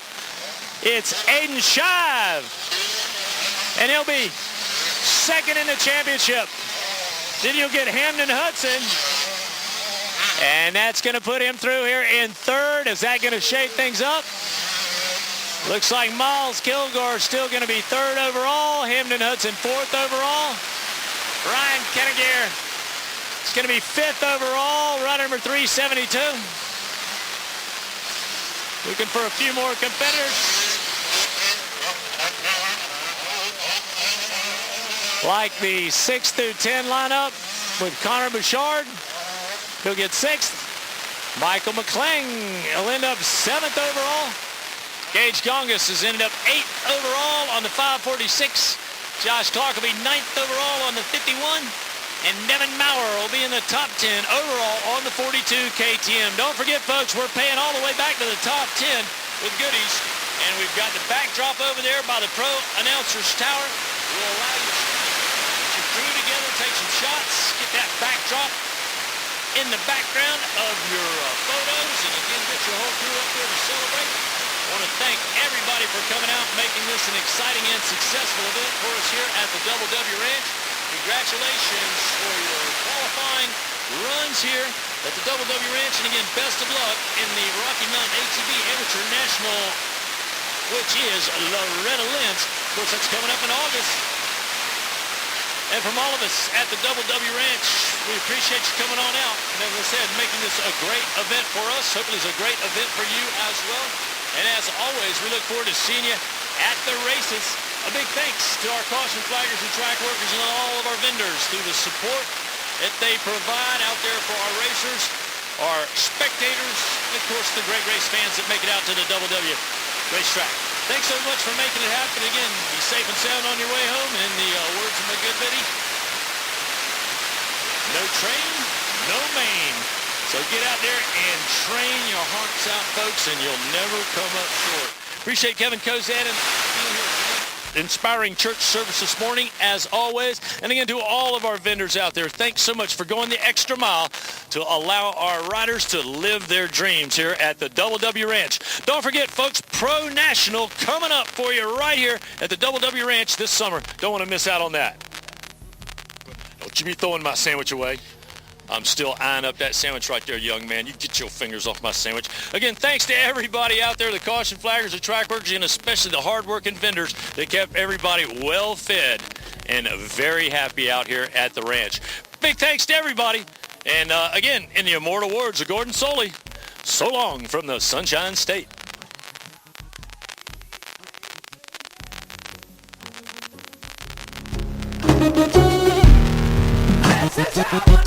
E: It's Aiden Shive, and he'll be second in the championship. Then you'll get Hamden Hudson, and that's going to put him through here in third. Is that going to shake things up? Looks like Miles Kilgore is still going to be third overall. Hamden Hudson 4th overall. Ryan Kennegear is going to be 5th overall. Rider number 372. Looking for a few more competitors. Like the 6 through 10 lineup with Connor Bouchard. He'll get 6th. Michael McCling will end up 7th overall. Gage Gongas has ended up 8th overall on the 546. Josh Clark will be 9th overall on the 51. and Nevin Maurer will be in the top 10 overall on the 42 KTM. Don't forget, folks, we're paying all the way back to the top 10 with goodies. And we've got the backdrop over there by the Pro Announcers Tower. We'll allow you to get your crew together, take some shots, get that backdrop in the background of your photos, and again, get your whole crew up there to celebrate. I want to thank everybody for coming out and making this an exciting and successful event for us here at the Double W Ranch. Congratulations for your qualifying runs here at the Double W Ranch, and again, best of luck in the Rocky Mountain ATV Amateur National, which is Loretta Lynn's. Of course, that's coming up in August. And from all of us at the Double W Ranch, we appreciate you coming on out. And as I said, making this a great event for us. Hopefully it's a great event for you as well. And as always, we look forward to seeing you at the races. A big thanks to our caution flaggers and track workers and all of our vendors through the support that they provide out there for our racers, our spectators, and of course the great race fans that make it out to the Double W racetrack. Thanks so much for making it happen. Again, be safe and sound on your way home. And in the words of my good Betty, no train, no main. So get out there and train your hearts out, folks, and you'll never come up short. Appreciate Kevin Kozad and being here. Inspiring church service this morning, as always. And again, to all of our vendors out there, thanks so much for going the extra mile to allow our riders to live their dreams here at the Double W Ranch. Don't forget, folks, Pro National coming up for you right here at the Double W Ranch this summer. Don't want to miss out on that. Don't you be throwing my sandwich away. I'm still eyeing up that sandwich right there, young man. You get your fingers off my sandwich. Again, thanks to everybody out there, the caution flaggers, the track workers, and especially the hard-working vendors that kept everybody well-fed and very happy out here at the ranch. Big thanks to everybody. And again, in the immortal words of Gordon Soley, so long from the Sunshine State.
F: Maybe I'm a different breed.